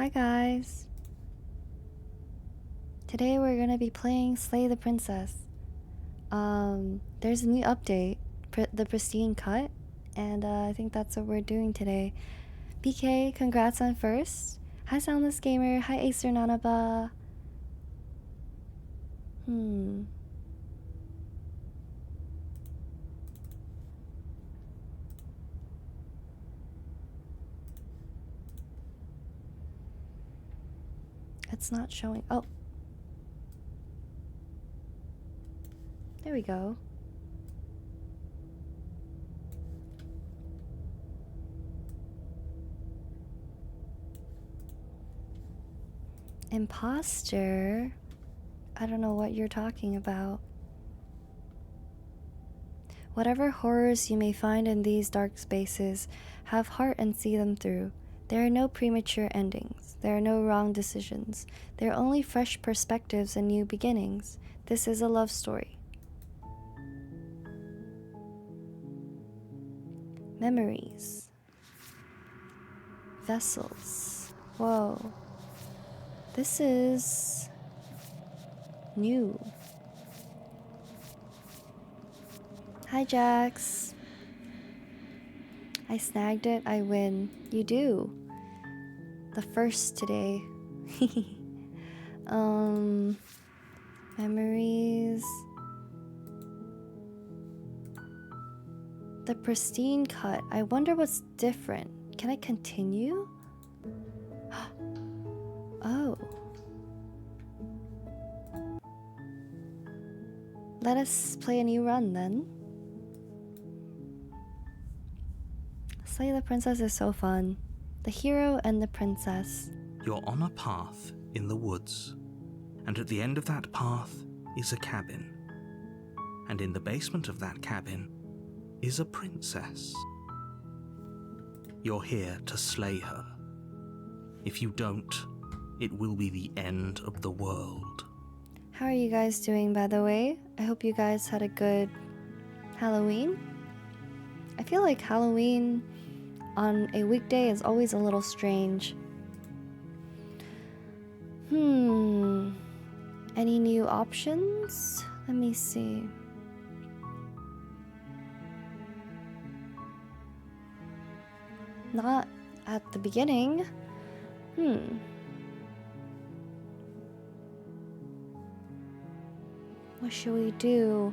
Hi guys. Today we're gonna be playing Slay the Princess. There's a new update, the pristine cut, and I think that's what we're doing today. BK, congrats on first. Hi Soundless Gamer. Hi Acer Nanaba. It's not showing. Oh. There we go. Imposter? I don't know what you're talking about. Whatever horrors you may find in these dark spaces, have heart and see them through. There are no premature endings. There are no wrong decisions. There are only fresh perspectives and new beginnings. This is a love story. Memories. Vessels. Whoa. This is new. Hi, Jax. I snagged it, I win. You do. The first today. Memories. The pristine cut. I wonder what's different. Can I continue? Oh. Let us play a new run then. Slay the Princess is so fun. The hero and the princess. You're on a path in the woods, and at the end of that path is a cabin. And in the basement of that cabin is a princess. You're here to slay her. If you don't, it will be the end of the world. How are you guys doing, by the way? I hope you guys had a good Halloween. I feel like Halloween on a weekday is always a little strange. Any new options? Let me see. Not at the beginning. What should we do?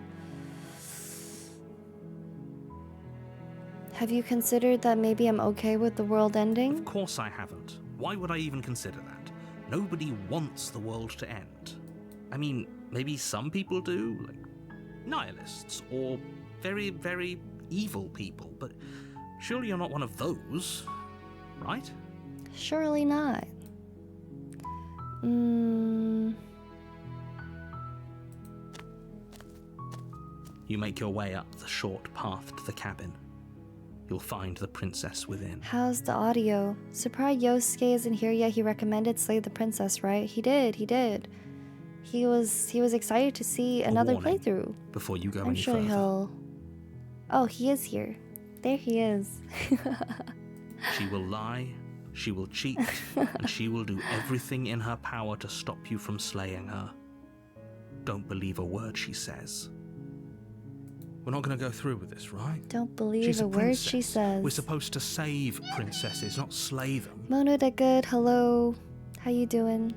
Have you considered that maybe I'm okay with the world ending? Of course I haven't. Why would I even consider that? Nobody wants the world to end. I mean, maybe some people do, like nihilists or very, very evil people, but surely you're not one of those, right? Surely not. You make your way up the short path to the cabin. You'll find the princess within. How's the audio? Surprised Yosuke isn't here yet. He recommended Slay the Princess, right? He did. He was excited to see another playthrough. Before you go I'm any sure further. he'll... Oh, he is here. There he is. She will lie, she will cheat, and she will do everything in her power to stop you from slaying her. Don't believe a word she says. We're not going to go through with this, right? Don't believe She's a word princess. she says. We're supposed to save princesses, not slay them. Mono the Good, hello. How you doing?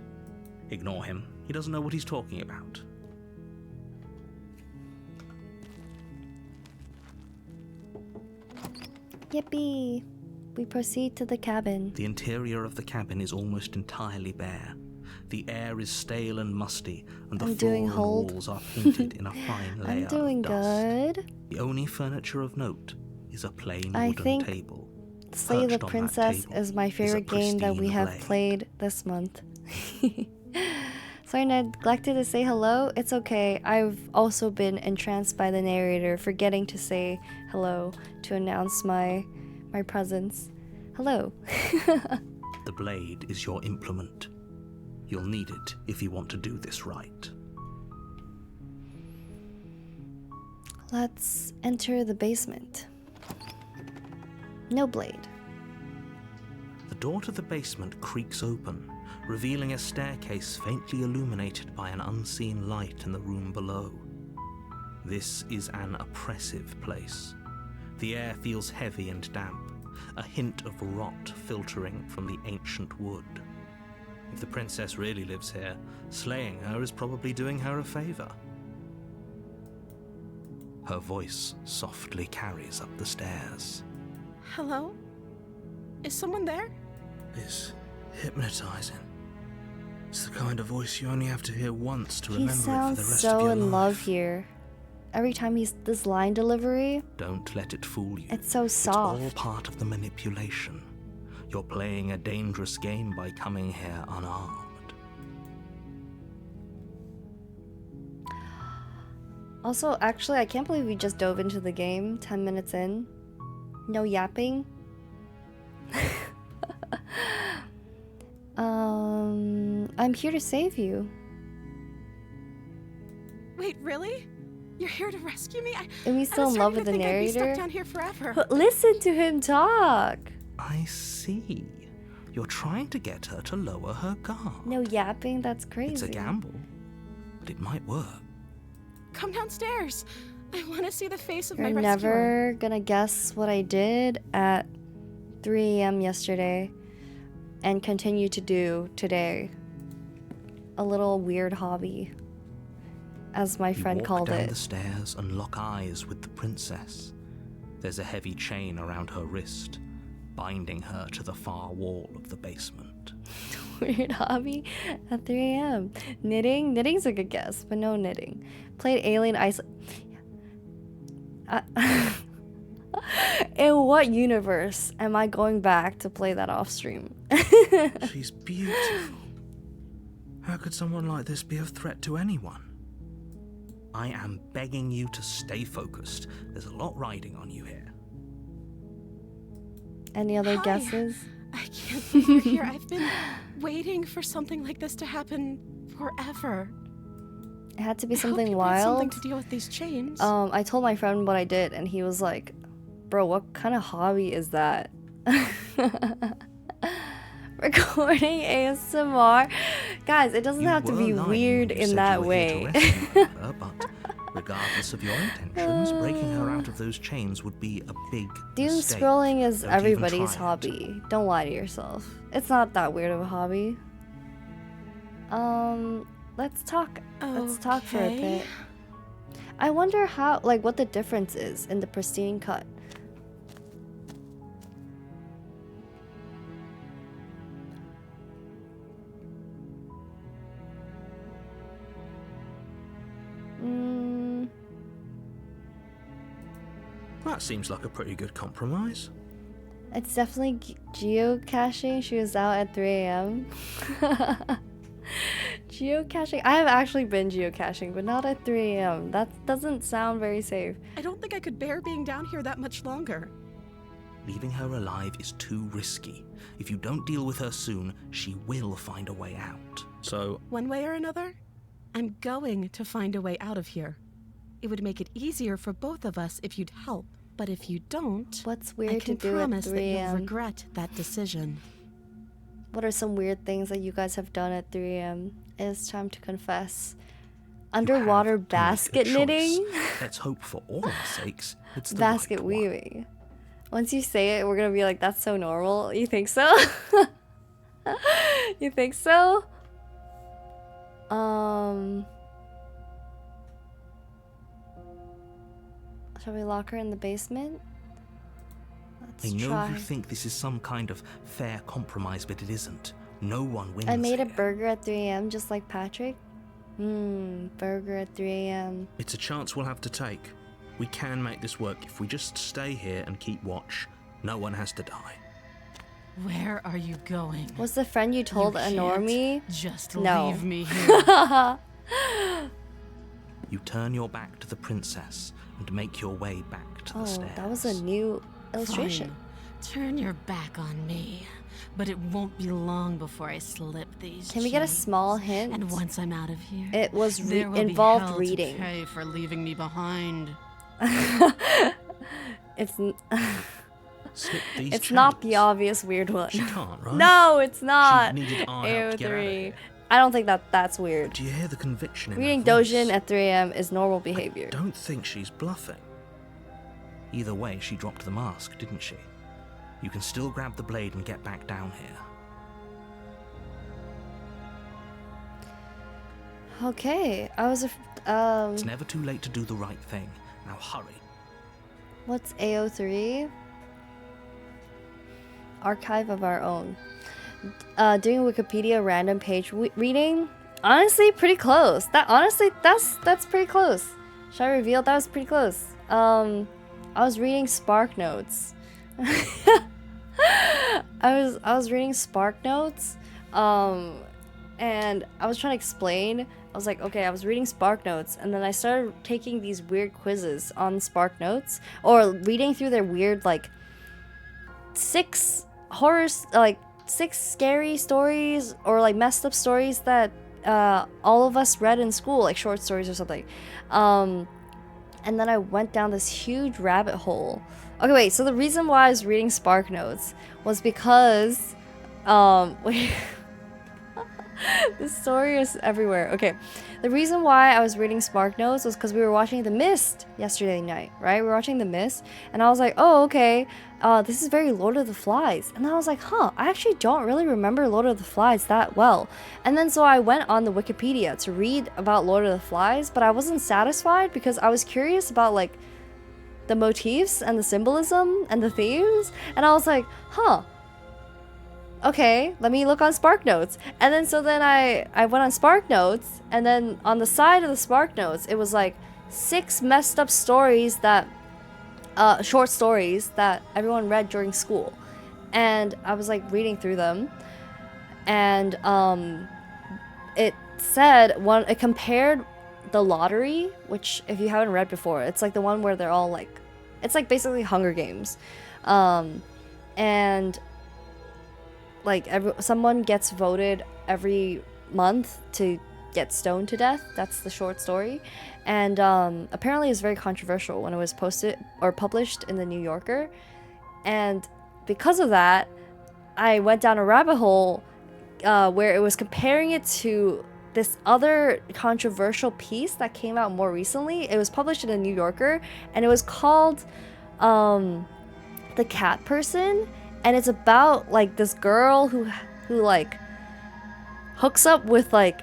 Ignore him. He doesn't know what he's talking about. Yippee! We proceed to the cabin. The interior of the cabin is almost entirely bare. The air is stale and musty, and the floor and walls are painted in a fine layer I'm doing of dust. good. The only furniture of note is a plain I wooden think table. Slay the Perched on that Princess table is my favorite game that we pristine have blade. played this month. So I neglected to say hello. It's okay. I've also been entranced by the narrator, forgetting to say hello to announce my presence. Hello. The blade is your implement. You'll need it if you want to do this right. Let's enter the basement. No blade. The door to the basement creaks open, revealing a staircase faintly illuminated by an unseen light in the room below. This is an oppressive place. The air feels heavy and damp, a hint of rot filtering from the ancient wood. If the princess really lives here, slaying her is probably doing her a favor. Her voice softly carries up the stairs. Hello? Is someone there? It's hypnotizing. It's the kind of voice you only have to hear once to He remember it for the sounds rest so of your in life. love here. Every time he's this line delivery, Don't let it fool you. it's so It's all soft. part of the manipulation. You're playing a dangerous game by coming here unarmed. Also, actually, I can't believe we just dove into the game 10 minutes in. No yapping. I'm here to save you. Wait, really? You're here to rescue me? Am you still in love with the I'd be narrator? stuck down here forever. But listen to him talk. I see. You're trying to get her to lower her guard. No yapping, that's crazy. It's a gamble, but it might work. Come downstairs. I want to see the face of You're my rescuer. never gonna guess what I did at 3 a.m. yesterday and continue to do today. A little weird hobby, as my friend You walk called down it. the stairs and lock eyes with the princess. There's a heavy chain around her wrist, binding her to the far wall of the basement. Weird hobby at 3 a.m. Knitting? Knitting's a good guess, but no knitting. Played Alien Ice. In what universe am I going back to play that off stream? She's beautiful. How could someone like this be a threat to anyone? I am begging you to stay focused. There's a lot riding on you here. Any other Hi. guesses? I can't believe you're here. I've been waiting for something like this to happen forever. It had to be I hope something you brought wild. something to deal with these chains. I told my friend what I did, and he was like, "Bro, what kind of hobby is that?" Recording ASMR, guys. It doesn't You have to were be lying weird when you in said that you were here to way. rescue her, but regardless of your intentions, breaking her out of those chains would be a big Doom mistake. scrolling is Don't even everybody's try it. hobby. Don't lie to yourself. It's not that weird of a hobby. Let's talk. Let's talk for a Okay. bit. I wonder how, like, what the difference is in the pristine cut. That seems like a pretty good compromise. It's definitely geocaching. She was out at 3 a.m. Geocaching. I have actually been geocaching, but not at 3 a.m. That doesn't sound very safe. I don't think I could bear being down here that much longer. Leaving her alive is too risky. If you don't deal with her soon, she will find a way out. So, One way or another, I'm going to find a way out of here. It would make it easier for both of us if you'd help. But if you don't, What's I weird to can do at promise that 3 you'll a.m.? regret that decision. What are some weird things that you guys have done at 3 a.m.? It's time to confess. Underwater you have to make a basket choice. knitting? Let's hope for all our sakes it's the Basket right one. weaving. Once you say it, we're gonna be like, that's so normal. You think so? You think so? Shall we lock her in the basement? Let's I know try. you think this is some kind of fair compromise, but it isn't. No one wins. I made a here. burger at 3 a.m. just like Patrick. Burger at 3 a.m. It's a chance we'll have to take. We can make this work if we just stay here and keep watch. No one has to die. Where are you going? Was the friend you told a can't normie? Just No. leave me here. You turn your back to the princess and make your way back to the Oh, stairs. that was a new illustration. Fine. Turn your back on me. But it won't be long before I slip these Can we get a chains. small hint? And once I'm out of here, It was there will involved be hell reading. to pay for leaving me behind. It's Slip these It's not the chains. obvious weird one. She can't, right? No, it's not. She needed our help to get out of AO3. here. I don't think that's weird. Do you hear the conviction in Reading her voice? Dojin at 3 a.m. is normal behavior. Don't think she's bluffing. Either way, she dropped the mask, didn't she? You can still grab the blade and get back down here. Okay, I was It's never too late to do the right thing. Now hurry. what's AO3? Archive of our own. Doing Wikipedia random page reading. Honestly, pretty close. That's pretty close. Should I reveal? That was pretty close. I was reading Spark Notes. I was reading Spark Notes. And I was trying to explain. I was like, okay, I was reading Spark Notes, and then I started taking these weird quizzes on Spark Notes, or reading through their weird, like, 6 scary stories, or like messed up stories that all of us read in school, like short stories or something. And then I went down this huge rabbit hole. Okay, wait, so the reason why I was reading Spark Notes was because wait. This story is everywhere. Okay, the reason why I was reading Spark Notes was because we were watching The Mist yesterday night, right? We were watching The Mist, and I was like, oh, okay, this is very Lord of the Flies. And then I was like, huh, I actually don't really remember Lord of the Flies that well. And then so I went on the Wikipedia to read about Lord of the Flies, but I wasn't satisfied because I was curious about, like, the motifs and the symbolism and the themes, and I was like, huh, okay, let me look on Spark Notes. And then so then I went on Spark Notes, and then on the side of the Spark Notes, it was like 6 messed up stories that short stories that everyone read during school. And I was like reading through them, and it said it compared The Lottery, which if you haven't read before, it's like the one where they're all like, it's like basically Hunger Games, and like someone gets voted every month to get stoned to death. That's the short story, and apparently it's very controversial when it was posted or published in the New Yorker, and because of that, I went down a rabbit hole where it was comparing it to this other controversial piece that came out more recently. It was published in the New Yorker, and it was called The Cat Person. And it's about like this girl who like hooks up with like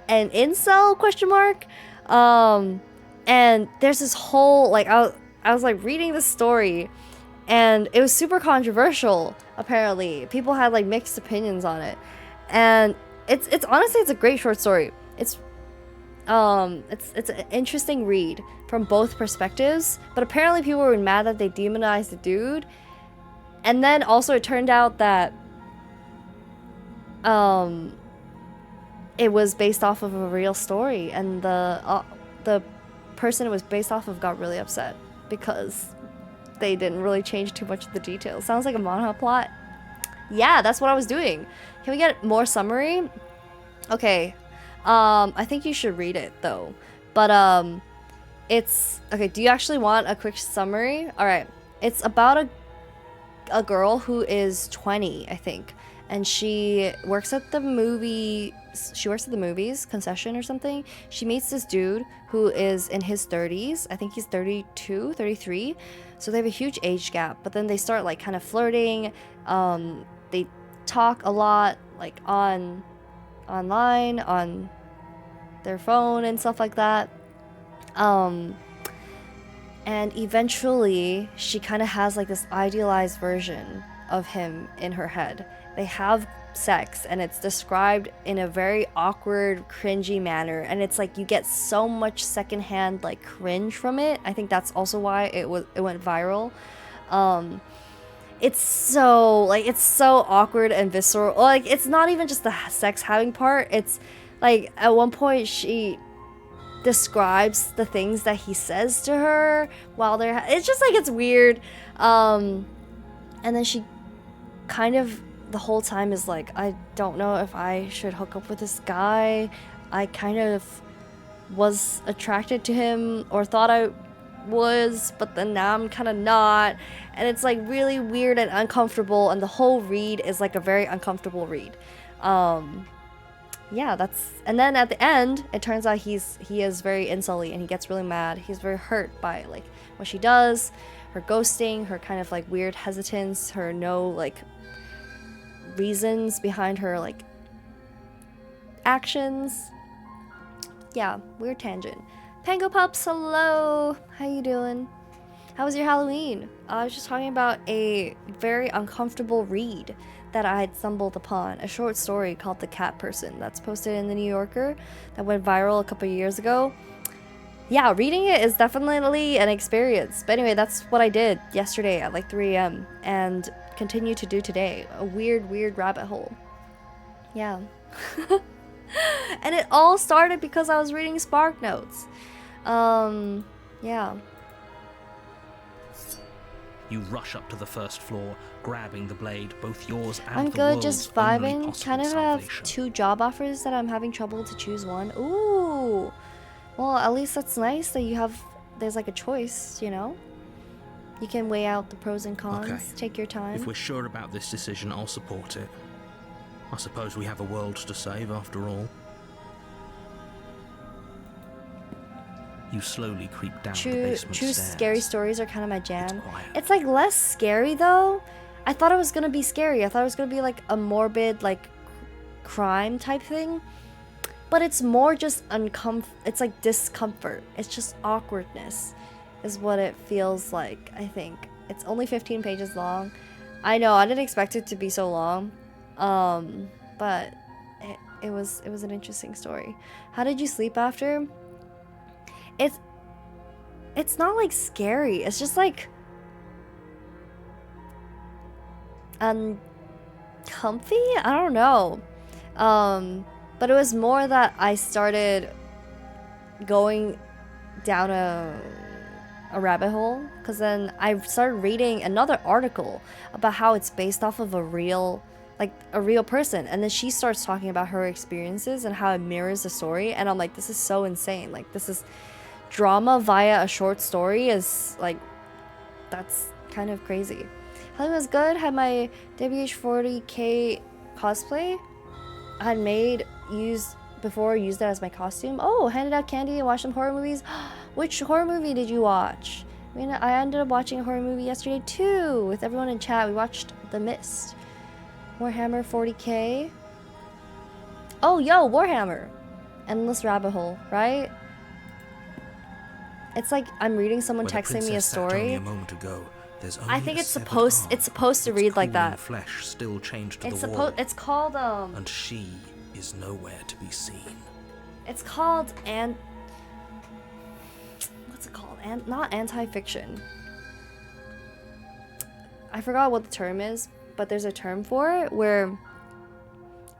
an incel ? And there's this whole like I was like reading the story, and it was super controversial. Apparently, people had like mixed opinions on it, and it's honestly it's a great short story. It's an interesting read from both perspectives, but apparently people were mad that they demonized the dude. And then also it turned out that it was based off of a real story, and the person it was based off of got really upset because they didn't really change too much of the details. Sounds like a manhwa plot. Yeah, that's what I was doing. Can we get more summary? Okay. I think you should read it though. But it's okay, do you actually want a quick summary? All right. It's about a girl who is 20, I think, and she works at the movies concession or something. She meets this dude who is in his 30s. I think he's 32, 33. So they have a huge age gap, but then they start like kind of flirting. They talk a lot like online on their phone and stuff like that. And eventually she kind of has like this idealized version of him in her head. They have sex, and it's described in a very awkward, cringy manner, and it's like you get so much secondhand like cringe from it. I think that's also why it went viral. It's so awkward and visceral. Like, it's not even just the sex having part. It's like at one point she describes the things that he says to her while they're it's just like it's weird. And then she kind of the whole time is like, I don't know if I should hook up with this guy. I kind of was attracted to him, or thought I was, but then now I'm kind of not. And it's like really weird and uncomfortable, and the whole read is like a very uncomfortable read. Yeah, that's, and then at the end it turns out he is very insulty, and he gets really mad. He's very hurt by like what she does, her ghosting, her kind of like weird hesitance, her no like reasons behind her like actions. Yeah, weird tangent. Pango Pups, hello, how you doing? How was your Halloween? I was just talking about a very uncomfortable read that I had stumbled upon, a short story called The Cat Person that's posted in the New Yorker that went viral a couple years ago. Yeah, reading it is definitely an experience. But anyway, that's what I did yesterday at like 3 a.m. and continue to do today. A weird, weird rabbit hole. Yeah. And it all started because I was reading Spark Notes. Yeah. You rush up to the first floor, grabbing the blade, both yours and I'm the good, world's just only vibing. possible Kind of have salvation. 2 job offers that I'm having trouble to choose one. Ooh. Well, at least that's nice that you have, there's like a choice, you know? You can weigh out the pros and cons, Okay. take your time. If we're sure about this decision, I'll support it. I suppose we have a world to save after all. You slowly creep down the basement True stairs. scary stories are kind of my jam. It's quiet. It's like less scary though. I thought it was gonna be scary. I thought it was gonna be like a morbid like crime type thing. But it's more just it's like discomfort. It's just awkwardness is what it feels like, I think. It's only 15 pages long. I know, I didn't expect it to be so long. But it was an interesting story. How did you sleep after? It's not like scary. It's just like comfy? I don't know. But it was more that I started going down a rabbit hole, because then I started reading another article about how it's based off of a real person, and then she starts talking about her experiences and how it mirrors the story, and I'm like, this is so insane. Like, this is drama via a short story is like, that's kind of crazy. Halloween was good. Had my WH40K cosplay I had used that as my costume. Oh, handed out candy and watched some horror movies. Which horror movie did you watch? I mean, I ended up watching a horror movie yesterday too with everyone in chat. We watched The Mist. Warhammer 40K. Oh, yo, Warhammer. Endless rabbit hole, right? It's like I'm reading someone texting me a story. A moment ago, there's only I think a it's severed supposed arm, to read its like that. cooling flesh still chained to It's the wall, it's called and she is nowhere to be seen. it's called what's it called? Not anti-fiction. I forgot what the term is, but there's a term for it where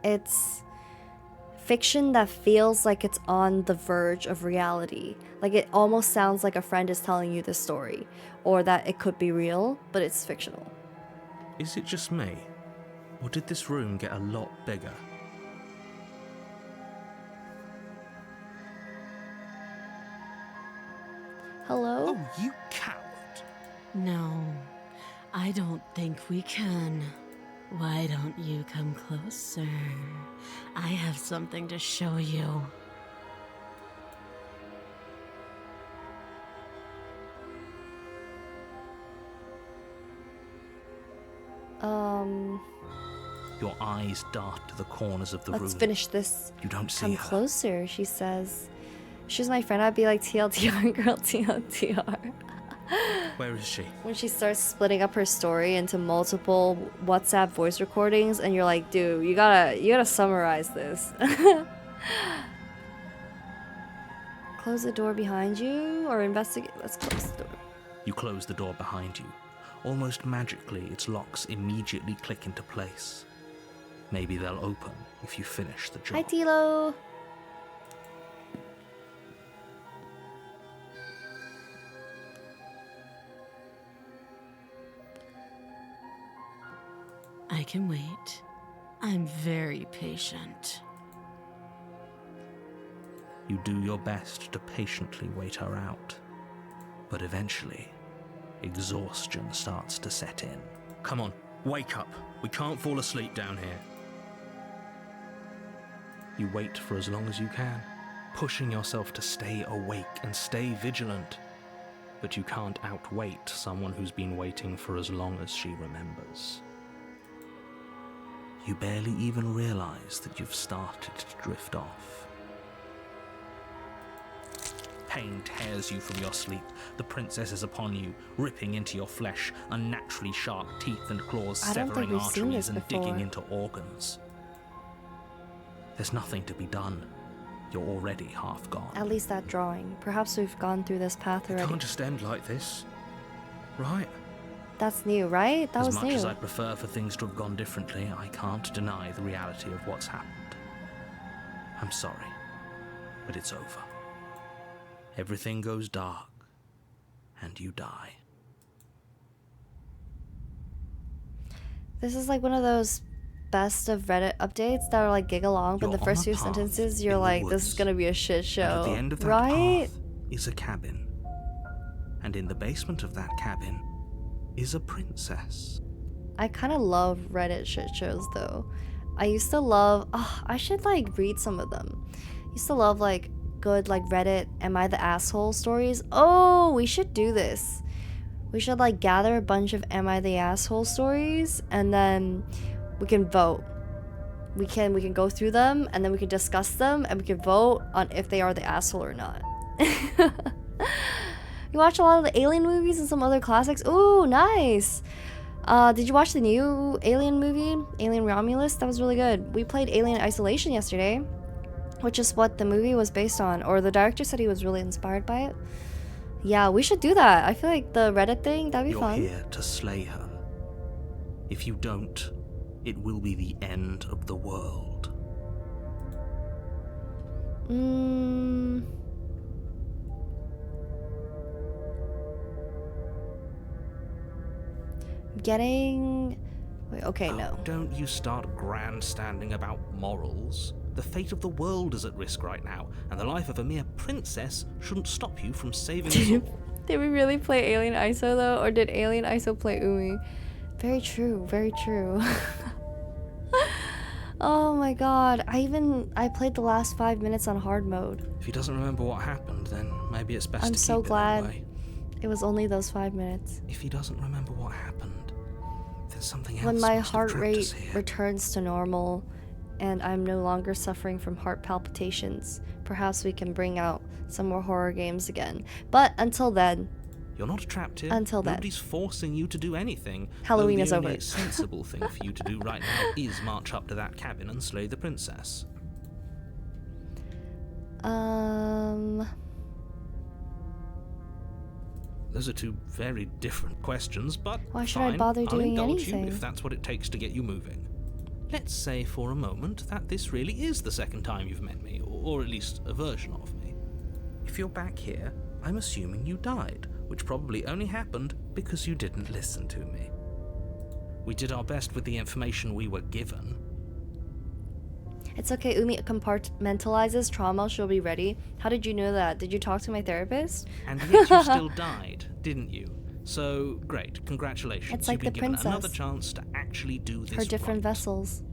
it's fiction that feels like it's on the verge of reality. Like, it almost sounds like a friend is telling you this story, or that it could be real, but it's fictional. Is it just me? Or did this room get a lot bigger? Hello? Oh, you coward! No, I don't think we can. Why don't you come closer? I have something to show you. Your eyes dart to the corners of the room. Let's finish this. You don't see Come her. closer, she says. If she was my friend, I'd be like, TLDR, girl, TLDR. Where is she? When she starts splitting up her story into multiple WhatsApp voice recordings, and you're like, dude, you gotta summarize this. Close the door behind you, or investigate. Let's close the door. You close the door behind you. Almost magically, its locks immediately click into place. Maybe they'll open if you finish the job. Hi, Tilo. I can wait. I'm very patient. You do your best to patiently wait her out. But eventually, exhaustion starts to set in. Come on, wake up. We can't fall asleep down here. You wait for as long as you can, pushing yourself to stay awake and stay vigilant. But you can't outwait someone who's been waiting for as long as she remembers. You barely even realize that you've started to drift off. Pain tears you from your sleep. The princess is upon you, ripping into your flesh, unnaturally sharp teeth and claws I don't think severing we've seen arteries this and before. digging into organs. There's nothing to be done. You're already half gone. At least that drawing. Perhaps we've gone through this path It already. can't just end like this. Right? That's new, right? That As was much new. as I'd prefer for things to have gone differently, I can't deny the reality of what's happened. I'm sorry, but it's over. Everything goes dark, and you die. This is like one of those best of Reddit updates that are like gig along, but You're the first on few a path sentences in you're the like, this woods, is gonna be a shit show. And at the end of that right? path is a cabin. And in the basement of that cabin is a princess. I kind of love Reddit shit shows though. I used to love, I should like read some of them. Used to love like good like Reddit am I the asshole stories. Oh, we should do this. We should like gather a bunch of am I the asshole stories and then we can vote. We can go through them and then we can discuss them and we can vote on if they are the asshole or not. You watch a lot of the Alien movies and some other classics. Ooh, nice. Did you watch the new Alien movie, Alien Romulus? That was really good. We played Alien Isolation yesterday, which is what the movie was based on, or the director said he was really inspired by it. Yeah, we should do that. I feel like the Reddit thing, that'd be You're fun. here to slay her. If you don't, it will be the end of the world. Getting... Wait, okay, Oh, no. don't you start grandstanding about morals. The fate of the world is at risk right now, and the life of a mere princess shouldn't stop you from saving us all. Did we really play Alien ISO though, or did Alien ISO play Umi? Very true, very true. Oh my god, I played the last 5 minutes on hard mode. If he doesn't remember what happened, then maybe it's best I'm to so keep glad it that way. it was only those 5 minutes. If he doesn't remember what happened, then something else When my must have heart trapped us rate here. returns to normal and I'm no longer suffering from heart palpitations, perhaps we can bring out some more horror games again. But until then, You're not trapped here. Until then. Nobody's forcing you to do anything. Halloween though is the over. only sensible thing for you to do right now is march up to that cabin and slay the princess. Those are two very different questions, but Why should I fine, bother I'll doing indulge anything? you if that's what it takes to get you moving. Let's say for a moment that this really is the second time you've met me, or at least a version of me. If you're back here, I'm assuming you died, which probably only happened because you didn't listen to me. We did our best with the information we were given. it's okay, Umi compartmentalizes trauma, she'll be ready. How did you know that? Did you talk to my therapist? And yet you still died, didn't you? So, great, congratulations. It's like You've been the given princess. another chance to actually do this Her different right. vessels.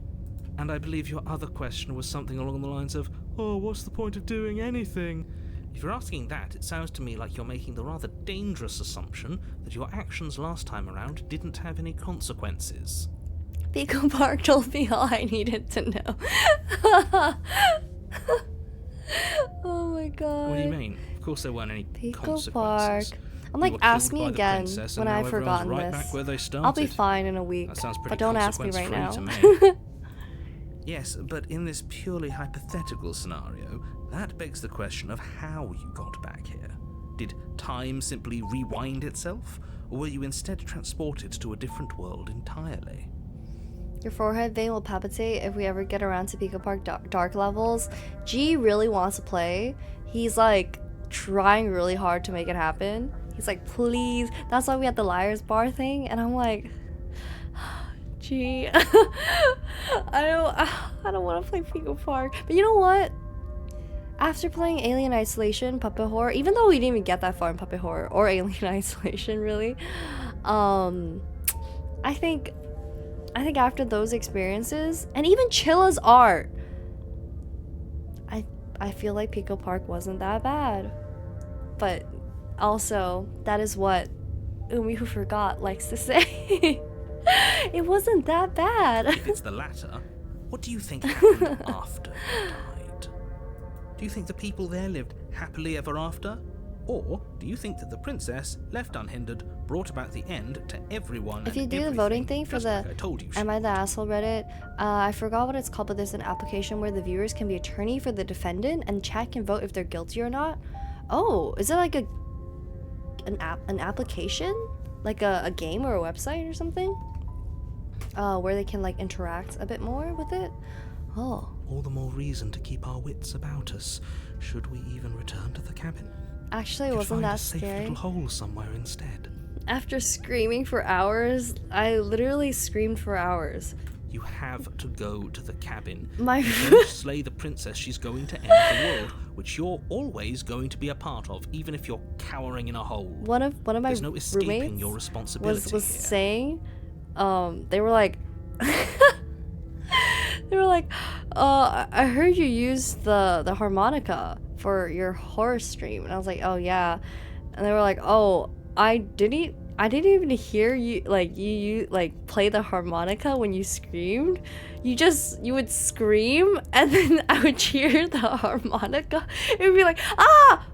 And I believe your other question was something along the lines of, oh, what's the point of doing anything? If you're asking that, it sounds to me like you're making the rather dangerous assumption that your actions last time around didn't have any consequences. Pico Park told me all I needed to know. Oh my god. What do you mean? Of course there weren't any Pico consequences. Park. I'm You like, were ask killed me by the again princess, when and now I've everyone's forgotten right this. back where they started. I'll be fine in a week. That sounds pretty But don't ask me right consequence-free now. to me. Yes, but in this purely hypothetical scenario, that begs the question of how you got back here. Did time simply rewind itself, or were you instead transported to a different world entirely? Your forehead vein will palpitate if we ever get around to Pico Park dark levels. G really wants to play. He's like trying really hard to make it happen. He's like, please. That's why we had the Liars Bar thing, and I'm like, G, I don't want to play Pico Park. But you know what? After playing Alien Isolation, Puppet Horror, even though we didn't even get that far in Puppet Horror or Alien Isolation, really, I think after those experiences, and even Chilla's art, I feel like Pico Park wasn't that bad. But also, that is what Umi Who Forgot likes to say. It wasn't that bad. If it's the latter, what do you think happened after you died? Do you think the people there lived happily ever after? Or do you think that the princess, left unhindered, brought about the end to everyone? If you and do the everything, voting thing for just the like I told you, Am I the Asshole Reddit, I forgot what it's called, but there's an application where the viewers can be attorney for the defendant and chat can vote if they're guilty or not. Oh, is it like an application? Like a game or a website or something? Where they can like interact a bit more with it? Oh. all the more reason to keep our wits about us, should we even return to the cabin. Actually, it Could wasn't find that a safe scary. little hole somewhere instead. After screaming for hours, I literally screamed for hours. You have to go to the cabin. My If you don't slay the princess, she's going to end the world, which you're always going to be a part of, even if you're cowering in a hole. one of my There's no escaping roommates your responsibility was here. saying, they were like, I heard you use the harmonica for your horror stream, and I was like, oh yeah, and they were like, oh, I didn't even hear you play the harmonica when you screamed. You would scream and then I would hear the harmonica. It would be like, ah!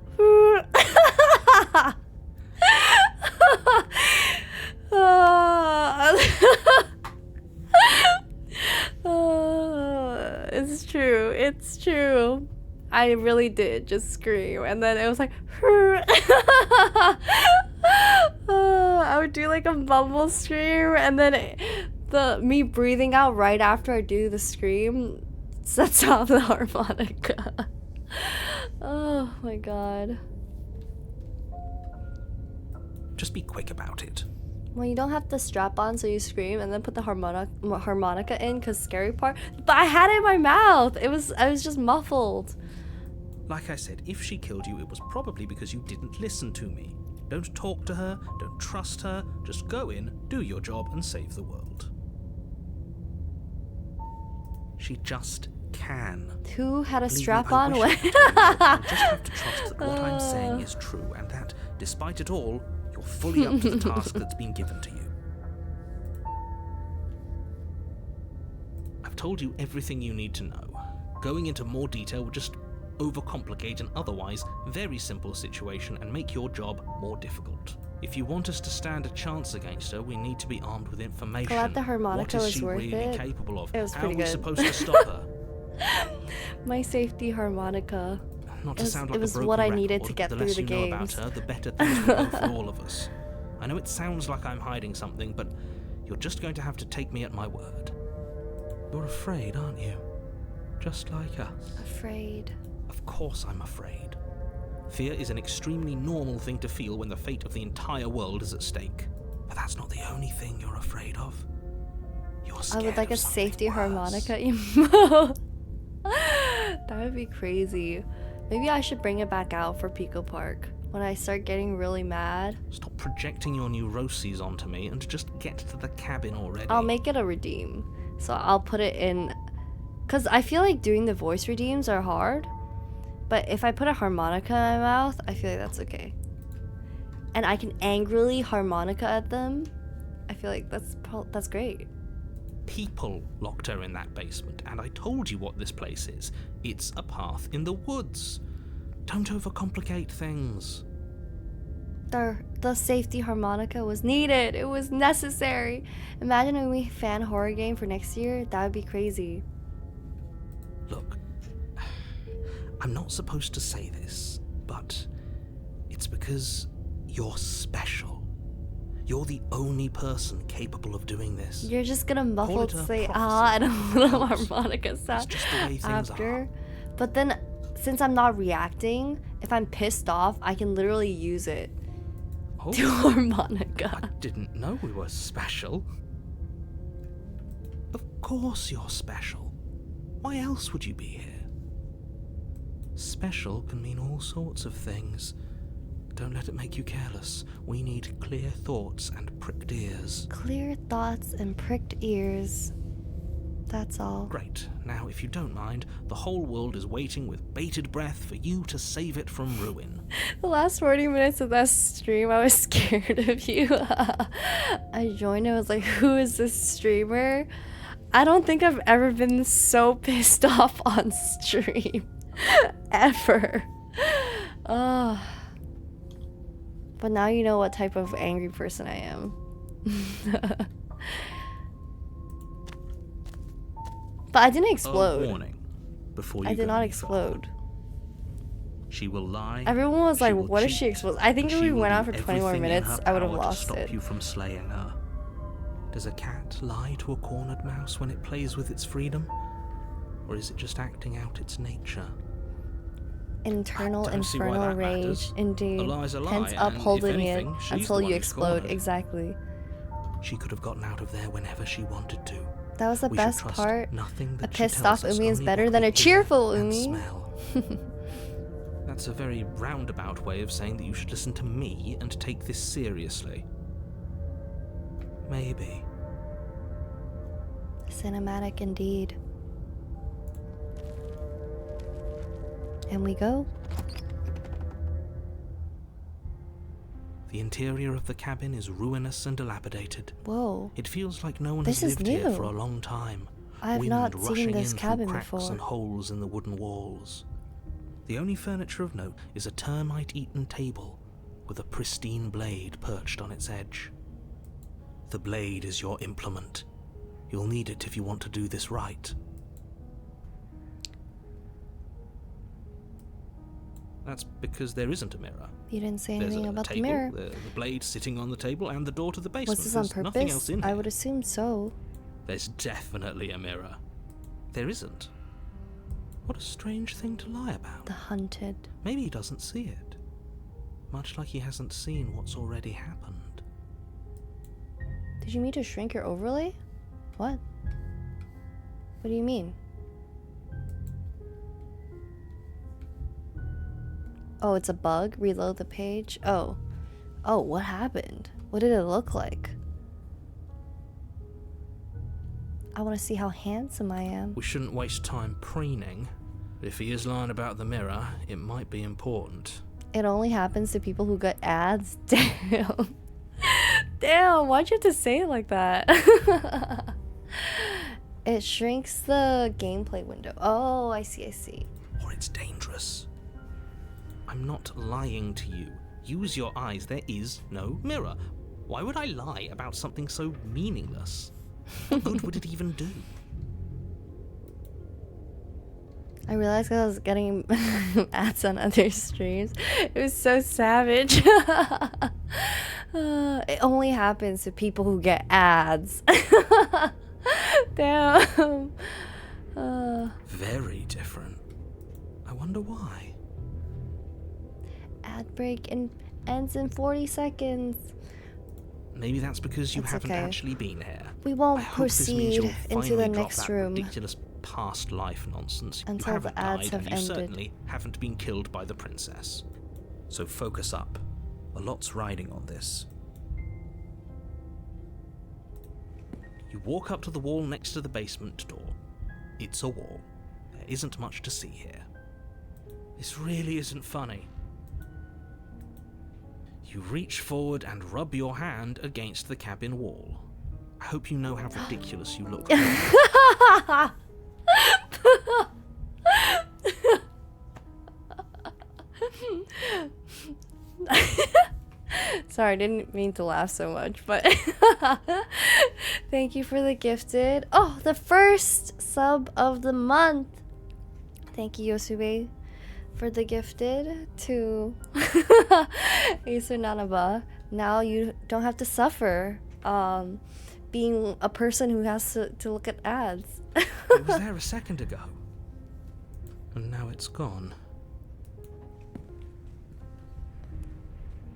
It's true. I really did just scream, and then it was like, I would do like a mumble scream, and then me breathing out right after I do the scream sets off the harmonica. Oh my god. Just be quick about it. Well, you don't have the strap on, so you scream and then put the harmonica in, cause scary part. But I had it in my mouth. I was just muffled. Like I said, if she killed you, it was probably because you didn't listen to me. Don't talk to her, don't trust her, just go in, do your job, and save the world. She just can. Who had a Believe me, strap I on wish when? I could tell you, but you just have to trust that what I'm saying is true, and that, despite it all, you're fully up to the task that's been given to you. I've told you everything you need to know. Going into more detail would just overcomplicate an otherwise very simple situation and make your job more difficult. If you want us to stand a chance against her, we need to be armed with information. Glad the harmonica what is was she worth really it. capable of? It was How are pretty we good. supposed to stop her? My safety harmonica. Not to It was- sound it like was a broken what I record, needed to get the through less the you know about games. her, the better things will go for all of us. I know it sounds like I'm hiding something, but you're just going to have to take me at my word. You're afraid, aren't you? Just like us. Afraid. Of course I'm afraid. Fear is an extremely normal thing to feel when the fate of the entire world is at stake. But that's not the only thing you're afraid of. You're scared I would like of a something safety worse. harmonica emote. That would be crazy. Maybe I should bring it back out for Pico Park when I start getting really mad. Stop projecting your neuroses onto me and just get to the cabin already. I'll make it a redeem. So I'll put it in, because I feel like doing the voice redeems are hard. But if I put a harmonica in my mouth, I feel like that's okay. And I can angrily harmonica at them. I feel like that's great. People locked her in that basement, and I told you what this place is. It's a path in the woods. Don't overcomplicate things. The safety harmonica was needed. It was necessary. Imagine a we fan horror game for next year. That would be crazy. Look, I'm not supposed to say this, but it's because you're special. You're the only person capable of doing this. You're just gonna muffle Call it to a say prophecy. ah and a little It's harmonica sound just the way things after. are. But then, since I'm not reacting, if I'm pissed off, I can literally use it Oh, to harmonica. I didn't know we were special. Of course you're special. Why else would you be here? Special can mean all sorts of things. Don't let it make you careless. We need clear thoughts and pricked ears. Clear thoughts and pricked ears. That's all. Great. Now, if you don't mind, the whole world is waiting with bated breath for you to save it from ruin. The last 40 minutes of that stream, I was scared of you. I joined and was like, who is this streamer? I don't think I've ever been so pissed off on stream. Ever. Oh. But now you know what type of angry person I am. But I didn't explode. A warning before you I go did not any explode. further. She will lie. Everyone was she like, will what if she cheat, explodes? I think if she we will went do on for 20 more everything in minutes, her I would have power to lost stop it. you from slaying her. Does a cat lie to a cornered mouse when it plays with its freedom? Or is it just acting out its nature? Internal I don't see why infernal that rage, matters. indeed. A lie's a lie, Hence and upholding if it anything, she's the until one you who's explode. cornered. Exactly. She could have gotten out of there whenever she wanted to. That was the We should best trust part. nothing A that she pissed tells off us, Umi is only better what than we a hear cheerful and Umi. smell. That's a very roundabout way of saying that you should listen to me and take this seriously. Maybe. Cinematic indeed. And we go. The interior of the cabin is ruinous and dilapidated. Whoa. It feels like no one This has is lived here new. for a long time. I have Wind not seen rushing this in cabin through cracks before. and holes in the wooden walls. The only furniture of note is a termite-eaten table with a pristine blade perched on its edge. The blade is your implement. You'll need it if you want to do this right. That's because there isn't a mirror. You didn't say There's anything a about table, the mirror. the blade sitting on the table, and the door to the basement. Was this on There's nothing purpose? else in I here. would assume so. There's definitely a mirror. There isn't. What a strange thing to lie about. The hunted. Maybe he doesn't see it. Much like he hasn't seen what's already happened. Did you mean to shrink your overlay? What? What do you mean? Oh, it's a bug? Reload the page? Oh. Oh, what happened? What did it look like? I want to see how handsome I am. We shouldn't waste time preening. If he is lying about the mirror, it might be important. It only happens to people who get ads? Damn. Damn, why'd you have to say it like that? It shrinks the gameplay window. Oh, I see, I see. Or it's dangerous. I'm not lying to you. Use your eyes. There is no mirror. Why would I lie about something so meaningless? What good would it even do? I realized I was getting ads on other streams. It was so savage. It only happens to people who get ads. Damn. Very different. I wonder why. Ad break ends in 40 seconds. Maybe that's because you That's haven't okay. actually been here. We won't I hope this means proceed you'll into finally the drop next that room ridiculous past life nonsense. until you haven't the ads died, have and you ended. certainly haven't been killed by the princess. So focus up. A lot's riding on this. You walk up to the wall next to the basement door. It's a wall. There isn't much to see here. This really isn't funny. You reach forward and rub your hand against the cabin wall. I hope you know how ridiculous you look. Sorry, I didn't mean to laugh so much, but thank you for the gifted. Oh, the first sub of the month. Thank you, Yosube, for the gifted to Acer Nanaba. Now you don't have to suffer being a person who has to look at ads. It was there a second ago. And now it's gone.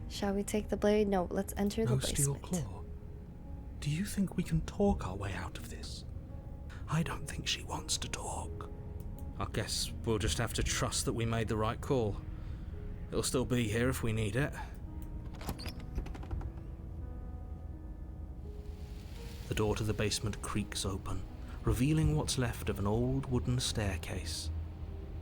Shall we take the blade? No, let's enter the No steel basement. claw. Do you think we can talk our way out of this? I don't think she wants to talk. I guess we'll just have to trust that we made the right call. It'll still be here if we need it. The door to the basement creaks open, revealing what's left of an old wooden staircase.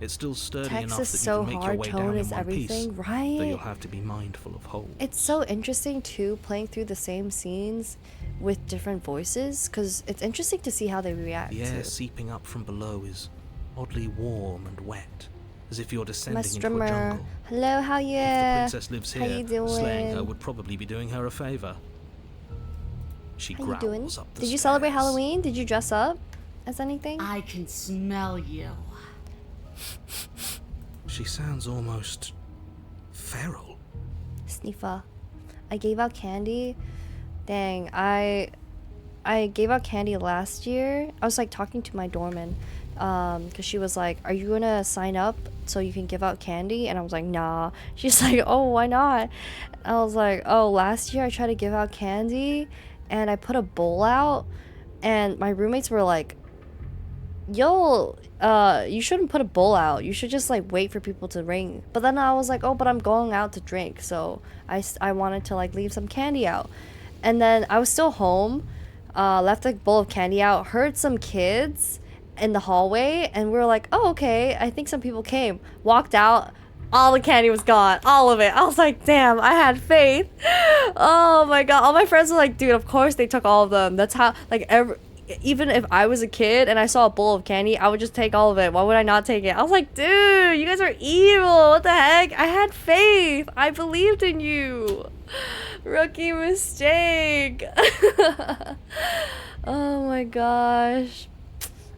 It's still sturdy enough Text that is you so can make your hard, way tone down in is one piece, everything, though right? you'll have to be mindful of holes. It's so interesting too, playing through the same scenes with different voices, because it's interesting to see how they react. The air to. seeping up from below is oddly warm and wet, as if you're My descending into a streamer. jungle. Hello, how you? If the princess lives How you here, doing? slaying her would probably be doing her a favor. She How you growls doing? up the Did you celebrate stairs. Halloween? Did you dress up as anything? I can smell you. She sounds almost feral. Sniffa. I gave out candy. Dang, I gave out candy last year. I was like talking to my doorman, because she was like, "Are you gonna sign up so you can give out candy?" And I was like, "Nah." She's like, "Oh, why not?" I was like, "Oh, last year I tried to give out candy, and I put a bowl out, and my roommates were like, yo, you shouldn't put a bowl out. You should just like wait for people to ring." But then I was like, oh, but I'm going out to drink, so I wanted to like leave some candy out. And then I was still home, left a bowl of candy out, heard some kids in the hallway, and we were like, oh, okay, I think some people came. Walked out, all the candy was gone, all of it. I was like, damn, I had faith. Oh my god, all my friends were like, dude, of course they took all of them. That's how, like, even if I was a kid and I saw a bowl of candy, I would just take all of it. Why would I not take it? I was like, dude, you guys are evil. What the heck? I had faith. I believed in you. Rookie mistake. Oh my gosh.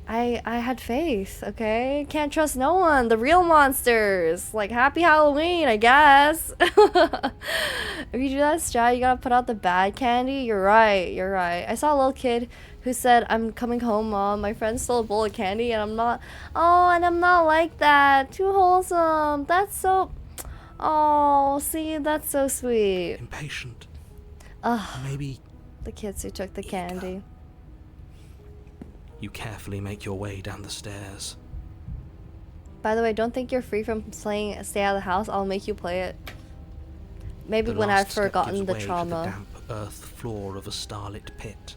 I had faith, okay? Can't trust no one. The real monsters. Like, happy Halloween, I guess. If you do that strat, you gotta put out the bad candy. You're right, you're right. I saw a little kid who said, "I'm coming home, Mom. My friend stole a bowl of candy," and I'm not. Oh, and I'm not like that. Too wholesome. That's so. Oh, see, that's so sweet. Impatient. Ugh, Maybe the kids who took the candy. you carefully make your way down the stairs. By the way, don't think you're free from playing Stay Out of the House. I'll make you play it. Maybe The when last I've step forgotten gives the way to trauma. the damp earth floor of a starlit pit.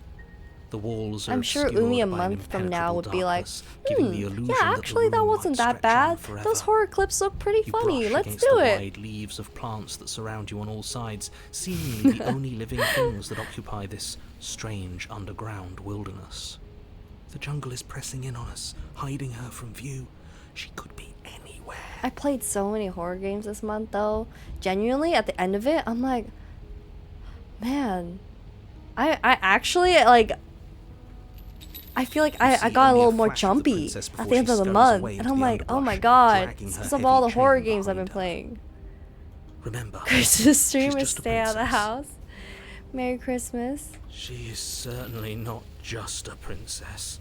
The walls are I'm sure obscured Umi a by an month from now impenetrable would be like, darkness, giving the illusion yeah, that actually the that room wasn't might that stretch on bad. forever. Those horror clips look pretty You funny. brush Let's against do the it. wide leaves of plants that surround you on all sides, seemingly the only living things that occupy this strange underground wilderness. The jungle is pressing in on us, hiding her from view. She could be anywhere. I played so many horror games this month though. Genuinely, at the end of it, I'm like, man, I actually like. I feel like I see got a only a little more flash of the jumpy princess at before the end she of the scurries month, away and into I'm the like, oh my underbrush, god, dragging it's her because of heavy all the horror chain games I've been behind her. playing. Remember, Christmas stream she's is just a Stay Out of the princess. House. Merry Christmas. She is certainly not just a princess.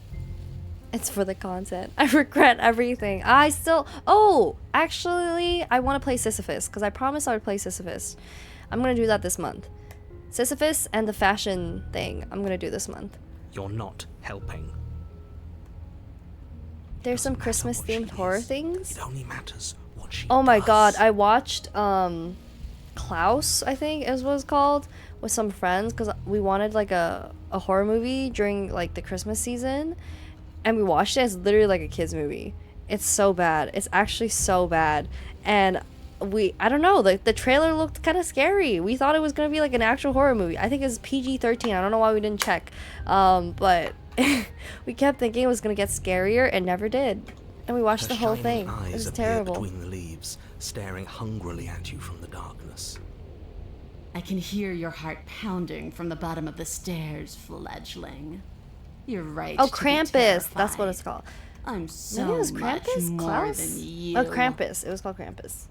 It's for the content. I regret everything. I still. Oh, actually, I want to play Sisyphus because I promised I would play Sisyphus. I'm gonna do that this month. Sisyphus and the fashion thing. I'm gonna do this month. You're not helping. There's some Doesn't matter Christmas what she themed horror is, things. It only matters what she Oh my does. god, I watched Klaus, I think is what it's called, with some friends because we wanted like a horror movie during like the Christmas season, and we watched it. It's literally like a kids movie. It's so bad. It's actually so bad. And I don't know, the trailer looked kind of scary. We thought it was gonna be like an actual horror movie. I think it's PG-13. I don't know why we didn't check, but we kept thinking it was gonna get scarier and never did. And we watched Her the whole shining thing. It eyes was appear terrible. between the leaves, staring hungrily at you from the darkness. I can hear your heart pounding from the bottom of the stairs, fledgling. You're right. Oh, to be Krampus. That's what it's terrified. called. I'm so Maybe it was much Krampus? more Klaus? than you. Oh, Krampus. It was called Krampus.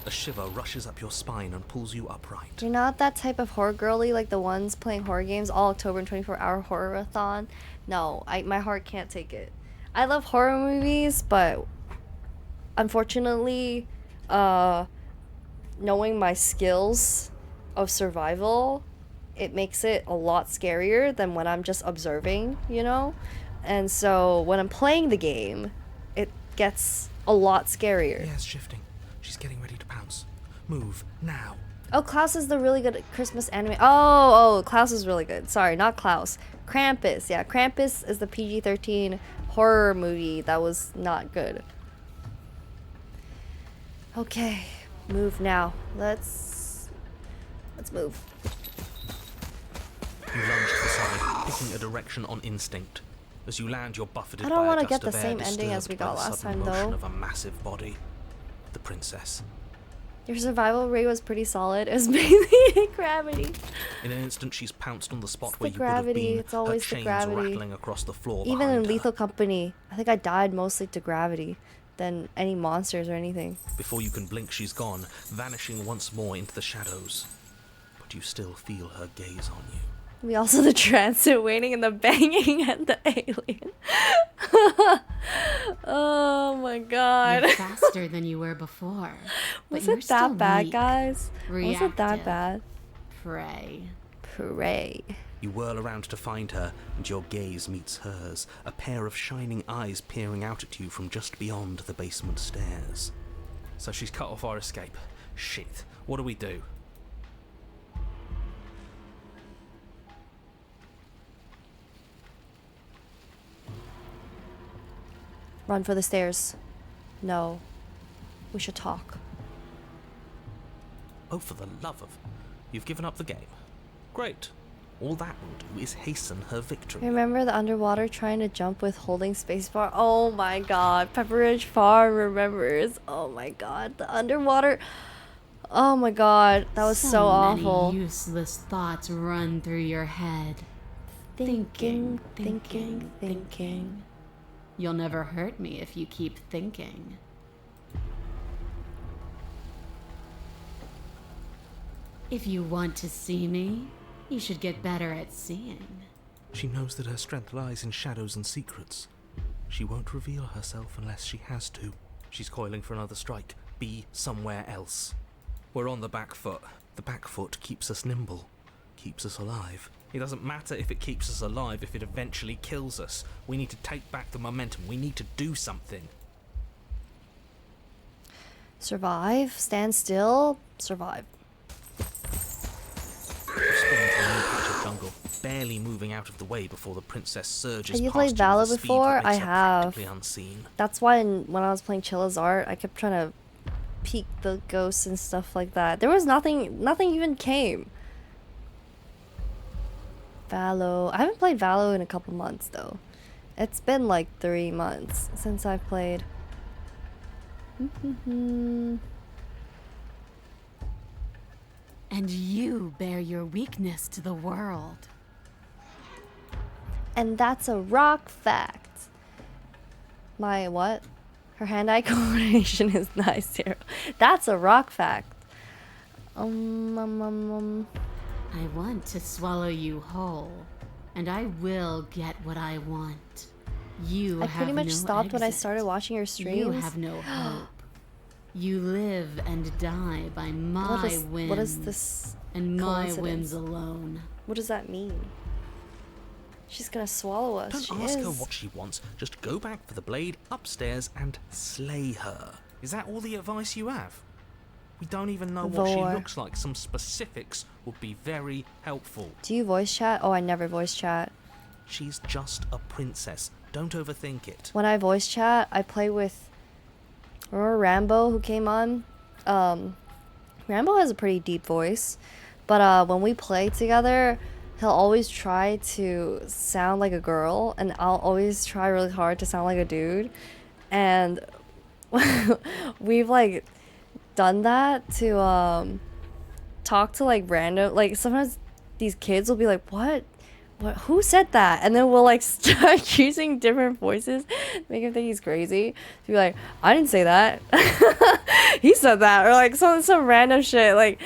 A shiver rushes up your spine and pulls you upright. You're not that type of horror girly like the ones playing horror games all October and 24-hour horror-a-thon. No, my heart can't take it. I love horror movies, but unfortunately, knowing my skills of survival, it makes it a lot scarier than when I'm just observing, you know? And so when I'm playing the game, it gets a lot scarier. Yeah, it's shifting. She's getting ready to pounce. Move, now. Oh, Klaus is the really good Christmas anime. Oh, Klaus is really good. Sorry, not Klaus. Krampus. Yeah, Krampus is the PG-13 horror movie that was not good. Okay, move now. Let's move. You lunge to the side, picking a direction on instinct. As you land, you're buffeted I by don't a want to gust get the of air same ending as we disturbed by got the last sudden time, motion though. of a massive body. The princess. Your survival rate was pretty solid. It was mainly gravity. In an instant, she's pounced on the spot It's where the you would have gravity. been, It's always her the chains gravity. rattling across the floor Even behind in her. Lethal Company, I think I died mostly to gravity than any monsters or anything. Before you can blink, she's gone, vanishing once more into the shadows. But you still feel her gaze on you. We also the transit waiting and the banging and the alien. Oh my god. You're faster than you were before. But Was you're it still that bad, weak. guys? Was it that Reactive. bad? Pray. Pray. You whirl around to find her, and your gaze meets hers, a pair of shining eyes peering out at you from just beyond the basement stairs. So she's cut off our escape. Shit. What do we do? Run for the stairs. No. We should talk. Oh, for the love of... You've given up the game. Great. All that will do is hasten her victory. Remember the underwater trying to jump with holding spacebar? Oh my god. Pepperidge Farm remembers. Oh my god. The underwater... Oh my god. That was so awful. Many useless thoughts run through your head. Thinking. You'll never hurt me if you keep thinking. If you want to see me, you should get better at seeing. She knows that her strength lies in shadows and secrets. She won't reveal herself unless she has to. She's coiling for another strike. Be somewhere else. We're on the back foot. The back foot keeps us nimble, keeps us alive. It doesn't matter if it keeps us alive if it eventually kills us. We need to take back the momentum. We need to do something. Survive. Stand still. Survive. You spin into a new patch of jungle, barely moving out of the way before the princess surges Have you past played you Valor with a speed before? that makes I her have. practically unseen. That's why when I was playing Chilla's Art, I kept trying to peek the ghosts and stuff like that. There was nothing even came. Valo. I haven't played Valo in a couple months though. It's been like 3 months since I've played. And you bear your weakness to the world. And that's a rock fact. My what? Her hand-eye coordination is nice, Zero. That's a rock fact. I want to swallow you whole, and I will get what I want. You I have pretty much no stopped when I exit. started watching your streams. You have no hope. You live and die by my whims. What is this? And my coincidence? whims alone. What does that mean? She's gonna swallow us. Don't She ask is. her what she wants, just go back for the blade upstairs and slay her. Is that all the advice you have? We don't even know what she Vor. looks like. Some specifics would be very helpful. Do you voice chat? Oh, I never voice chat. She's just a princess. Don't overthink it. When I voice chat, I play with. Remember Rambo who came on? Rambo has a pretty deep voice, but when we play together, he'll always try to sound like a girl, and I'll always try really hard to sound like a dude, and we've like done that to talk to like random, like sometimes these kids will be like, what, who said that? And then we'll like start using different voices, make him think he's crazy, to be like, I didn't say that. He said that, or like some random shit. Like,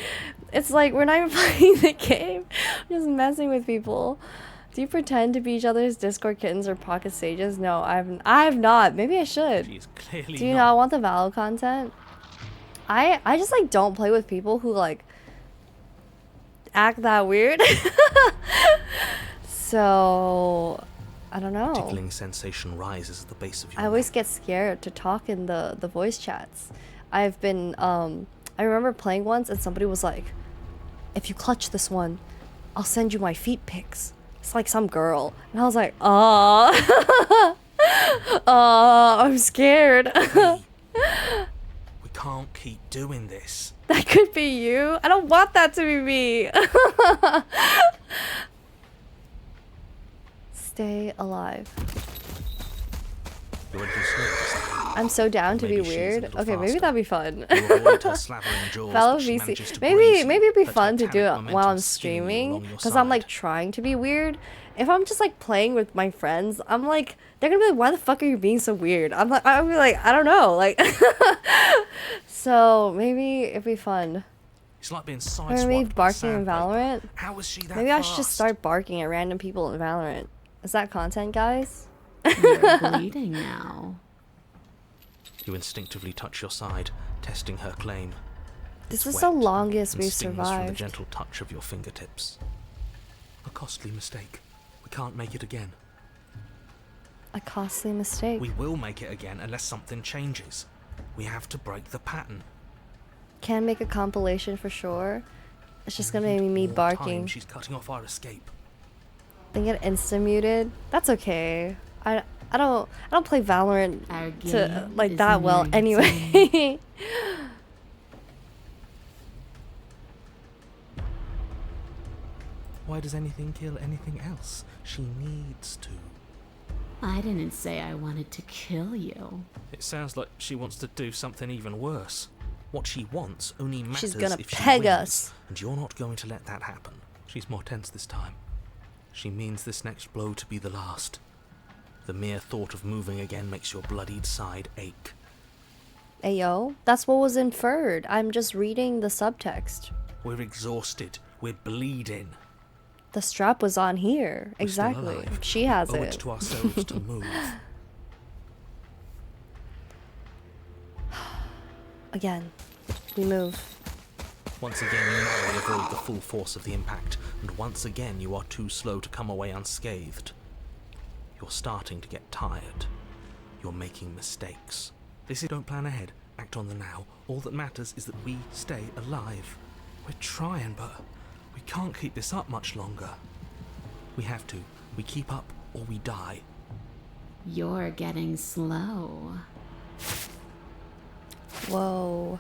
it's like we're not even playing the game, we're just messing with people. Do you pretend to be each other's Discord kittens or pocket sages? No, I have not. Maybe I should. She is clearly Do you not. not want the Valo content? I just like don't play with people who like act that weird. So I don't know. Tickling sensation rises at the base of your I always neck. get scared to talk in the voice chats. I've been I remember playing once and somebody was like, if you clutch this one, I'll send you my feet pics. It's like some girl. And I was like, oh. I'm scared. We can't keep doing this. That could be you. I don't want that to be me. Stay alive. You're into slow. I'm so down to be Maybe she's a weird. little Okay, maybe faster. that'd be fun. You avoid her slavering jaws, Follow but she VC. manages to Maybe graze you, it'd be her fun to do it titanic while I'm momentum skewing you streaming, along your because I'm like side. trying to be weird. If I'm just like playing with my friends, I'm like, they're gonna be like, why the fuck are you being so weird? I'll be like, I don't know, like. So maybe it'd be fun. It's like being Remember me sideswiped by barking in sandpaper. Valorant? How was she that Maybe I should fast? just start barking at random people in Valorant. Is that content, guys? You're bleeding now. You instinctively touch your side, testing her claim. This It's is the wet longest and we've stings from the survived. gentle touch of your fingertips. A costly mistake. We can't make it again. A costly mistake. We will make it again unless something changes. We have to break the pattern. Can make a compilation for sure. It's just gonna be me More barking. time, she's cutting off our escape. They get insta muted. That's okay. I don't play Valorant Our to game like is that well nearing its anyway. Why does anything kill anything else? She needs to. I didn't say I wanted to kill you. It sounds like she wants to do something even worse. What she wants only matters She's gonna if she peg wins, us. and you're not going to let that happen. She's more tense this time. She means this next blow to be the last. The mere thought of moving again makes your bloodied side ache. Ayo, that's what was inferred. I'm just reading the subtext. We're exhausted. We're bleeding. The strap was on here. We're still Exactly. alive. She has We owe it. it to ourselves to move. Again, we move. Once again, you narrowly avoid the full force of the impact, and once again you are too slow to come away unscathed. You're starting to get tired. You're making mistakes. This is don't plan ahead, act on the now. All that matters is that we stay alive. We're trying, but we can't keep this up much longer. We have to. We keep up or we die. You're getting slow. Whoa.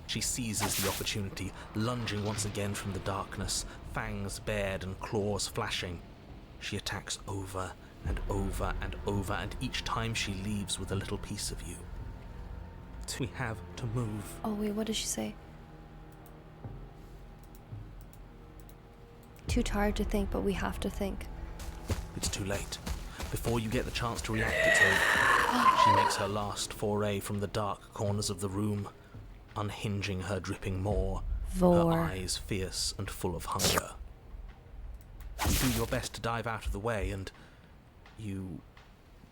She seizes the opportunity, lunging once again from the darkness, fangs bared and claws flashing. She attacks over and over and over, and each time she leaves with a little piece of you. We have to move. Oh wait, what did she say? Too tired to think, but we have to think. It's too late. Before you get the chance to react, it's over. She makes her last foray from the dark corners of the room, unhinging her dripping maw, Vor. her eyes fierce and full of hunger. You do your best to dive out of the way, and you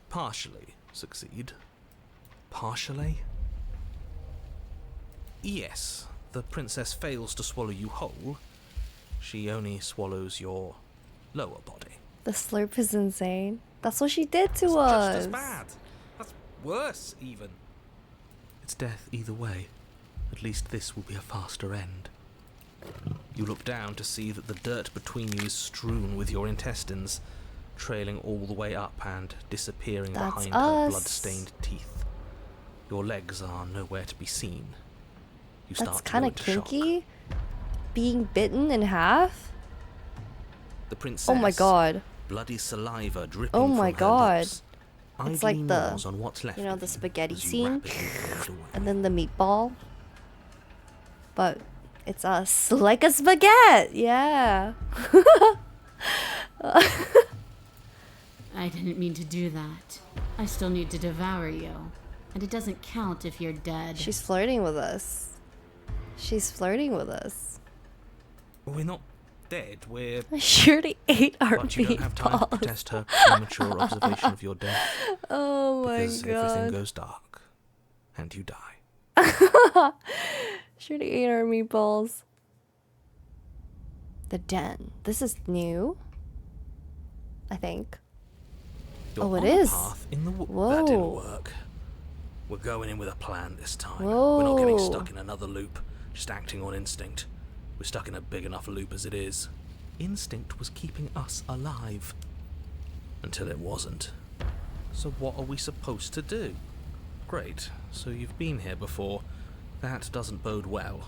partially succeed. Partially? Yes, the princess fails to swallow you whole. She only swallows your lower body. The slurp is insane. That's what she did to It's us. just as bad. That's worse, even. It's death either way. At least this will be a faster end. You look down to see that the dirt between you is strewn with your intestines, trailing all the way up and disappearing That's behind her us. blood-stained teeth. Your legs are nowhere to be seen. You That's start to kind go of into shock. kinky. Being bitten in half? The princess, Oh my god. bloody saliva dripping Oh from my her God. lips, It's idly like the- gnaws on what's left you know, of the you spaghetti as you scene? rapidly fade away. And then the meatball. But it's us. Like a spaghetti. Yeah. I didn't mean to do that. I still need to devour you. And it doesn't count if you're dead. She's flirting with us. She's flirting with us. We're not dead, we're... She already ate our But you don't have time to meatballs. protest her premature observation of your death, Oh my because everything god. goes dark, and you die. She already ate our meatballs. The den. This is new. I think. You're Oh, it on is? a path in the Whoa. That didn't work. We're going in with a plan this time. Whoa. We're not getting stuck in another loop, just acting on instinct. We're stuck in a big enough loop as it is. Instinct was keeping us alive. Until it wasn't. So what are we supposed to do? Great, so you've been here before. That doesn't bode well.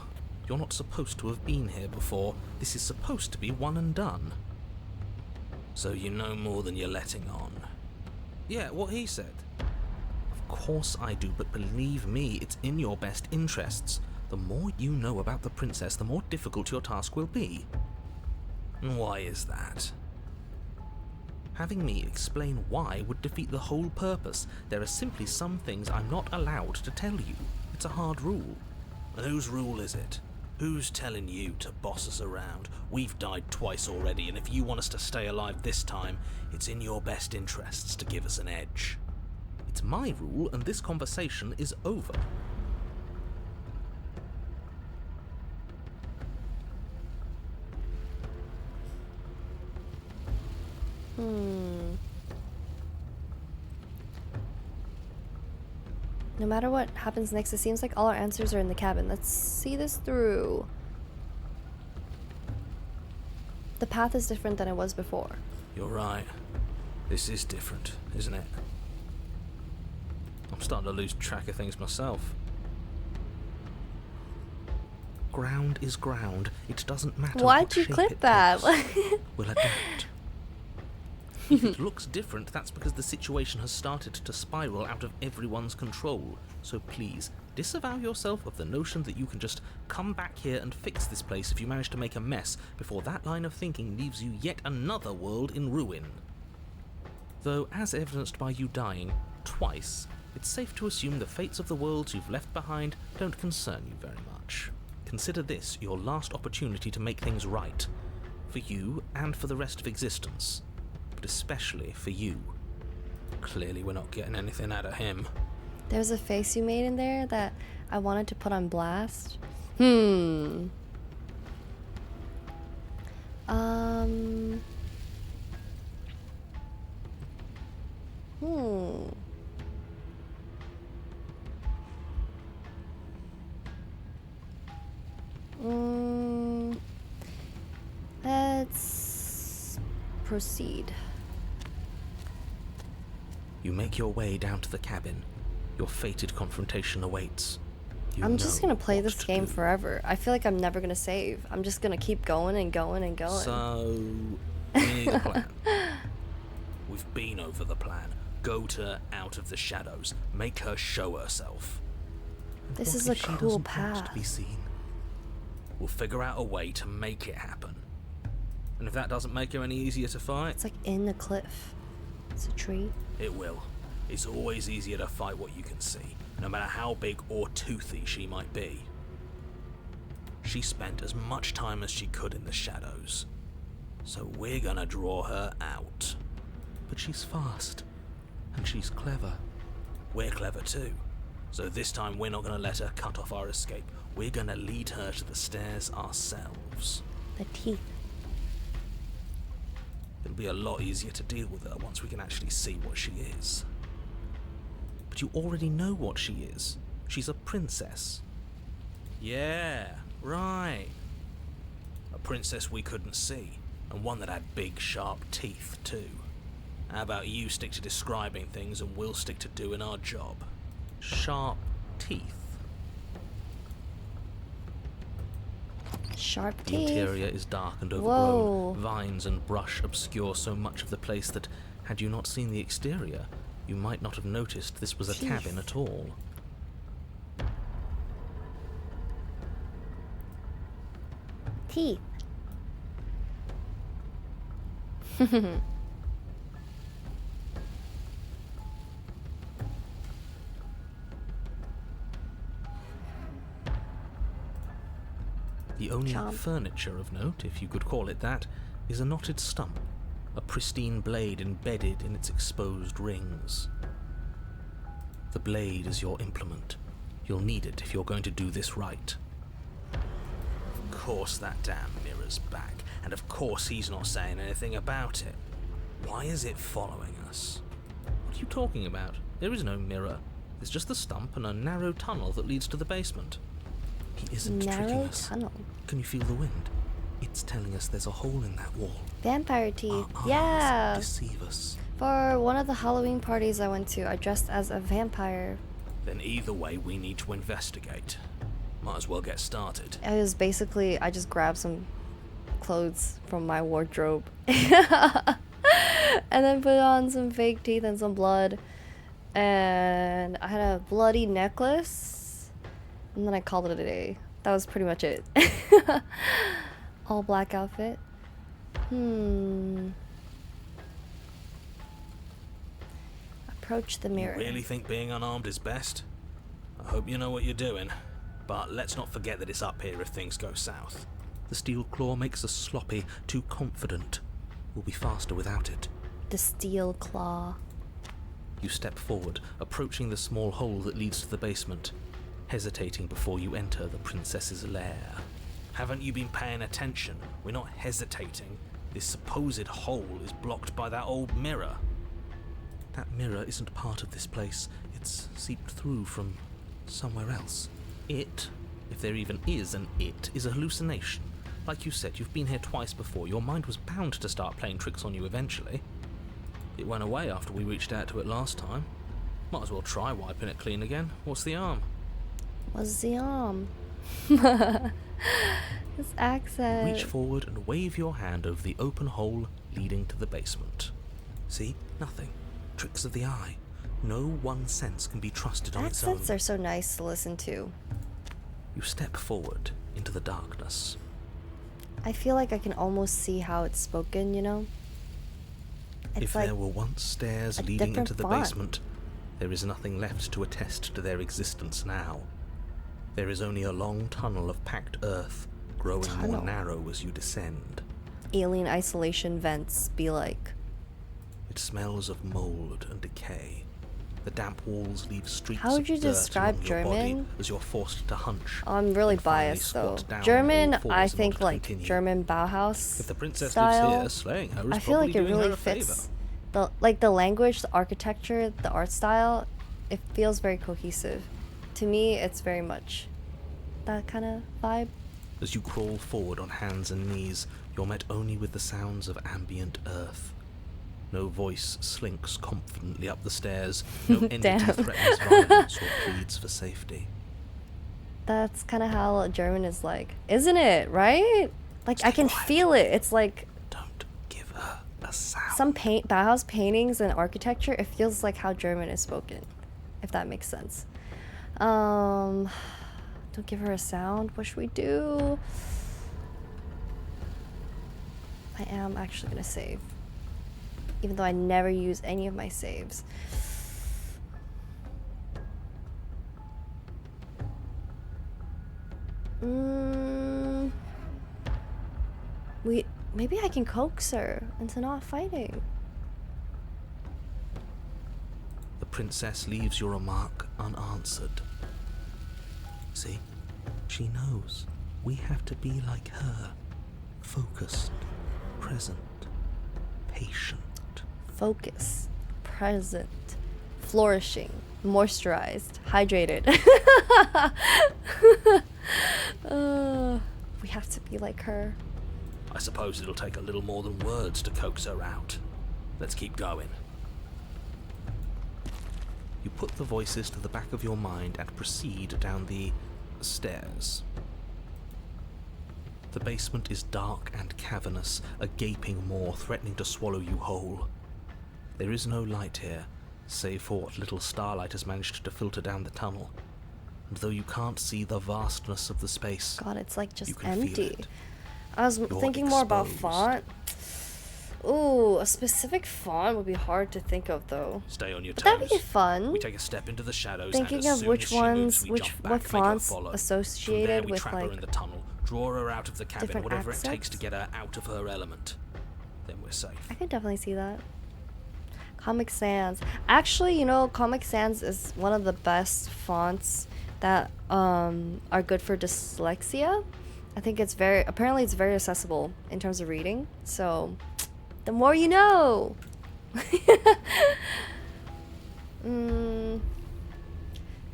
You're not supposed to have been here before. This is supposed to be one and done. So you know more than you're letting on. Yeah, what he said. Of course I do, but believe me, it's in your best interests. The more you know about the princess, the more difficult your task will be. And why is that? Having me explain why would defeat the whole purpose. There are simply some things I'm not allowed to tell you. It's a hard rule. And whose rule is it? Who's telling you to boss us around? We've died twice already, and if you want us to stay alive this time, it's in your best interests to give us an edge. It's my rule, and this conversation is over. No matter what happens next, it seems like all our answers are in the cabin. Let's see this through. The path is different than it was before. You're right. This is different, isn't it? I'm starting to lose track of things myself. Ground is ground. It doesn't matter. Why'd what you shape clip it that? takes. We'll adapt. If it looks different, that's because the situation has started to spiral out of everyone's control. So please, disavow yourself of the notion that you can just come back here and fix this place if you manage to make a mess before that line of thinking leaves you yet another world in ruin. Though, as evidenced by you dying twice, it's safe to assume the fates of the worlds you've left behind don't concern you very much. Consider this your last opportunity to make things right. For you and for the rest of existence. But especially for you. Clearly we're not getting anything out of him. There's a face you made in there that I wanted to put on blast. Let's proceed. You make your way down to the cabin. Your fated confrontation awaits. You I'm just know gonna play what this to game do. forever. I feel like I'm never gonna save. I'm just gonna keep going and going and going. So, we need a plan. We've been over the plan. Goat her out of the shadows. Make her show herself. This What is if a she cool doesn't want path. to be seen? We'll figure out a way to make it happen. And if that doesn't make her any easier to fight, It's like in the cliff. It's a tree. it will. It's always easier to fight what you can see, no matter how big or toothy she might be. She spent as much time as she could in the shadows. So we're gonna draw her out. But she's fast. And she's clever. We're clever too. So this time we're not gonna let her cut off our escape. We're gonna lead her to the stairs ourselves. The teeth. It'll be a lot easier to deal with her once we can actually see what she is. But you already know what she is. She's a princess. Yeah, right. A princess we couldn't see, and one that had big, sharp teeth, too. How about you stick to describing things and we'll stick to doing our job? Sharp teeth. Sharp The teeth. interior is dark and overgrown. Whoa. Vines and brush obscure so much of the place that, had you not seen the exterior, you might not have noticed this was a Teeth. cabin at all. Teeth. The only Chomp. furniture of note, if you could call it that, is a knotted stump, a pristine blade embedded in its exposed rings. The blade is your implement. You'll need it if you're going to do this right. Of course that damn mirror's back, and of course he's not saying anything about it. Why is it following us? What are you talking about? There is no mirror. There's just the stump and a narrow tunnel that leads to the basement. He isn't tricking Narrow us. tunnel. Can you feel the wind? It's telling us there's a hole in that wall. Vampire teeth. Our eyes Yeah. deceive us. For one of the Halloween parties I went to, I dressed as a vampire. Then either way, we need to investigate. Might as well get started. It was basically, I just grabbed some clothes from my wardrobe. And then put on some fake teeth and some blood. And I had a bloody necklace. And then I called it a day. That was pretty much it. All black outfit. Approach the mirror. You really think being unarmed is best? I hope you know what you're doing. But let's not forget that it's up here if things go south. The steel claw makes us sloppy, too confident. We'll be faster without it. The steel claw. You step forward, approaching the small hole that leads to the basement, hesitating before you enter the princess's lair. Haven't you been paying attention? We're not hesitating. This supposed hole is blocked by that old mirror. That mirror isn't part of this place. It's seeped through from somewhere else. It, if there even is an it, is a hallucination. Like you said, you've been here twice before. Your mind was bound to start playing tricks on you eventually. It went away after we reached out to it last time. Might as well try wiping it clean again. What's the harm? What's the arm? His accent. Reach forward and wave your hand over the open hole leading to the basement. See? Nothing. Tricks of the eye. No one sense can be trusted on its own. Accents are so nice to listen to. You step forward into the darkness. I feel like I can almost see how it's spoken, you know? It's If like there were once stairs a leading different into the font. basement, there is nothing left to attest to their existence now. There is only a long tunnel of packed earth, growing more Tunnel. narrow as you descend. alien isolation vents be like. It smells of mold and decay. The damp walls leave streaks How would of you dirt describe along your body German? as you're forced to hunch. I'm really and finally biased though. squat down on German, all fours I in think order to like continue. German Bauhaus If the princess style. lives here, slaying her is I feel like probably it doing her really a favour. fits the language, the architecture, the art style. It feels very cohesive. To me, it's very much that kind of vibe. As you crawl forward on hands and knees, you're met only with the sounds of ambient earth. No voice slinks confidently up the stairs. No entity Damn. threatens violence or pleads for safety. That's kind of how German is like, isn't it? Right? Like I Stay can quiet. feel it. It's like Don't give her a sound. some Bauhaus paintings and architecture. It feels like how German is spoken, if that makes sense. Don't give her a sound. What should we do? I am actually gonna save, even though I never use any of my saves. Maybe I can coax her into not fighting. The princess leaves your remark unanswered. See? She knows. We have to be like her. Focused, present, patient. Focus, present, flourishing, moisturized, hydrated. We have to be like her. I suppose it'll take a little more than words to coax her out. Let's keep going. You put the voices to the back of your mind and proceed down the stairs. The basement is dark and cavernous, a gaping maw threatening to swallow you whole. There is no light here, save for what little starlight has managed to filter down the tunnel. And though you can't see the vastness of the space, God, it's like you just can feel empty. it. I was thinking more about exposed. font. Ooh, a specific font would be hard to think of though. Stay on your But toes. that'd be fun. We take a step into the shadows, Thinking and as of soon which as she moves, ones, we jump back, what make her fonts follow. From there, associated we with trap her like in the tunnel, draw her out of the cabin, different whatever it takes accents? to get her out of her element. Then we're safe. I could definitely see that. Comic Sans. Actually, you know, Comic Sans is one of the best fonts that are good for dyslexia. I think it's very accessible in terms of reading. So, the more you know.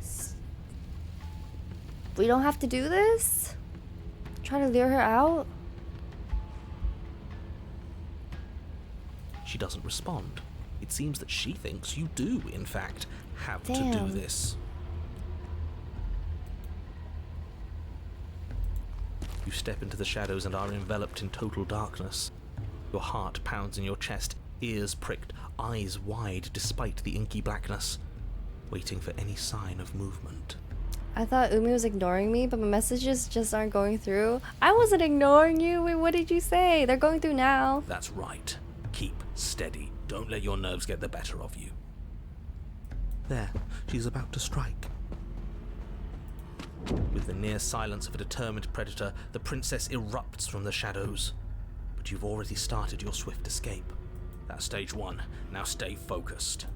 S- We don't have to do this? Try to lure her out? She doesn't respond. It seems that she thinks you do, in fact, have to Damn. do this. You step into the shadows and are enveloped in total darkness. Your heart pounds in your chest, ears pricked, eyes wide despite the inky blackness, waiting for any sign of movement. I thought Umi was ignoring me, but my messages just aren't going through. I wasn't ignoring you. Wait, what did you say? They're going through now. That's right. Keep steady. Don't let your nerves get the better of you. There, she's about to strike. With the near silence of a determined predator, the princess erupts from the shadows. But you've already started your swift escape. That's stage one. Now stay focused.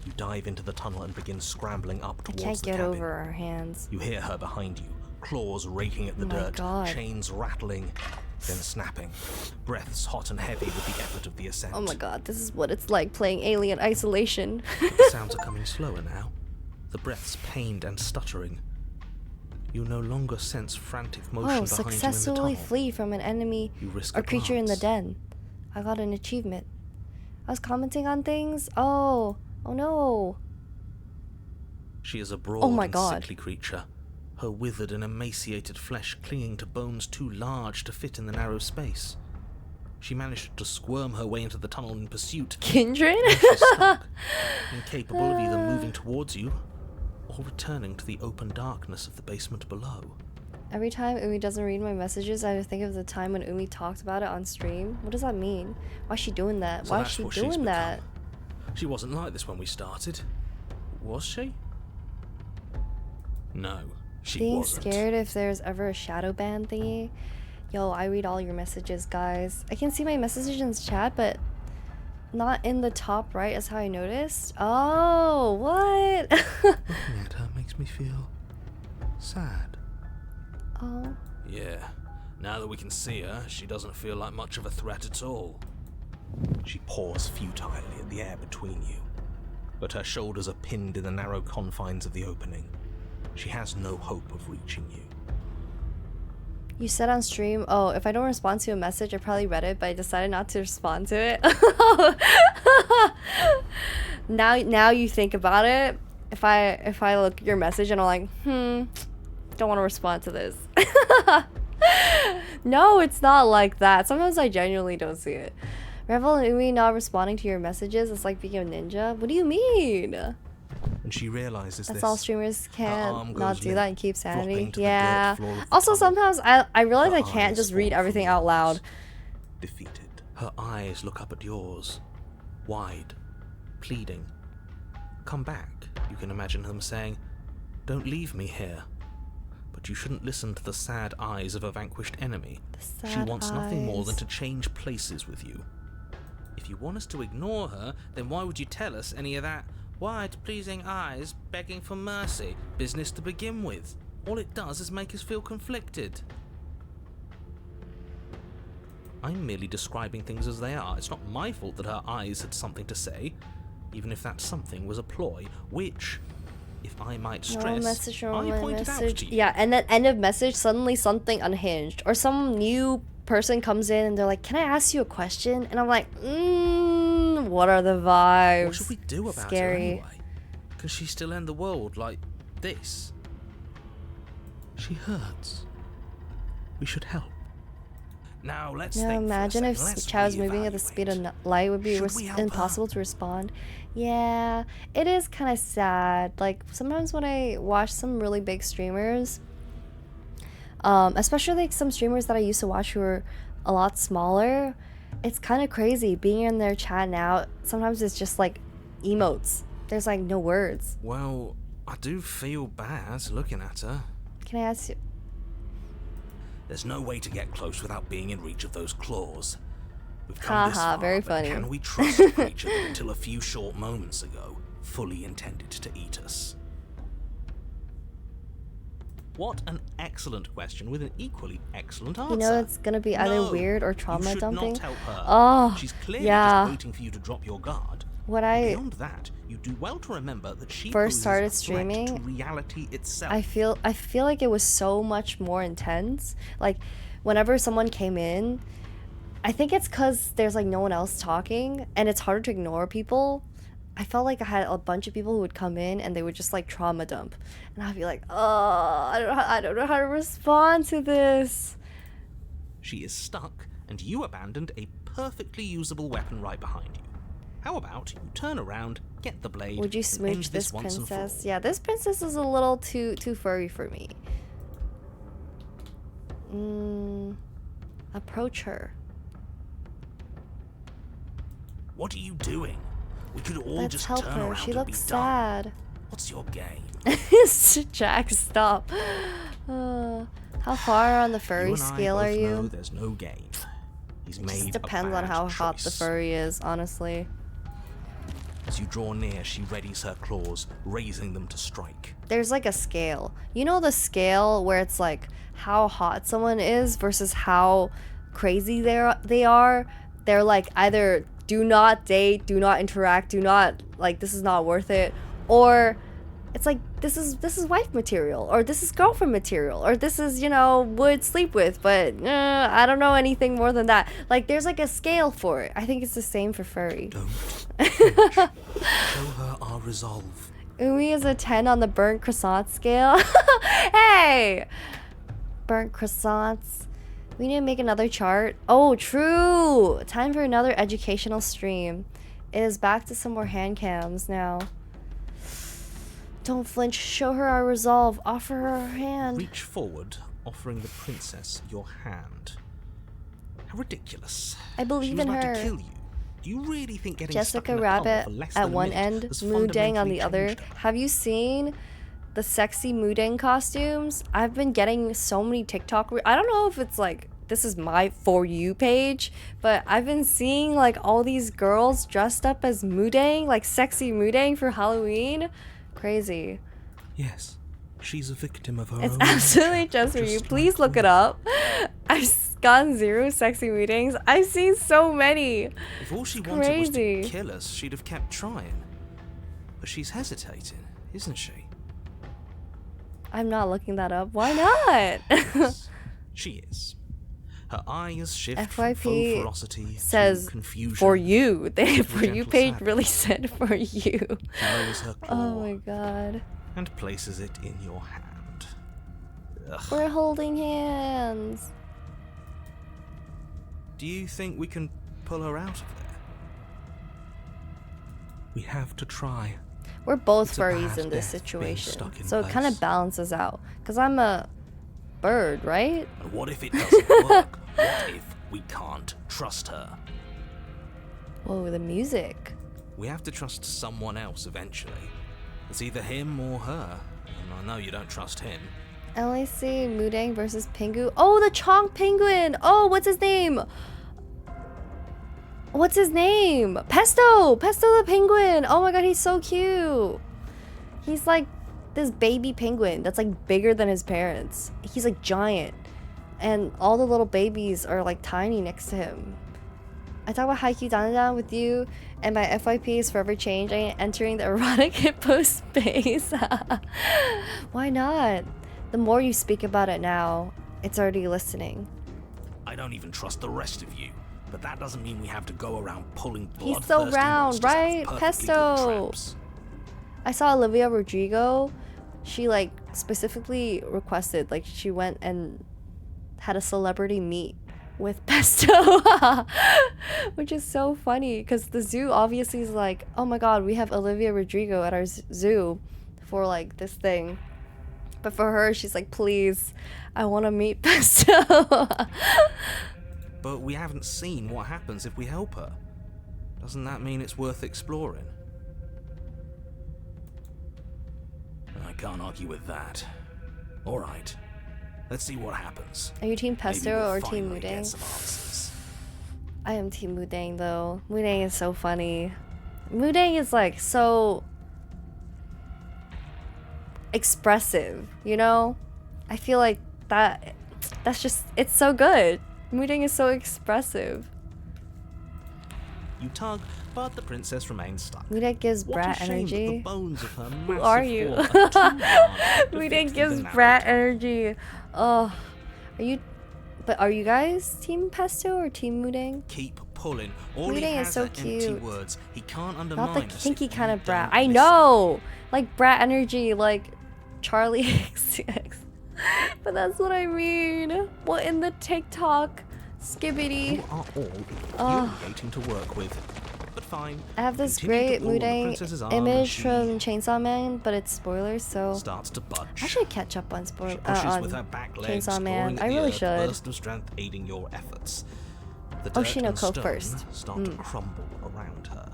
You dive into the tunnel and begin scrambling up I towards can't the get cabin. over our hands. You hear her behind you, claws raking at the Oh my dirt, God. chains rattling, then snapping, breaths hot and heavy with the effort of the ascent. Oh my god, this is what it's like playing Alien Isolation. But the sounds are coming slower now, the breaths pained and stuttering. You no longer sense frantic motion Oh, behind you in the successfully tunnel. flee from an enemy You risk or a creature in the glance. den. I got an achievement. I was commenting on things. Oh no. She is a broad Oh my and God. sickly creature, her withered and emaciated flesh clinging to bones too large to fit in the narrow space. She managed to squirm her way into the tunnel in pursuit. Kindred? She's stuck, incapable of either moving towards you or returning to the open darkness of the basement below. Every time Umi doesn't read my messages, I think of the time when Umi talked about it on stream. What does that mean? Why is she doing that? So Why is that's she what she's doing that? become. She wasn't like this when we started. Was she? No, she Being wasn't. scared if there's ever a shadow ban thingy. Yo, I read all your messages, guys. I can see my messages in chat, but not in the top right is how I noticed. Oh, what? Looking at her makes me feel sad. Oh, Yeah, now that we can see her, she doesn't feel like much of a threat at all. She paws futilely at the air between you, but her shoulders are pinned in the narrow confines of the opening. She has no hope of reaching you. you said on stream, oh, if I don't respond to a message, I probably read it, but I decided not to respond to it. Now you think about it. If I look at your message and I'm like, don't want to respond to this. No, it's not like that. Sometimes I genuinely don't see it. Revel and Umi not responding to your messages is like being a ninja. What do you mean? And she realizes That's this. all streamers arm can't goes not do limp, that and keep flopping sanity. to the dirt Yeah. floor of the Also, tunnel. sometimes I realize Her I can't eyes just read fall everything from out yours. loud. Defeated. Her eyes look up at yours, wide, pleading. Come back, you can imagine them saying. Don't leave me here. But you shouldn't listen to the sad eyes of a vanquished enemy. The She sad wants nothing more than eyes. to change places with you. If you want us to ignore her, then why would you tell us any of that wide, pleasing eyes begging for mercy business to begin with? All it does is make us feel conflicted. I'm merely describing things as they are. It's not my fault that her eyes had something to say, even if that something was a ploy, which, if I might stress, message, I pointed out to you. Yeah, and then end of message, suddenly something unhinged. Or some new person comes in and they're like, can I ask you a question? And I'm like, what are the vibes? What should we do about her Scary. anyway? Can she still end the world like this? She hurts. We should help. Now let's No, think for a imagine if second. Let's Chao was moving at the speed of light, it would be Should we help her? impossible to respond. Yeah, it is kind of sad. Like, sometimes when I watch some really big streamers, especially like some streamers that I used to watch who were a lot smaller, it's kind of crazy being in their chat now. Sometimes it's just like emotes. There's like no words. Well, I do feel bad looking at her. Can I ask you? There's no way to get close without being in reach of those claws. We've come this Haha, far, very but funny. can we trust a creature that until a few short moments ago fully intended to eat us? What an excellent question with an equally excellent answer. You know, it's gonna be either No, weird or you trauma should dumping. not help her. Oh, She's clearly yeah. just waiting for you to drop your guard. When I Beyond that, you do well to remember that she first poses started a threat streaming, to reality itself. I feel like it was so much more intense. Like whenever someone came in, I think it's cuz there's like no one else talking and it's harder to ignore people. I felt like I had a bunch of people who would come in and they would just like trauma dump. And I'd be like, "Oh, I don't know how to respond to this." She is stuck, and you abandoned a perfectly usable weapon right behind you. How about you turn around, get the blade, Would you and smooch end this once and for princess? all? Yeah, this princess is a little too furry for me. Approach her. What are you doing? We could all Let's just help turn her. around She and be looks done. sad. What's your game? Jack, stop. How far on the furry You and I scale both are you? know there's no game. He's It made just a depends on bad how hot the choice. furry is, honestly. As you draw near, she readies her claws, raising them to strike. There's like a scale. You know the scale where it's like how hot someone is versus how crazy they are? They're like either do not date, do not interact, do not like this is not worth it, or it's like this is wife material, or this is girlfriend material, or this is, you know, would sleep with, but I don't know anything more than that. Like there's like a scale for it. I think it's the same for furry. Don't flinch. Show her our resolve. Umi is a 10 on the burnt croissant scale. Hey! Burnt croissants. We need to make another chart. Oh, true! Time for another educational stream. It is back to some more hand cams now. Don't flinch. Show her our resolve. Offer her our hand. Reach forward, offering the princess your hand. How ridiculous. I believe She was in about her. to kill you. Do you really think getting stuck Jessica in a tunnel Rabbit for less at than a one minute end, has Moo Dang on fundamentally the other. changed her? Have you seen the sexy Moo Dang costumes? I've been getting so many TikTok. I don't know if it's like this is my For You page, but I've been seeing like all these girls dressed up as Moo Dang, like sexy Moo Dang for Halloween. Crazy. Yes, she's a victim of her It's own absolutely nature, just for you. like Please look it we. up. I've gotten 0 sexy meetings. I've seen so many. If all she wanted was Crazy. to kill us, she'd have kept trying. But she's hesitating, isn't she? I'm not looking that up. Why not? She is. Her eyes shift from FYP faux ferocity says to confusion. for you. The For You gentle page sadness. really said for you. She lowers her claw Oh my god. and places it in your hand. Ugh. We're holding hands. Do you think we can pull her out of there? We have to try. We're both It's a furries bad in this death, being situation. stuck in So it kind of place. balances out. Because I'm a bird, right? And what if it doesn't work? What if we can't trust her? Whoa, the music. We have to trust someone else eventually. It's either him or her. And I know you don't trust him. LAC Moo Dang versus Pingu. Oh, the Chong Penguin. Oh, what's his name? What's his name? Pesto! Pesto the penguin! Oh my god, he's so cute! He's like this baby penguin that's like bigger than his parents. He's like giant. And all the little babies are like tiny next to him. I talk about Haikyuu Dandan with you, and my FYP is forever changing, entering the erotic hippo space. Why not? The more you speak about it now, it's already listening. I don't even trust the rest of you. But that doesn't mean we have to go around pulling He's bloodthirsty so round, monsters out of right? perfectly good Pesto. traps. I saw Olivia Rodrigo. She like specifically requested, like she went and had a celebrity meet with Pesto, which is so funny because the zoo obviously is like, oh my god, we have Olivia Rodrigo at our zoo for like this thing. But for her, she's like, please, I want to meet Pesto. But we haven't seen what happens if we help her. Doesn't that mean it's worth exploring? I can't argue with that. Alright, let's see what happens. Are you Team Maybe Pesto we'll or Team finally Moo get Dang? some answers. I am Team Moo Dang though. Moo Dang is so funny. Moo Dang is like so expressive, you know? I feel like that's just, it's so good. Moo Dang is so expressive. You tug, but the princess remains stuck. Mudak gives What brat a shame that the energy. bones of her Who massive are you? form are too hard to fit Mudak through gives the narrow brat tunnel. energy. Oh, are you? But are you guys Team Pesto or Team Mudang? Keep pulling. All he Mudang is has so are empty cute. words. He can't undermine Not the us kinky if kind you of brat. don't I listen. know, like brat energy, like Charlie XCX. But that's what I mean. What in the TikTok skibbity? You are all Oh. infuriating to work with. But fine. I have this Continue to great pull on the Mudang princess's arm and image she from Chainsaw Man, but it's spoilers, so starts to budge. I should catch up on She pushes with her on back legs, Chainsaw Man. clawing at I the really earth, should. burst of strength aiding your efforts. The Oh, dirt Shino, and go stone first. start to crumble around her.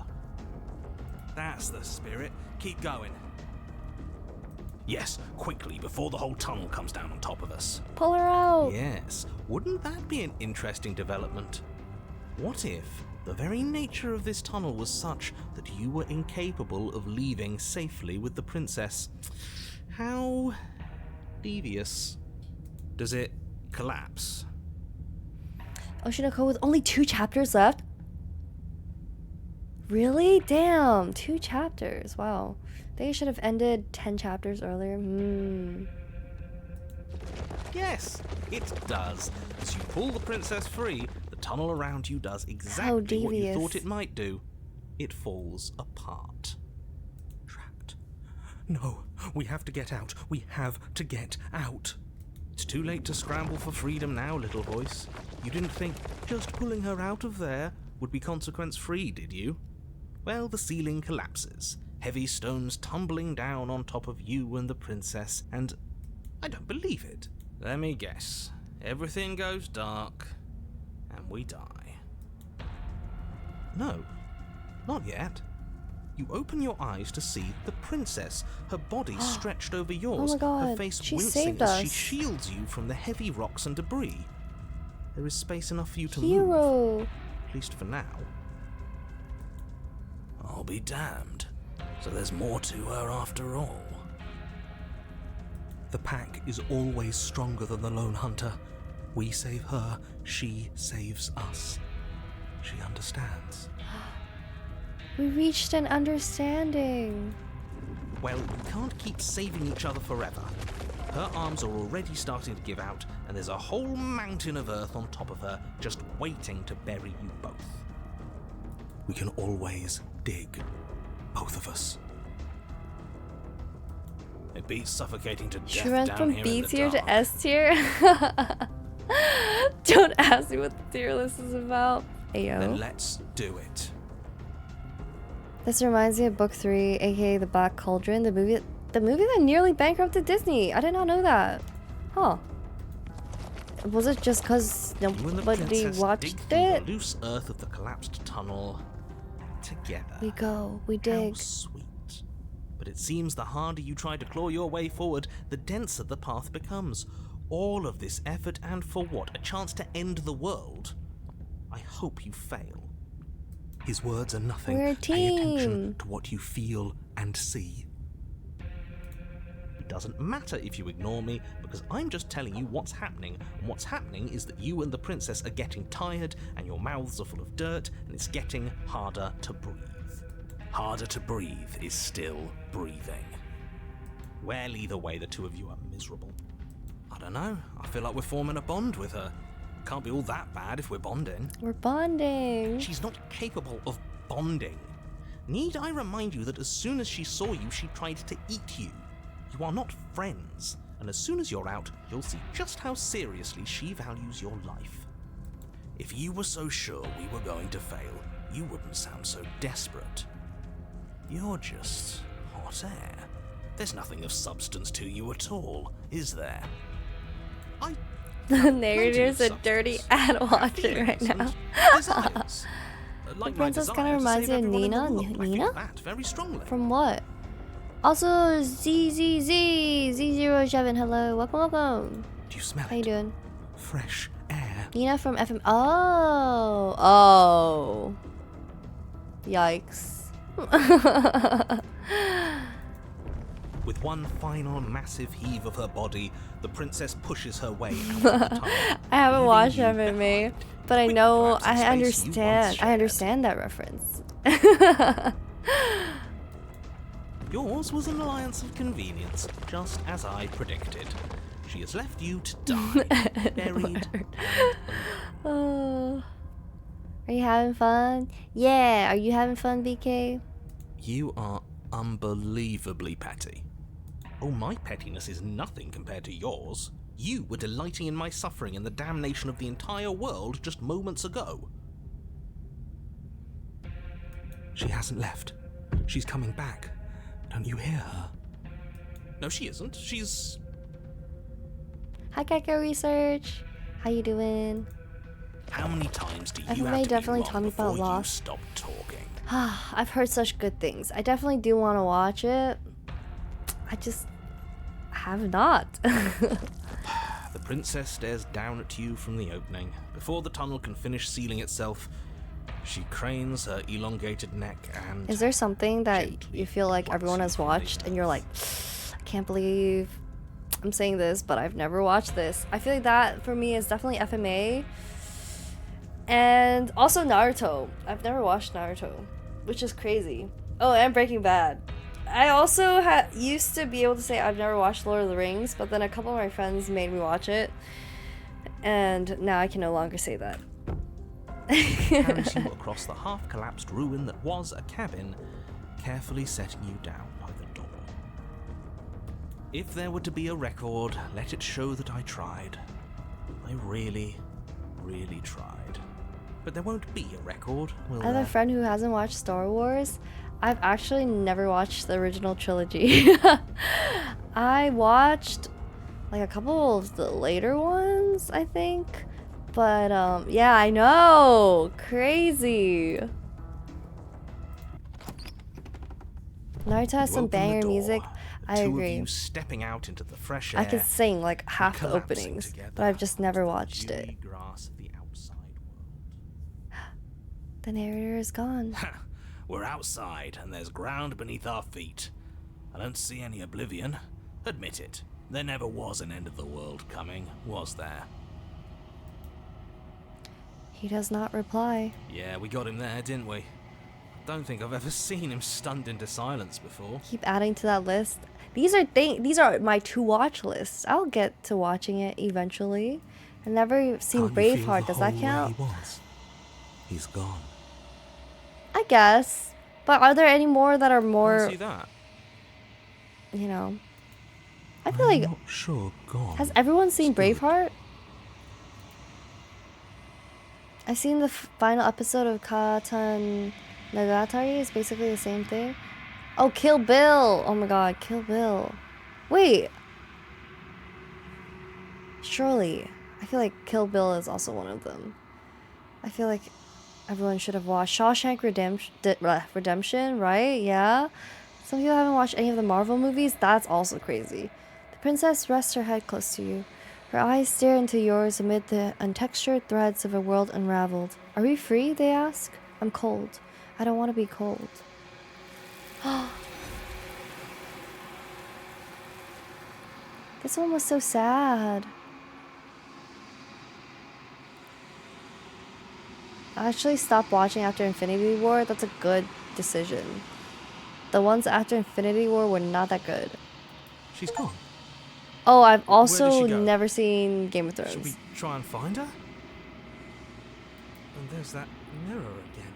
That's the spirit. Keep going. Yes, quickly, before the whole tunnel comes down on top of us. Pull her out. Yes, wouldn't that be an interesting development? What if the very nature of this tunnel was such that you were incapable of leaving safely with the princess? How devious. Does it collapse? Oshinoko with only 2 chapters left? Really? Damn, 2 chapters. Wow. They should have ended 10 chapters earlier. Yes, it does. As you pull the princess free, the tunnel around you does exactly what you devious. thought it might do. It falls apart. Trapped. No, we have to get out. We have to get out. It's too late to scramble for freedom now, little voice. You didn't think just pulling her out of there would be consequence-free, did you? Well, the ceiling collapses. Heavy stones tumbling down on top of you and the princess, and I don't believe it. Let me guess. Everything goes dark, and we die. No, not yet. You open your eyes to see the princess, her body stretched over yours, Oh my God, her face she wincing saved as she us. shields you from the heavy rocks and debris. There is space enough for you to move, Hero. at least for now. I'll be damned. So there's more to her after all. The pack is always stronger than the lone hunter. We save her, she saves us. She understands. We reached an understanding. Well, we can't keep saving each other forever. Her arms are already starting to give out, and there's a whole mountain of earth on top of her, just waiting to bury you both. We can always dig, both of us. It beats suffocating to death She went down from here B in the tier dark. to S tier. Don't ask me what the tier list is about. Ayo. Then let's do it. This reminds me of Book 3, aka The Black Cauldron, the movie that nearly bankrupted Disney. I did not know that. Huh. Was it just because You and the nobody princess watched dig through it? the loose earth of the collapsed tunnel together. We go, we How dig. sweet. But it seems the harder you try to claw your way forward, the denser the path becomes. All of this effort, and for what? A chance to end the world? I hope you fail. His words are nothing. We're a Pay attention team. to what you feel and see. It doesn't matter if you ignore me, because I'm just telling you what's happening. And what's happening is that you and the princess are getting tired, and your mouths are full of dirt, and it's getting harder to breathe. Harder to breathe is still breathing. Well, either way, the two of you are miserable. I don't know. I feel like we're forming a bond with her. Can't be all that bad if we're bonding. We're bonding. She's not capable of bonding. Need I remind you that as soon as she saw you, she tried to eat you? You are not friends, and as soon as you're out, you'll see just how seriously she values your life. If you were so sure we were going to fail, you wouldn't sound so desperate. You're just hot air. There's nothing of substance to you at all, is there? The narrator's a dirty ad watcher right now. Desires. Like my princess desire kinda to reminds save me of everyone in the Nina. world. I feel Nina? that very strongly. From what? Also, Z07, hello, welcome. Do you smell How you it? doing? Fresh air. Nina from FM. Oh. Yikes. With one final massive heave of her body, the princess pushes her way out of the tunnel. I haven't leaving watched you MMA, behind. but I Quick know, collapse in space you once I shared. understand that reference. Yours was an alliance of convenience, just as I predicted. She has left you to die, buried and Oh, are you having fun? Yeah, are you having fun, BK? you are unbelievably petty. Oh, my pettiness is nothing compared to yours. You were delighting in my suffering and the damnation of the entire world just moments ago. She hasn't left. She's coming back. Don't you hear her? No, she isn't. She's... Hi, Gecko Research. How you doing? How many times do you FMA have to definitely be taught wrong me about before you Lost. stop talking? I've heard such good things. I definitely do want to watch it. I just have not. The princess stares down at you from the opening. Before the tunnel can finish sealing itself, she cranes her elongated neck and... Is there something that gently you feel like plucks everyone you has from the watched and you're like, earth. I can't believe I'm saying this, but I've never watched this? I feel like that for me is definitely FMA. And also Naruto. I've never watched Naruto, which is crazy. Oh, and Breaking Bad. I also used to be able to say I've never watched Lord of the Rings, but then a couple of my friends made me watch it, and now I can no longer say that. Carries you across the half-collapsed ruin that was a cabin, carefully setting you down by the door. If there were to be a record, let it show that I tried. I really, really tried. But there won't be a record, will I have there? a friend who hasn't watched Star Wars. I've actually never watched the original trilogy. I watched like a couple of the later ones, I think. But yeah, I know. Crazy. Naruto has You some open the banger door, music. the I two agree. of you stepping out into the fresh air. I could sing like half the collapsing openings, together but I've just never into the watched it. dewy grass of the outside world. The narrator is gone. We're outside, and there's ground beneath our feet. I don't see any oblivion. Admit it. There never was an end of the world coming, was there? He does not reply. Yeah, we got him there, didn't we? Don't think I've ever seen him stunned into silence before. Keep adding to that list. These are my to watch lists. I'll get to watching it eventually. I've never seen Can't you feel Braveheart. the Does that hole count? where he was? He's gone. I guess. But are there any more that are Can't more, see that. you know? I feel I'm like, not sure gone. has everyone seen Stood. Braveheart? I've seen the final episode of Katan Nagatari. It's basically the same thing. Oh, Kill Bill. Oh my god, Kill Bill. Wait. Surely. I feel like Kill Bill is also one of them. I feel like everyone should have watched Shawshank Redemption, right? Yeah. Some people haven't watched any of the Marvel movies. That's also crazy. The princess rests her head close to you. Her eyes stare into yours amid the untextured threads of a world unraveled. Are we free? They ask. I'm cold. I don't want to be cold. This one was so sad. I actually stopped watching after Infinity War. That's a good decision. The ones after Infinity War were not that good. She's gone. Oh, I've Where did also she go? never seen Game of Thrones. Should we try and find her? And there's that mirror again.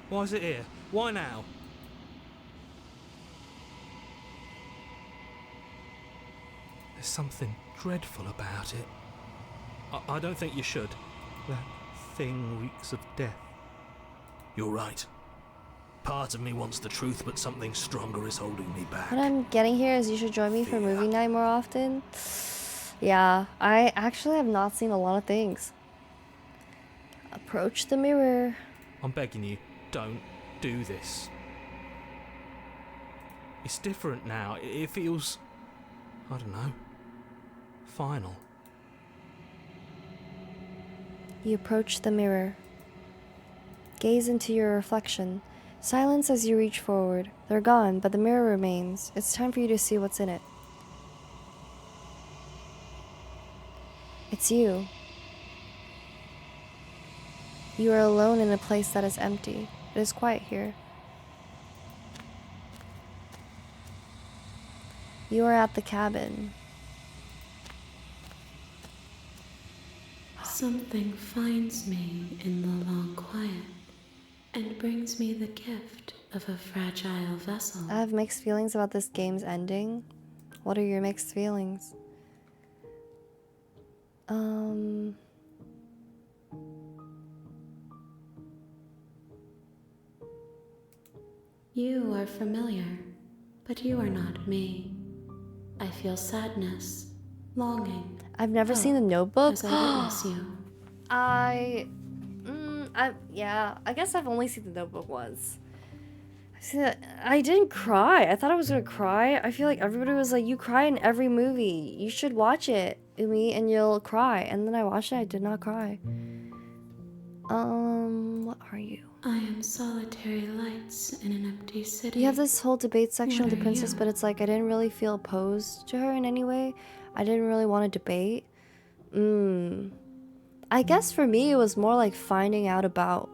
Why is it here? Why now? There's something dreadful about it. I don't think you should. That thing reeks of death. You're right. Part of me wants the truth, but something stronger is holding me back. What I'm getting here is you should join me for movie night more often. Yeah, I actually have not seen a lot of things. Approach the mirror. I'm begging you, don't do this. It's different now. It feels... I don't know. Final. You approach the mirror. Gaze into your reflection. Silence as you reach forward. They're gone, but the mirror remains. It's time for you to see what's in it. It's you. You are alone in a place that is empty. It is quiet here. You are at the cabin. Something finds me in the long quiet and brings me the gift of a fragile vessel. I have mixed feelings about this game's ending. What are your mixed feelings? You are familiar, but you are not me. I feel sadness, longing. I've never seen The hope Notebook. as I witness you. I guess I've only seen The Notebook once. I didn't cry. I thought I was gonna cry. I feel like everybody was like, you cry in every movie. You should watch it, Umi, and you'll cry. And then I watched it, I did not cry. What are you? I am solitary lights in an empty city. You have this whole debate section What with the are princess, you? but it's like I didn't really feel opposed to her in any way. I didn't really want to debate. I guess for me, it was more like finding out about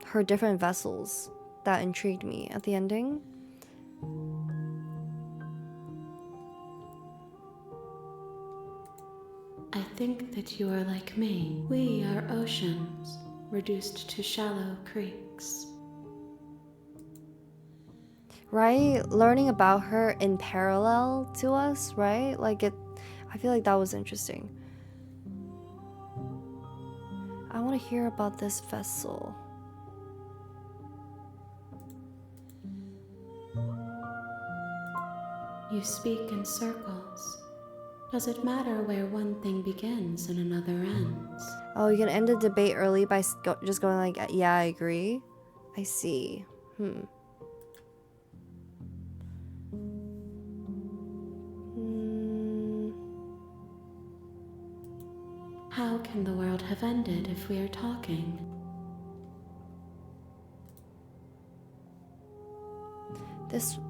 her different vessels that intrigued me at the ending. I think that you are like me. We are oceans, reduced to shallow creeks. Right? Learning about her in parallel to us, right? I feel like that was interesting. I want to hear about this vessel. You speak in circles. Does it matter where one thing begins and another ends? Oh, you can end a debate early by just going like, yeah, I agree. I see. How can the world have ended if we are talking?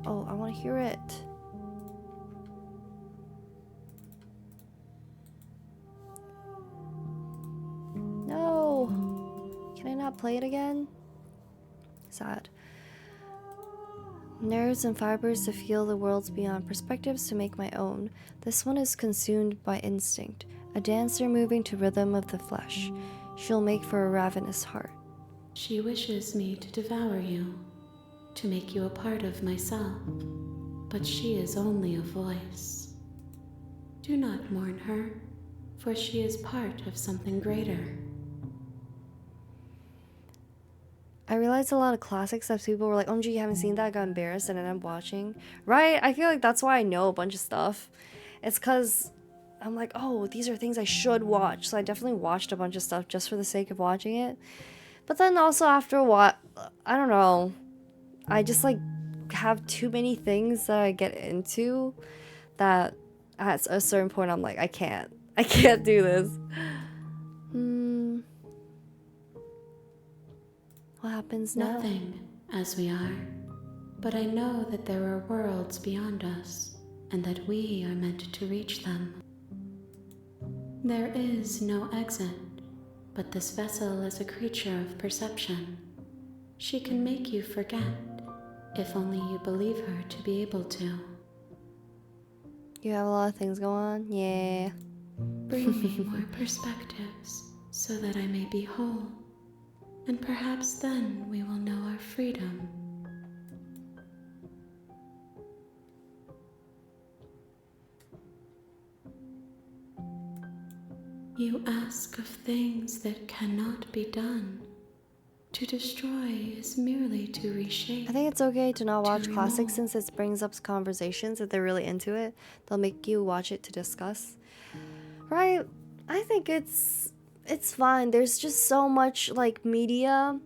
I want to hear it. No. Can I not play it again? Sad. Nerves and fibers to feel the worlds beyond, perspectives to make my own. This one is consumed by instinct, a dancer moving to rhythm of the flesh. She'll make for a ravenous heart. She wishes me to devour you, to make you a part of myself, but she is only a voice. Do not mourn her, for she is part of something greater. I realized a lot of classics that people were like, OMG, you haven't seen that? I got embarrassed and then I'm watching. Right? I feel like that's why I know a bunch of stuff. It's because I'm like, oh, these are things I should watch. So I definitely watched a bunch of stuff just for the sake of watching it. But then also after a while, I don't know. I just like have too many things that I get into that at a certain point I'm like, I can't do this. What happens now? Nothing, as we are, but I know that there are worlds beyond us, and that we are meant to reach them. There is no exit, but this vessel is a creature of perception. She can make you forget, if only you believe her to be able to. You have a lot of things going on? Yeah. Bring me more perspectives, so that I may be whole, and perhaps then we will know our freedom. You ask of things that cannot be done. To destroy is merely to reshape. I think it's okay to not watch classics remove. since it brings up conversations. If they're really into it, they'll make you watch it to discuss. Right? I think it's fine. There's just so much like media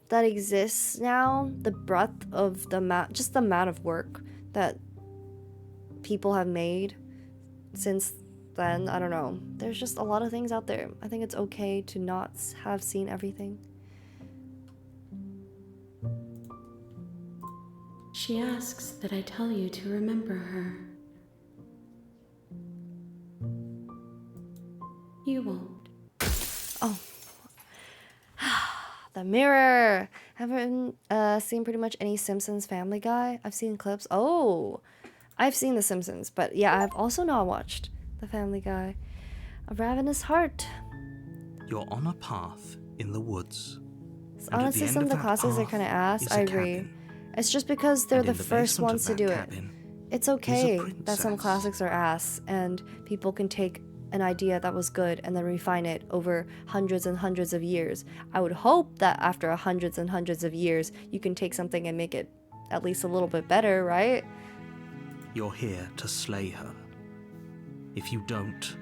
that exists now. The breadth of the amount of work that people have made since then. I don't know. There's just a lot of things out there. I think it's okay to not have seen everything. She asks that I tell you to remember her. You won't. Oh. The mirror. Haven't seen pretty much any Simpsons, Family Guy. I've seen clips. Oh, I've seen The Simpsons, but yeah, I've also not watched The Family Guy. A ravenous heart. You're on a path in the woods. Honestly, some of the classics are kind of ass. I agree. It's just because they're the first ones to do it. It's okay that some classics are ass and people can take an idea that was good and then refine it over hundreds and hundreds of years. I would hope that after hundreds and hundreds of years, you can take something and make it at least a little bit better, right? You're here to slay her. If you don't,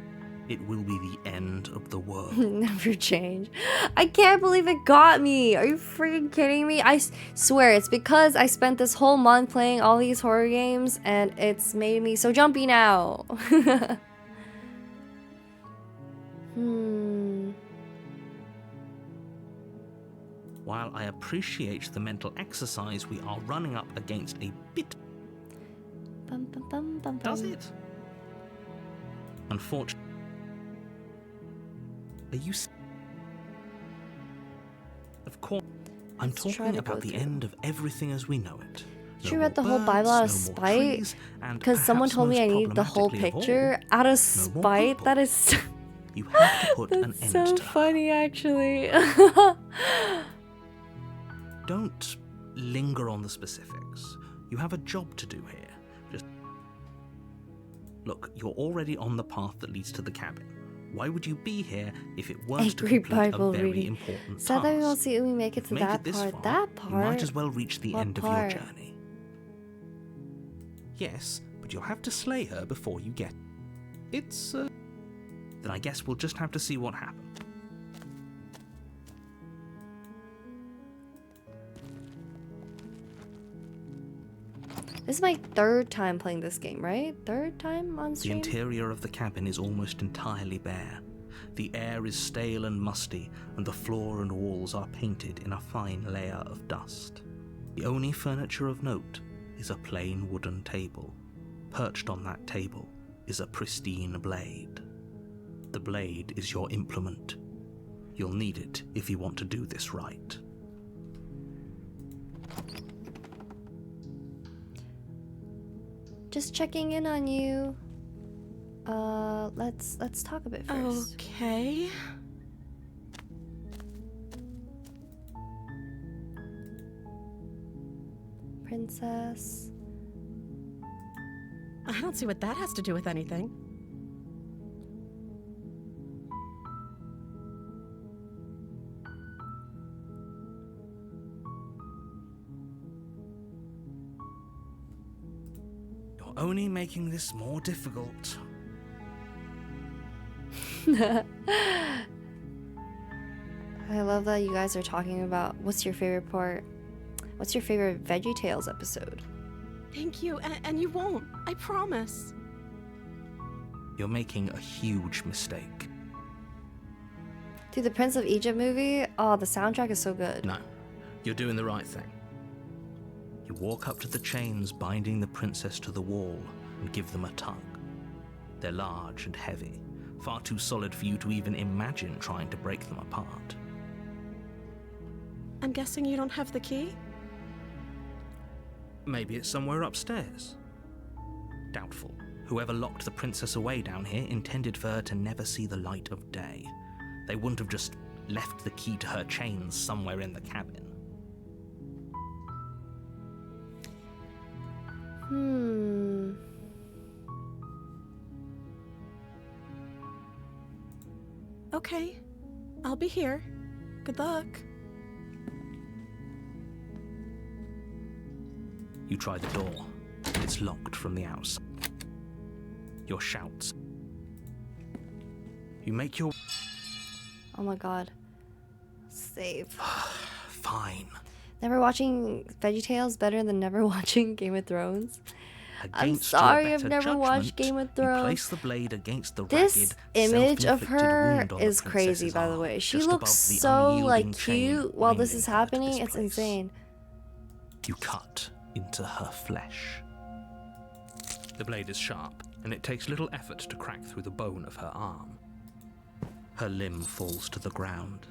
it will be the end of the world. Never change. I can't believe it got me. Are you freaking kidding me? I swear it's because I spent this whole month playing all these horror games and it's made me so jumpy now. While I appreciate the mental exercise, we are running up against a bit. Bum, bum, bum, bum, Does bum. it? Unfortunately. Are you? Of course. I'm Let's try talking to about go the through. end of everything as we know it. She read the whole Bible out of spite because someone told me I need the whole picture out of spite. That is You have to put an that's end so to her. funny, actually. Don't linger on the specifics. You have a job to do here. Just look, you're already on the path that leads to the cabin. Why would you be here if it weren't to Angry complete Bible a very reading. important Sad that we won't task? see when we make it to You've made that it this part. far, That part. You might as well reach the What end part? of your journey. Yes, but you'll have to slay her before you get. It's Then I guess we'll just have to see what happens. This is my third time playing this game, right? Third time on The stream? interior of the cabin is almost entirely bare. The air is stale and musty, and the floor and walls are painted in a fine layer of dust. The only furniture of note is a plain wooden table. Perched on that table is a pristine blade. The blade is your implement. You'll need it if you want to do this right. Just checking in on you. Let's talk a bit first. Okay. Princess. I don't see what that has to do with anything. You're only making this more difficult. I love that you guys are talking about what's your favorite part. What's your favorite VeggieTales episode? Thank you, and you won't. I promise. You're making a huge mistake. Dude, the Prince of Egypt movie, oh, the soundtrack is so good. No, you're doing the right thing. You walk up to the chains binding the princess to the wall and give them a tug. They're large and heavy, far too solid for you to even imagine trying to break them apart. I'm guessing you don't have the key? Maybe it's somewhere upstairs. Doubtful. Whoever locked the princess away down here intended for her to never see the light of day. They wouldn't have just left the key to her chains somewhere in the cabin. Okay. I'll be here. Good luck. You try the door. It's locked from the outside. Your shouts. You make your... Oh my god. Save. Fine. Never watching VeggieTales better than never watching Game of Thrones. I'm Against your sorry, I've better never watched judgment, Game of You Thrones. place the blade against the This ragged, image of self-inflicted her wound on the is crazy, princess's by the arm, way. She just looks above the so unyielding like chain cute while this binding is her to happening. this It's place. insane. You cut into her flesh. The blade is sharp, and it takes little effort to crack through the bone of her arm. Her limb falls to the ground.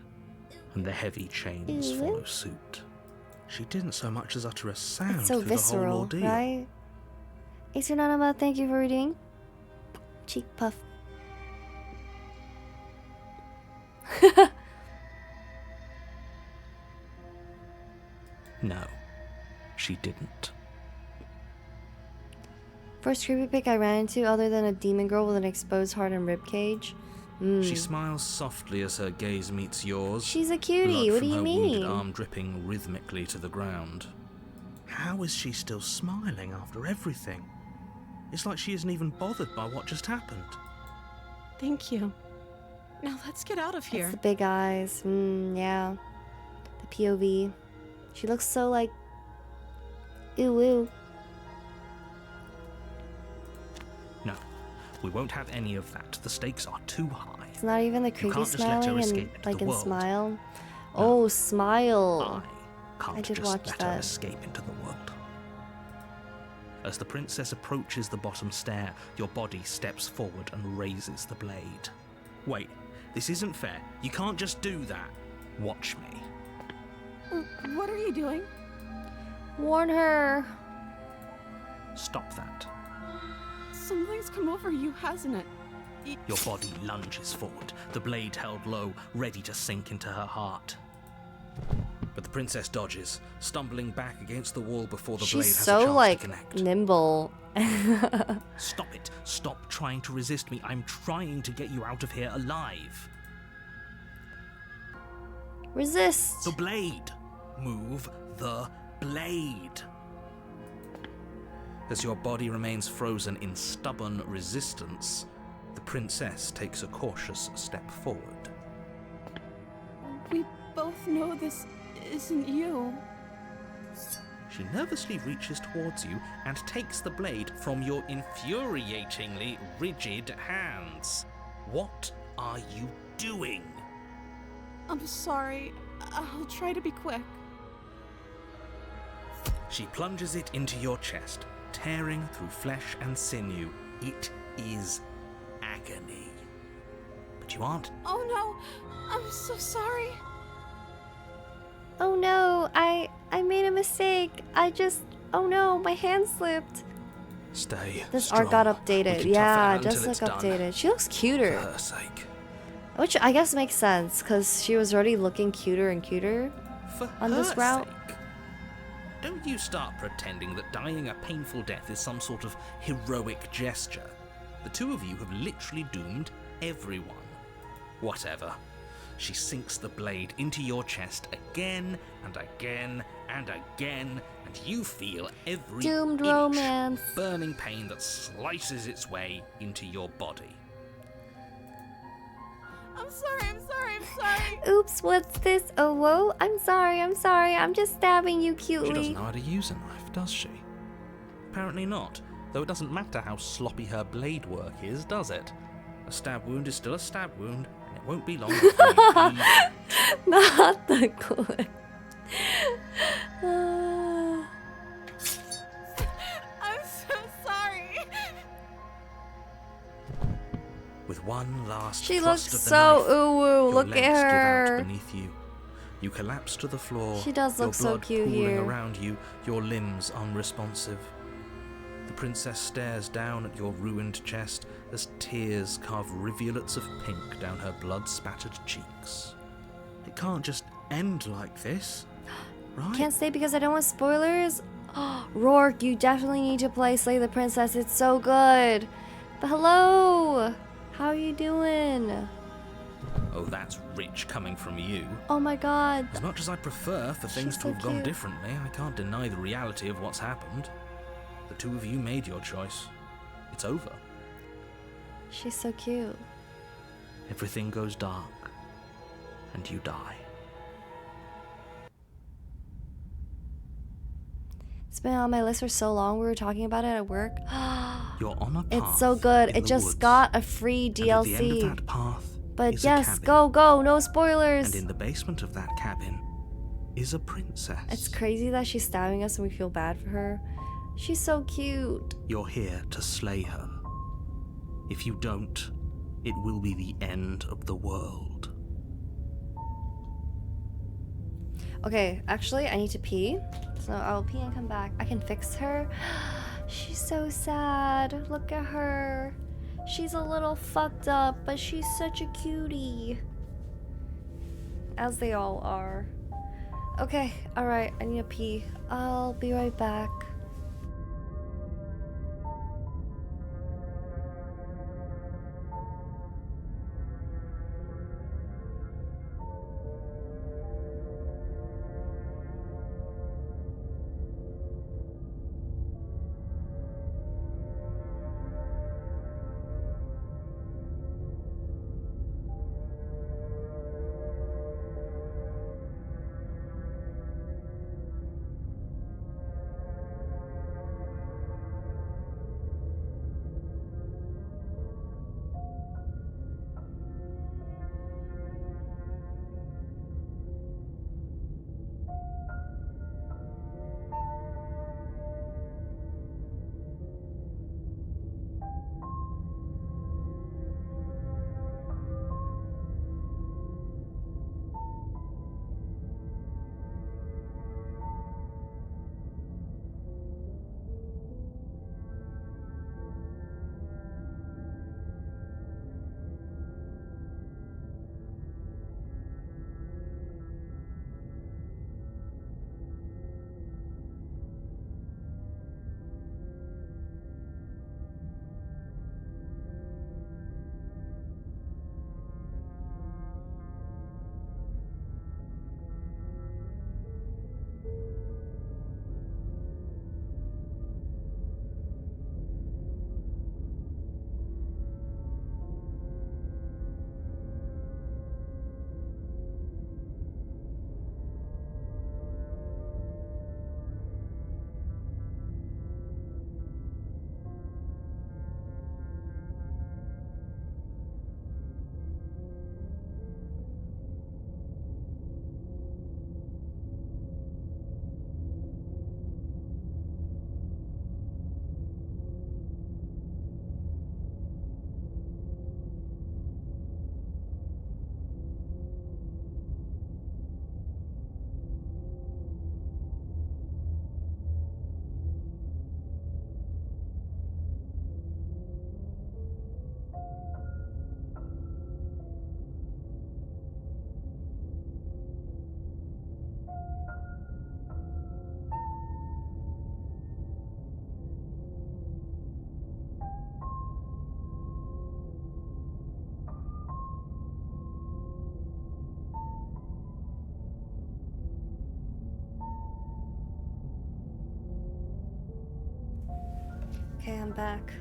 and the heavy chains Ew. follow suit. She didn't so much as utter a sound It's so through the whole visceral, ordeal. right? Isunanama, thank you for reading. Cheek puff. No, she didn't. First creepy pic I ran into, other than a demon girl with an exposed heart and ribcage. She smiles softly as her gaze meets yours. She's a cutie. blood What from do you her wounded mean? arm dripping rhythmically to the ground. How is she still smiling after everything? It's like she isn't even bothered by what just happened. Thank you. Now let's get out of here. It's the big eyes. Yeah. The POV. She looks so like. Ooh, ooh. No, we won't have any of that. The stakes are too high. It's not even the creepy can't just let her smiling and escape into like the and world. smile. Oh, smile. I can't I did just watch let that. her escape into the world. As the princess approaches the bottom stair, your body steps forward and raises the blade. Wait, this isn't fair. You can't just do that. Watch me. What are you doing? Warn her. Stop that. Something's come over you, hasn't it? Your body lunges forward, the blade held low, ready to sink into her heart. But the princess dodges, stumbling back against the wall before the blade She's has a so chance like to connect. nimble. Stop it. Stop trying to resist me. I'm trying to get you out of here alive. Resist. The blade. Move the blade. As your body remains frozen in stubborn resistance, the princess takes a cautious step forward. We both know this isn't you. She nervously reaches towards you and takes the blade from your infuriatingly rigid hands. What are you doing? I'm sorry. I'll try to be quick. She plunges it into your chest, tearing through flesh and sinew. It is agony. But you aren't. Oh no! I'm so sorry. Oh no, I made a mistake. Oh no, my hand slipped. Stay This strong. art got We updated. can Yeah, tough it it out does until look it's done. updated. She looks For cuter. her sake. Which I guess makes sense, because she was already looking cuter and cuter. For On this her route? sake. Don't you start pretending that dying a painful death is some sort of heroic gesture. The two of you have literally doomed everyone. Whatever. She sinks the blade into your chest again and again and again, and you feel every Doomed inch romance. burning pain that slices its way into your body. I'm sorry. Oops, what's this? Oh, whoa, I'm sorry. I'm just stabbing you She cutely. doesn't know how to use a knife, does she? Apparently not, though it doesn't matter how sloppy her blade work is, does it? A stab wound is still a stab wound, and it won't be long before you bleed. Not the clip. I'm so sorry. With one last She thrust looks of the so knife, ooh-woo. your Look legs at give out her. beneath you. You collapse to the floor. She does your look so blood cute pooling here. around you, your limbs unresponsive. The princess stares down at your ruined chest as tears carve rivulets of pink down her blood-spattered cheeks. It can't just end like this, right? Can't stay because I don't want spoilers. Rourke, you definitely need to play Slay the Princess. It's so good. But hello. How are you doing? Oh, that's rich coming from you. Oh my god. As much as I prefer for things She's to so have gone cute. differently, I can't deny the reality of what's happened. The two of you made your choice. It's over. She's so cute. Everything goes dark, and you die. It's been on my list for so long. We were talking about it at work. You're on a path. It's so good. in It the just woods, got a free and at the end DLC. of that path But is a yes, cabin. go, no spoilers. And in the basement of that cabin is a princess. It's crazy that she's stabbing us and we feel bad for her. She's so cute. You're here to slay her. If you don't, it will be the end of the world. Okay, actually, I need to pee. So I'll pee and come back. I can fix her. She's so sad. Look at her. She's a little fucked up, but she's such a cutie. As they all are. Okay, alright, I need to pee. I'll be right back. Okay, I'm back.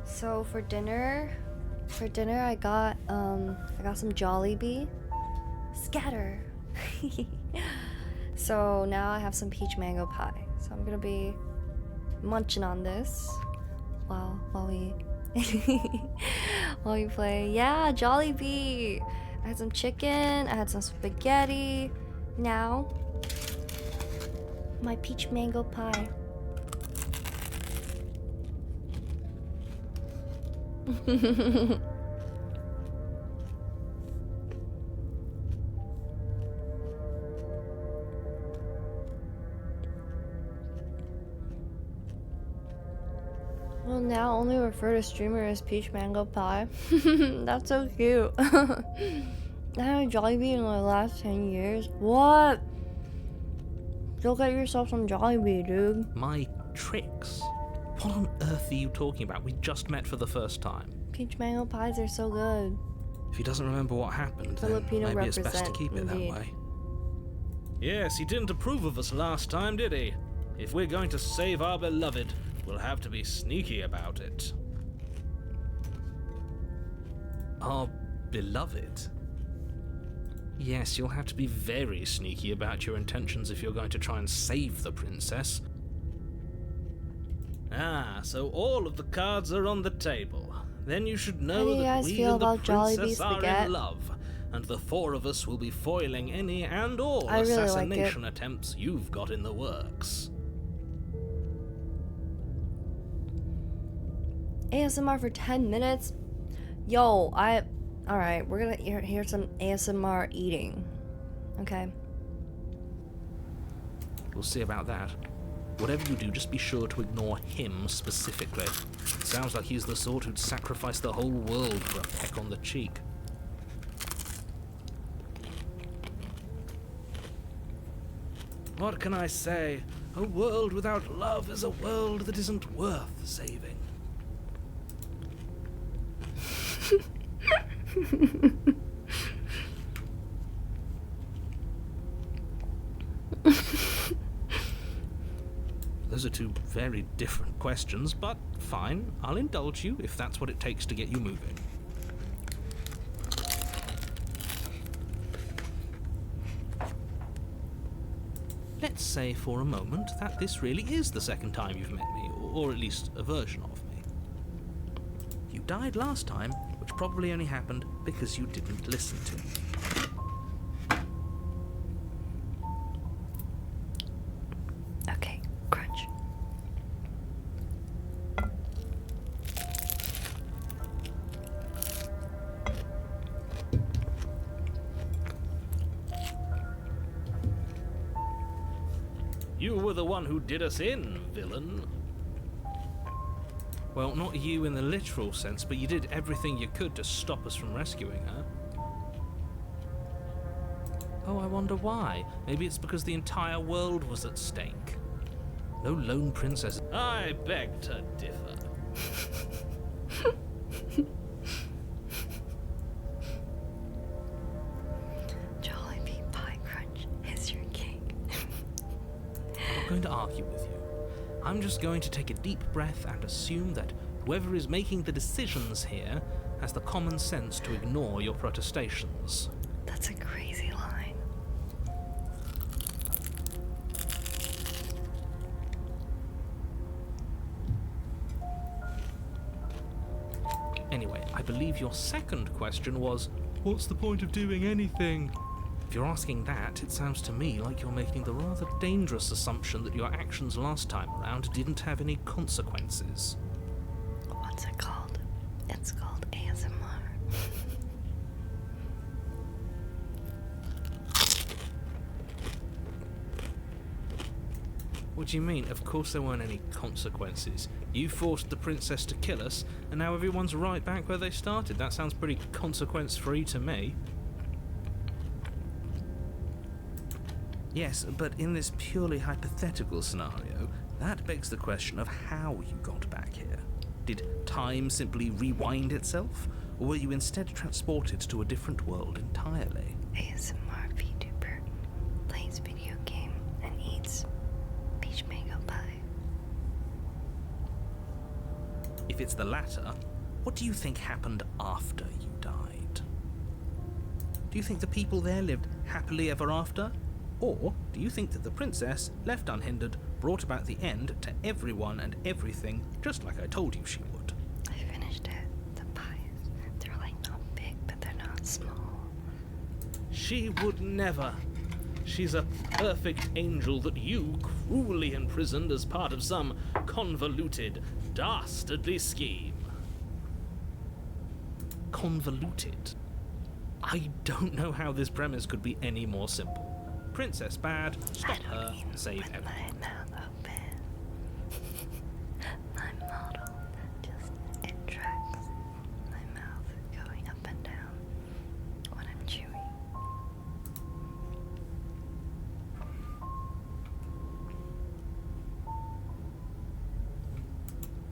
So for dinner I got some Jollibee. Scatter. So now I have some peach mango pie. So I'm gonna be munching on this while we while we play. Yeah, Jollibee. I had some chicken. I had some spaghetti. Now my peach mango pie. Well, now only refer to streamer as peach mango pie. That's so cute. I had Jollibee in the last 10 years. What? Go get yourself some Jollibee, dude. My tricks? What on earth are you talking about? We just met for the first time. Peach mango pies are so good. If he doesn't remember what happened, Filipino then maybe it's best to represent, keep it indeed. that way. Yes, he didn't approve of us last time, did he? If we're going to save our beloved, we'll have to be sneaky about it. Our beloved? Yes, you'll have to be very sneaky about your intentions if you're going to try and save the princess. Ah, so all of the cards are on the table. Then you should How do know you that guys we feel and the about Jollibee princess are spaghetti? in love, and the four of us will be foiling any and all I really like assassination attempts you've got in the works. ASMR for 10 minutes? Yo, alright, we're gonna hear some ASMR eating. Okay. We'll see about that. Whatever you do, just be sure to ignore him specifically. It sounds like he's the sort who'd sacrifice the whole world for a peck on the cheek. What can I say? A world without love is a world that isn't worth saving. Those are two very different questions, but fine, I'll indulge you if that's what it takes to get you moving. Let's say for a moment that this really is the second time you've met me, or at least a version of me. You died last time, which probably only happened because you didn't listen to me. Okay, crunch. You were the one who did us in, villain. Well, not you in the literal sense, but you did everything you could to stop us from rescuing her. Oh, I wonder why. Maybe it's because the entire world was at stake. No lone princess. I beg to differ. Jollibee Pie Crunch is your king. I'm not going to argue with you. I'm just going to take a deep breath and assume that whoever is making the decisions here has the common sense to ignore your protestations. That's a crazy line. Anyway, I believe your second question was, what's the point of doing anything? If you're asking that, it sounds to me like you're making the rather dangerous assumption that your actions last time around didn't have any consequences. What's it called? It's called ASMR. What do you mean? Of course there weren't any consequences. You forced the princess to kill us, and now everyone's right back where they started. That sounds pretty consequence-free to me. Yes, but in this purely hypothetical scenario, that begs the question of how you got back here. Did time simply rewind itself, or were you instead transported to a different world entirely? ASMR VTuber plays video game and eats peach mango pie. If it's the latter, what do you think happened after you died? Do you think the people there lived happily ever after? Or do you think that the princess, left unhindered, brought about the end to everyone and everything, just like I told you she would? I finished it. The pies, they're like not big, but they're not small. She would never. She's a perfect angel that you cruelly imprisoned as part of some convoluted, dastardly scheme. Convoluted? I don't know how this premise could be any more simple. Princess bad, stop her, save With everyone. my mouth open. My model just it tracks my mouth going up and down when I'm chewing.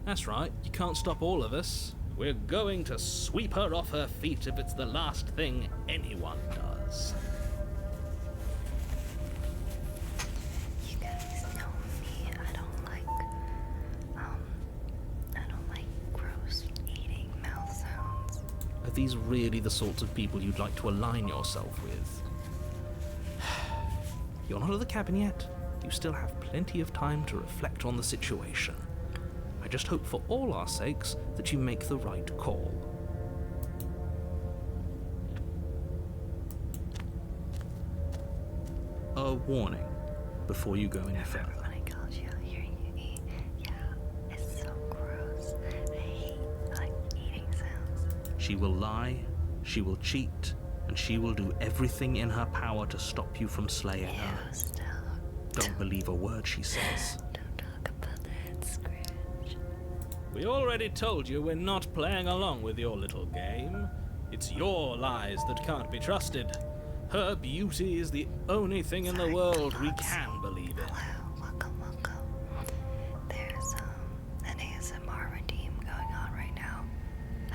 That's right, you can't stop all of us. We're going to sweep her off her feet if it's the last thing anyone does. You guys know me. I don't like gross eating mouth sounds. Are these really the sorts of people you'd like to align yourself with? You're not at the cabin yet. You still have plenty of time to reflect on the situation. I just hope for all our sakes that you make the right call. A warning before you go any further. When I called you out hearing you eat, yeah, it's so gross. I hate like eating sounds. She will lie, she will cheat, and and she will do everything in her power to stop you from slaying her. Stop. Don't believe a word she says. Don't talk about that, Scrooge. We already told you we're not playing along with your little game. It's your lies that can't be trusted. Her beauty is the only thing in the world we can believe in. Hello, welcome. There's an ASMR redeem going on right now.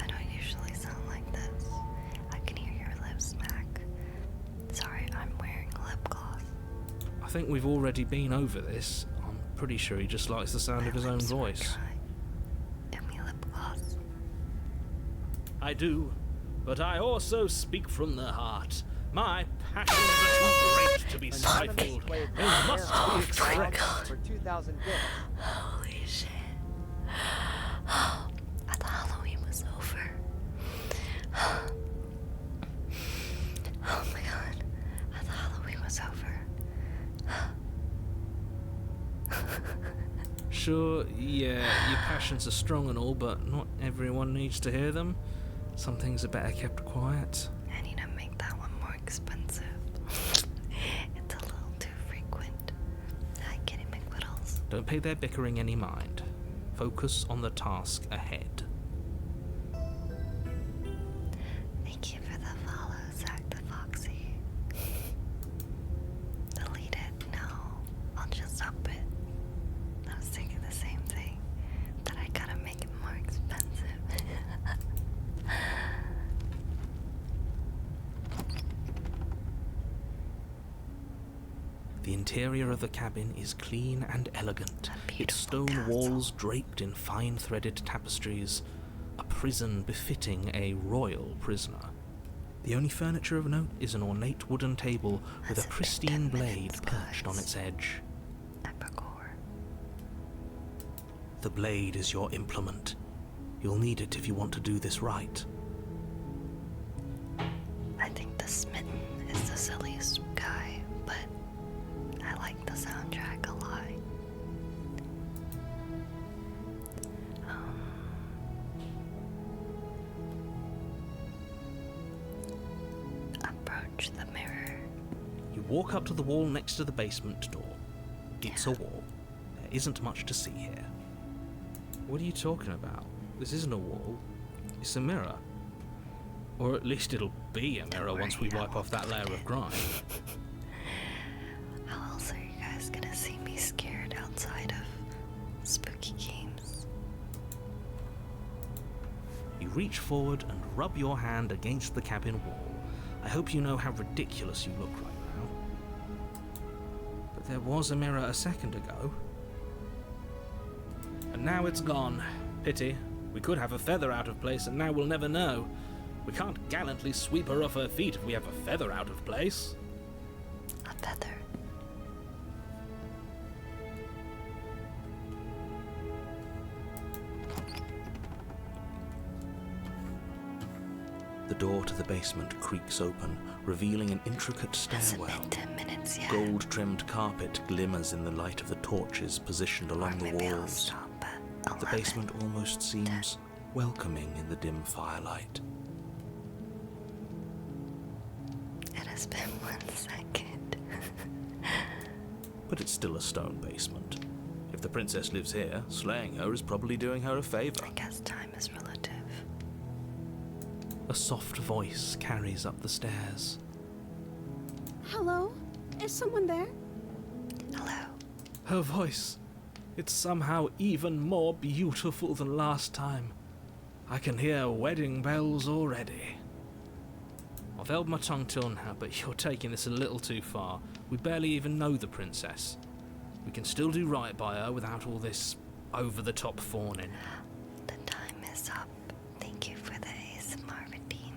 I don't usually sound like this. I can hear your lips smack. Sorry, I'm wearing lip gloss. I think we've already been over this. I'm pretty sure he just likes the sound of his own voice. Give me lip gloss. I do, but I also speak from the heart. My passions are too great to be stifled. They must be expressed. For 2,000 bits. Holy shit. I thought Halloween was over. Oh my god. I thought Halloween was over. Sure, yeah, your passions are strong and all, but not everyone needs to hear them. Some things are better kept quiet. I need to make that one more expensive. It's a little too frequent. Hi, Kitty McWiddles. Don't pay their bickering any mind. Focus on the task ahead. Thank you for the follow, Zach the Foxy. Delete it? No. I'll just up it. I was thinking the same thing. That I gotta make it more expensive. The interior of the cabin is clean and elegant, its beautiful stone castle. walls draped in fine threaded tapestries, a prison befitting a royal prisoner. The only furniture of note is an ornate wooden table with Has a it been pristine 10 blade minutes, perched on guys? its edge. Epicor. The blade is your implement. You'll need it if you want to do this right. I think the Smitten is the silliest guy, but I like the soundtrack a lot. Approach the mirror. You walk up to the wall next to the basement door. It's a wall. There isn't much to see here. What are you talking about? This isn't a wall. It's a mirror. Or at least it'll be a mirror once we wipe off that layer of grime. How else are you guys gonna see me scared outside of spooky games? You reach forward and rub your hand against the cabin wall. I hope you know how ridiculous you look right now. But there was a mirror a second ago. And now it's gone. Pity. We could have a feather out of place and now we'll never know. We can't gallantly sweep her off her feet if we have a feather out of place. A feather. The door to the basement creaks open, revealing an intricate Hasn't stairwell. been 10 minutes yet. Gold-trimmed carpet glimmers in the light of the torches positioned along the Maybe I'll walls. stop at The 11. basement almost seems welcoming in the dim firelight. It has been 1 second. But it's still a stone basement. If the princess lives here, slaying her is probably doing her a favor. I guess time is relative. A soft voice carries up the stairs. Hello? Is someone there? Hello. Her voice. It's somehow even more beautiful than last time. I can hear wedding bells already. I've held my tongue till now, but you're taking this a little too far. We barely even know the princess. We can still do right by her without all this over-the-top fawning. The time is up. Thank you for the ASMR redeem.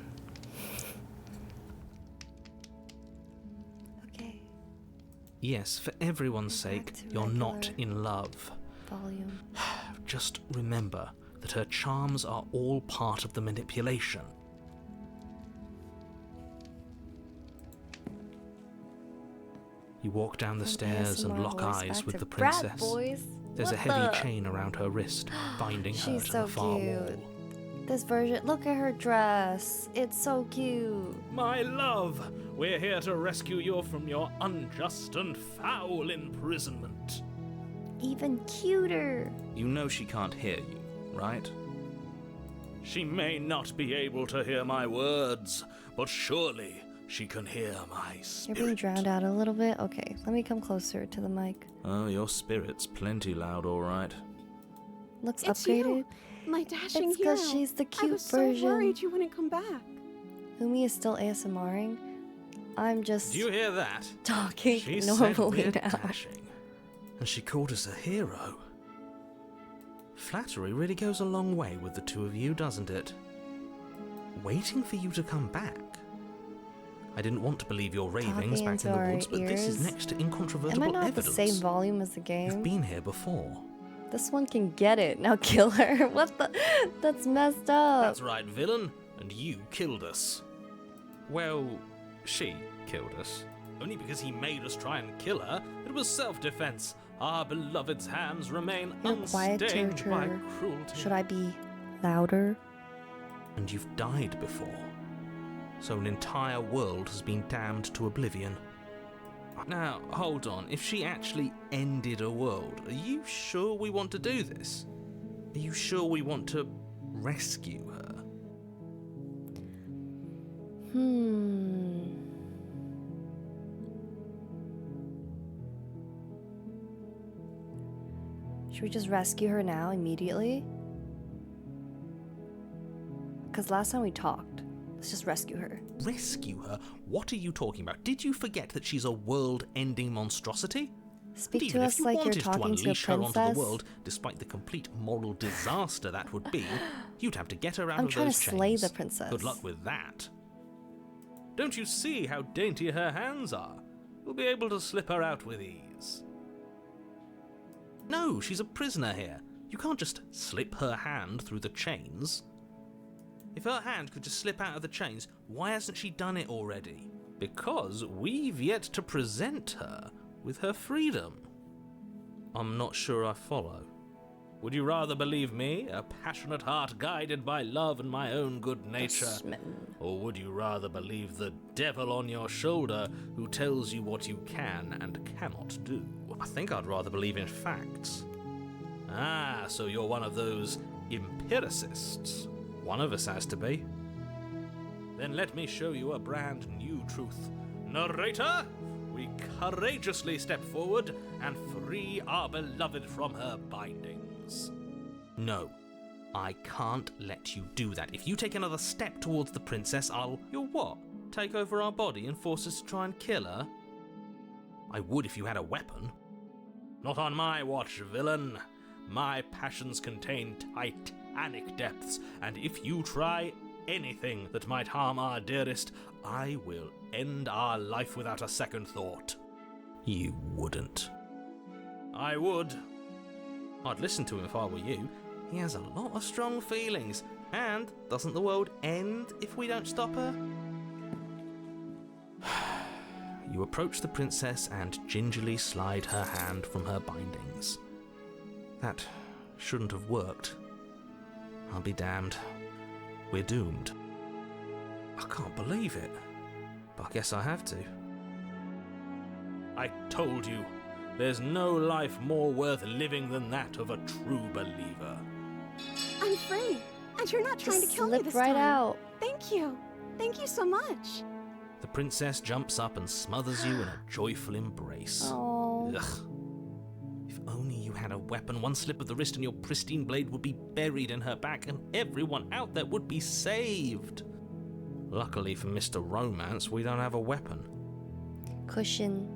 Okay, Yes, for everyone's sake, to you're not regular. in love. volume. Just remember that her charms are all part of the manipulation. You walk down the From stairs and ASMR lock voice eyes back with to the Brat princess. Boys. There's a What heavy the- chain around her wrist, binding her She's to so the far cute. wall. This version, look at her dress. It's so cute. My love, we're here to rescue you from your unjust and foul imprisonment. Even cuter. You know she can't hear you, right? She may not be able to hear my words, but surely she can hear my spirit. You're being drowned out a little bit? Okay, let me come closer to the mic. Oh, your spirit's plenty loud, all right. Looks It's upgraded. you, my dashing It's hero. because she's the I cute was version. so worried you wouldn't come back. Umi is still ASMRing. I'm just Do you hear that? talking She normally said we're now. dashing, and she called us a hero. Flattery really goes a long way with the two of you, doesn't it? Waiting for you to come back. I didn't want to believe your ravings Talking back into in the our woods, but this is ears. next to Am incontrovertible I not evidence. the same volume as the You've game? been here before. This one can get it. Now kill her. What the? That's messed up. That's right, villain, and you killed us. Well, she killed us. Only because he made us try and kill her. It was self-defense. Our beloved's hands remain You're quiet, unstained by Turtur. cruelty. Should I be louder? And you've died before. So an entire world has been damned to oblivion. Now, hold on. If she actually ended a world, are you sure we want to do this? Are you sure we want to rescue her? Should we just rescue her now, immediately? Because last time we talked. Let's just rescue her. Rescue her? What are you talking about? Did you forget that she's a world-ending monstrosity? Speak And to even us if you like you're wanted to talking to a unleash her onto princess. the world, despite the complete moral disaster that would be, you'd have to get her out I'm of trying those to chains. slay the princess. Good luck with that. Don't you see how dainty her hands are? We'll be able to slip her out with ease. No, she's a prisoner here. You can't just slip her hand through the chains. If her hand could just slip out of the chains, why hasn't she done it already? Because we've yet to present her with her freedom. I'm not sure I follow. Would you rather believe me, a passionate heart guided by love and my own good nature? Smitten. Or would you rather believe the devil on your shoulder who tells you what you can and cannot do? I think I'd rather believe in facts. Ah, so you're one of those empiricists. One of us has to be. Then let me show you a brand new truth. Narrator, we courageously step forward and free our beloved from her bindings. No, I can't let you do that. If you take another step towards the princess, You'll what? Take over our body and force us to try and kill her? I would if you had a weapon. Not on my watch, villain. My passions contain titanic depths, and if you try anything that might harm our dearest, I will end our life without a second thought. You wouldn't. I would. I'd listen to him if I were you. He has a lot of strong feelings, and doesn't the world end if we don't stop her? You approach the princess and gingerly slide her hand from her bindings. That shouldn't have worked. I'll be damned. We're doomed. I can't believe it, but I guess I have to. I told you, there's no life more worth living than that of a true believer. I'm free, and you're not trying Just to kill me slip this right time. out. Thank you. Thank you so much. The princess jumps up and smothers you in a joyful embrace. Oh. Ugh. If only you had a weapon, one slip of the wrist and your pristine blade would be buried in her back and everyone out there would be saved. Luckily for Mr. Romance, we don't have a weapon. Cushion.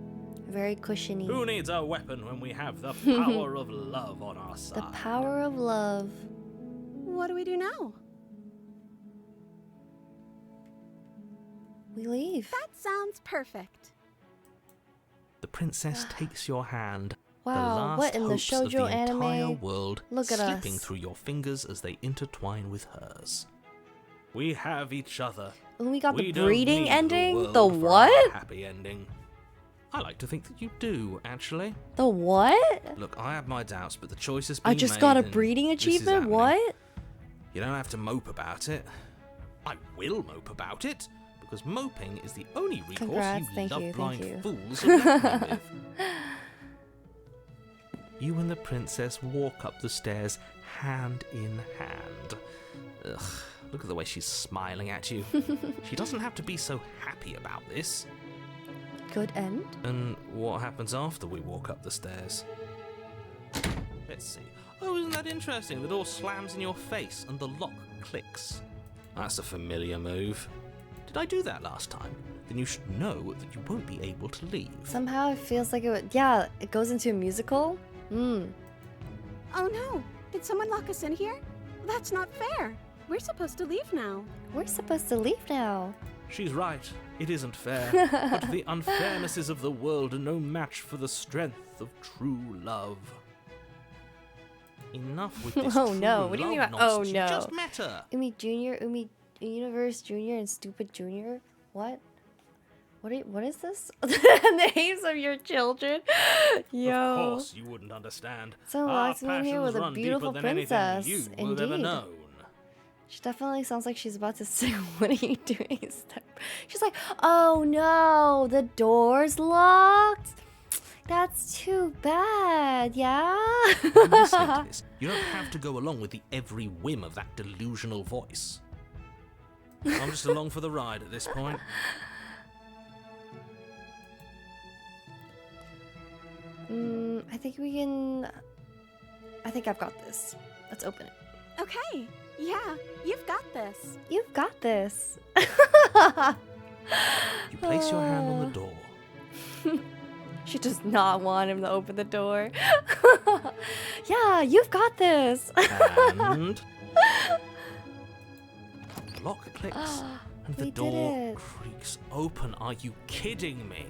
Very cushiony. Who needs a weapon when we have the power of love on our side? The power of love. What do we do now? We leave. That sounds perfect. The princess takes your hand. Wow, the last what in the hopes of shoujo the entire anime? world Look at slipping us. through your fingers as they intertwine with hers. We have each other. And we got the We don't breeding need ending? world The for our what? happy ending. I like to think that you do, actually. The what? Look, I have my doubts, but the choice has been I just made got a and breeding this is achievement? happening. What? You don't have to mope about it. I will mope about it, because moping is the only recourse Congrats, you thank you, love-blind thank you. fools have left me with. You and the princess walk up the stairs hand in hand. Ugh, look at the way she's smiling at you. She doesn't have to be so happy about this. Good end? And what happens after we walk up the stairs? Let's see. Oh, isn't that interesting? The door slams in your face and the lock clicks. That's a familiar move. Did I do that last time? Then you should know that you won't be able to leave. Somehow it feels like it would. Yeah, it goes into a musical. Oh no! Did someone lock us in here? That's not fair. We're supposed to leave now. We're supposed to leave now. She's right. It isn't fair. But the unfairnesses of the world are no match for the strength of true love. Enough with this Oh true no, what do you mean love by oh nonsense. no? You just met her. Umi Junior, Umi Universe Junior, and Stupid Junior? What? What is this? The names of your children? Yo. Of course you wouldn't understand. So Our locks me in here passions with a run deeper beautiful than anything princess. you will have ever Indeed. known. She definitely sounds like she's about to say, what are you doing? She's like, oh no, the door's locked? That's too bad, yeah? I'm listening to this. You don't have to go along with the every whim of that delusional voice. I'm just along for the ride at this point. I think we can... I think I've got this. Let's open it. Okay. Yeah, you've got this. You've got this. You place your hand on the door. She does not want him to open the door. Yeah, you've got this. And the lock clicks and the We did door it. creaks open. Are you kidding me?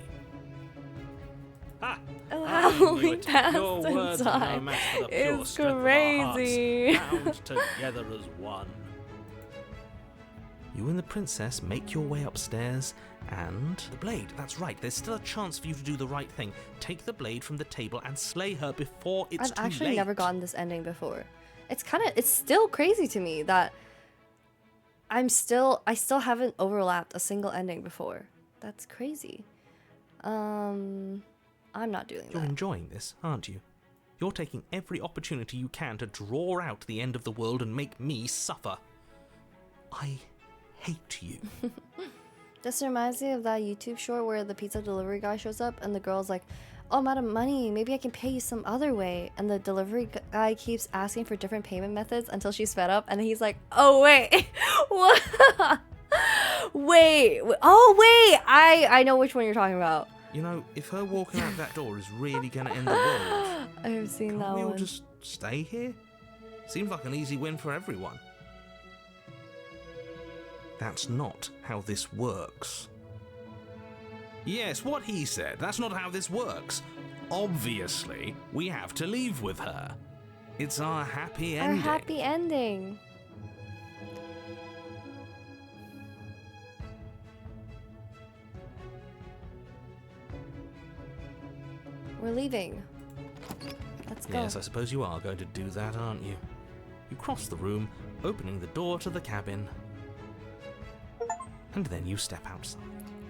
Ah, Oh, I how knew we it. passed Your in words are no time. match for the pure It's strength crazy. of our hearts, bound together as one. You and the princess make your way upstairs, and the blade. That's right. There's still a chance for you to do the right thing. Take the blade from the table and slay her before it's I've too actually late. never gotten this ending before. It's still crazy to me that I still haven't overlapped a single ending before. That's crazy. I'm not doing You're that. enjoying this, aren't you? You're taking every opportunity you can to draw out the end of the world and make me suffer. I hate you. This reminds me of that YouTube short where the pizza delivery guy shows up and the girl's like, oh, I'm out of money. Maybe I can pay you some other way. And the delivery guy keeps asking for different payment methods until she's fed up. And he's like, oh, wait. What? Wait. Oh, wait. I know which one you're talking about. You know, if her walking out that door is really going to end the world, I've seen can't that we all one. just stay here? Seems like an easy win for everyone. That's not how this works. Yes, what he said. That's not how this works. Obviously, we have to leave with her. It's our happy Our ending. happy ending. We're leaving. Let's go. Yes, I suppose you are going to do that, aren't you? You cross the room, opening the door to the cabin. And then you step outside.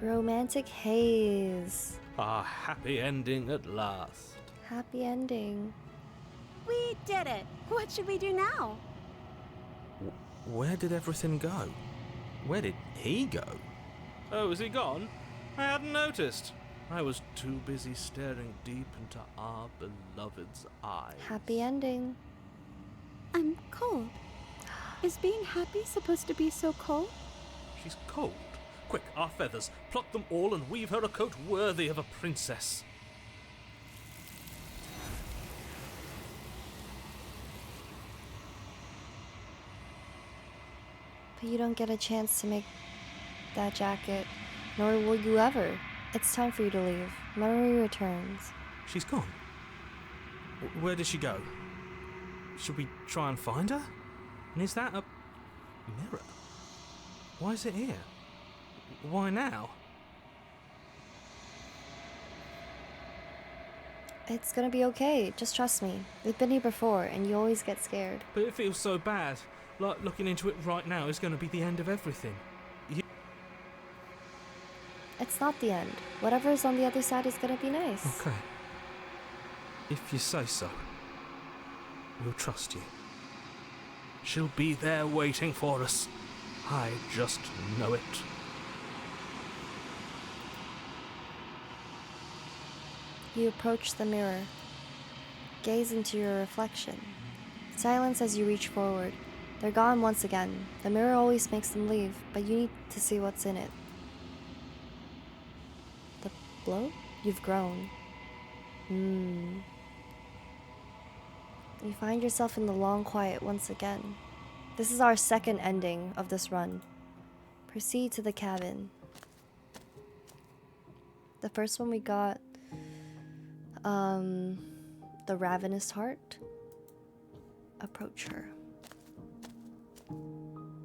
Romantic haze. Our happy ending at last. Happy ending. We did it. What should we do now? Where did everything go? Where did he go? Oh, is he gone? I hadn't noticed. I was too busy staring deep into our beloved's eyes. Happy ending. I'm cold. Is being happy supposed to be so cold? She's cold. Quick, our feathers. Pluck them all and weave her a coat worthy of a princess. But you don't get a chance to make that jacket, nor will you ever. It's time for you to leave. Memory returns. She's gone. Where did she go? Should we try and find her? And is that a mirror? Why is it here? Why now? It's gonna be okay. Just trust me. We've been here before, and you always get scared. But it feels so bad. Like, looking into it right now is going to be the end of everything. It's not the end. Whatever's on the other side is gonna be nice. Okay. If you say so. We'll trust you. She'll be there waiting for us. I just know it. You approach the mirror. Gaze into your reflection. Silence as you reach forward. They're gone once again. The mirror always makes them leave, but you need to see what's in it. The blow? You've grown. You find yourself in the long quiet once again. This is our second ending of this run. Proceed to the cabin. The first one we got, the ravenous heart. Approach her.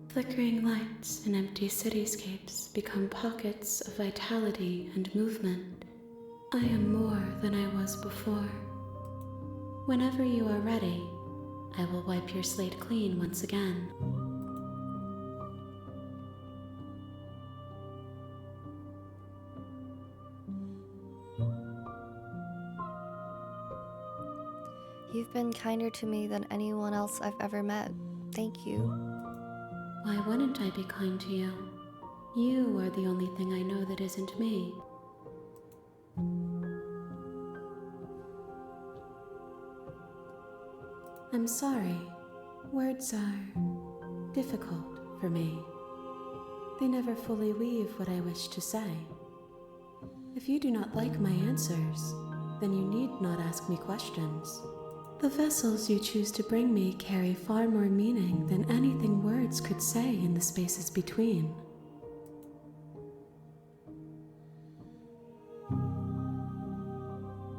Flickering lights and empty cityscapes become pockets of vitality and movement. I am more than I was before. Whenever you are ready, I will wipe your slate clean once again. You've been kinder to me than anyone else I've ever met. Thank you. Why wouldn't I be kind to you? You are the only thing I know that isn't me. I'm sorry. Words are difficult for me. They never fully weave what I wish to say. If you do not like my answers, then you need not ask me questions. The vessels you choose to bring me carry far more meaning than anything words could say in the spaces between.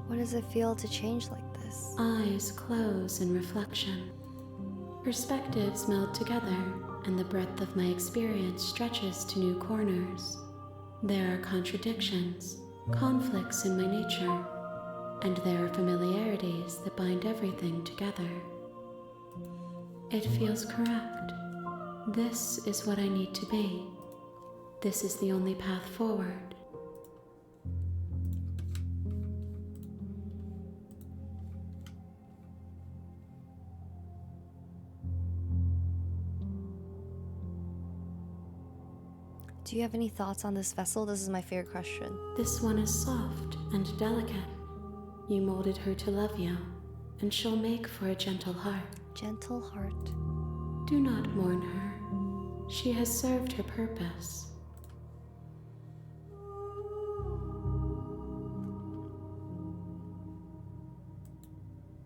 What does it feel to change like this? Eyes close in reflection. Perspectives meld together, and the breadth of my experience stretches to new corners. There are contradictions, conflicts in my nature, and there are familiarities that bind everything together. It feels correct. This is what I need to be. This is the only path forward. Do you have any thoughts on this vessel? This is my favorite question. This one is soft and delicate. You molded her to love you, and she'll make for a gentle heart. Gentle heart. Do not mourn her. She has served her purpose.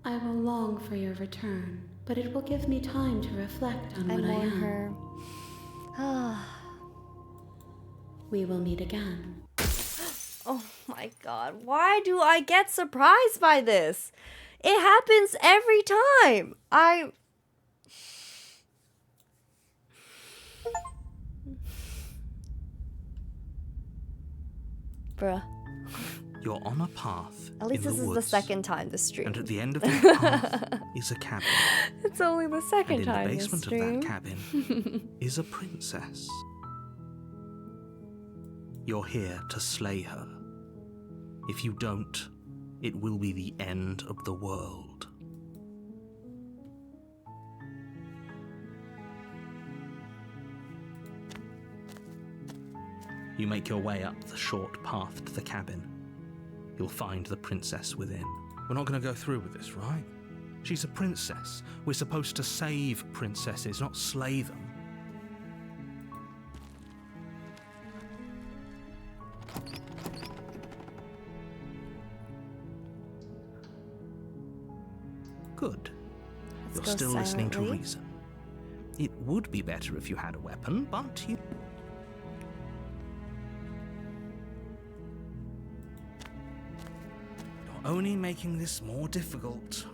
I will long for your return, but it will give me time to reflect on what I mourn am. her. Ah. We will meet again. Oh my god, why do I get surprised by this? It happens every time. Bruh. You're on a path. At least in this the is the woods, second time this stream. and at the end of that path is a cabin. It's only the second And in time the this basement of stream. that cabin is a princess. You're here to slay her. If you don't, it will be the end of the world. You make your way up the short path to the cabin. You'll find the princess within. We're not going to go through with this, right? She's a princess. We're supposed to save princesses, not slay them. Good. Let's You're go still listening to silently. reason. It would be better if you had a weapon, but you... You're only making this more difficult.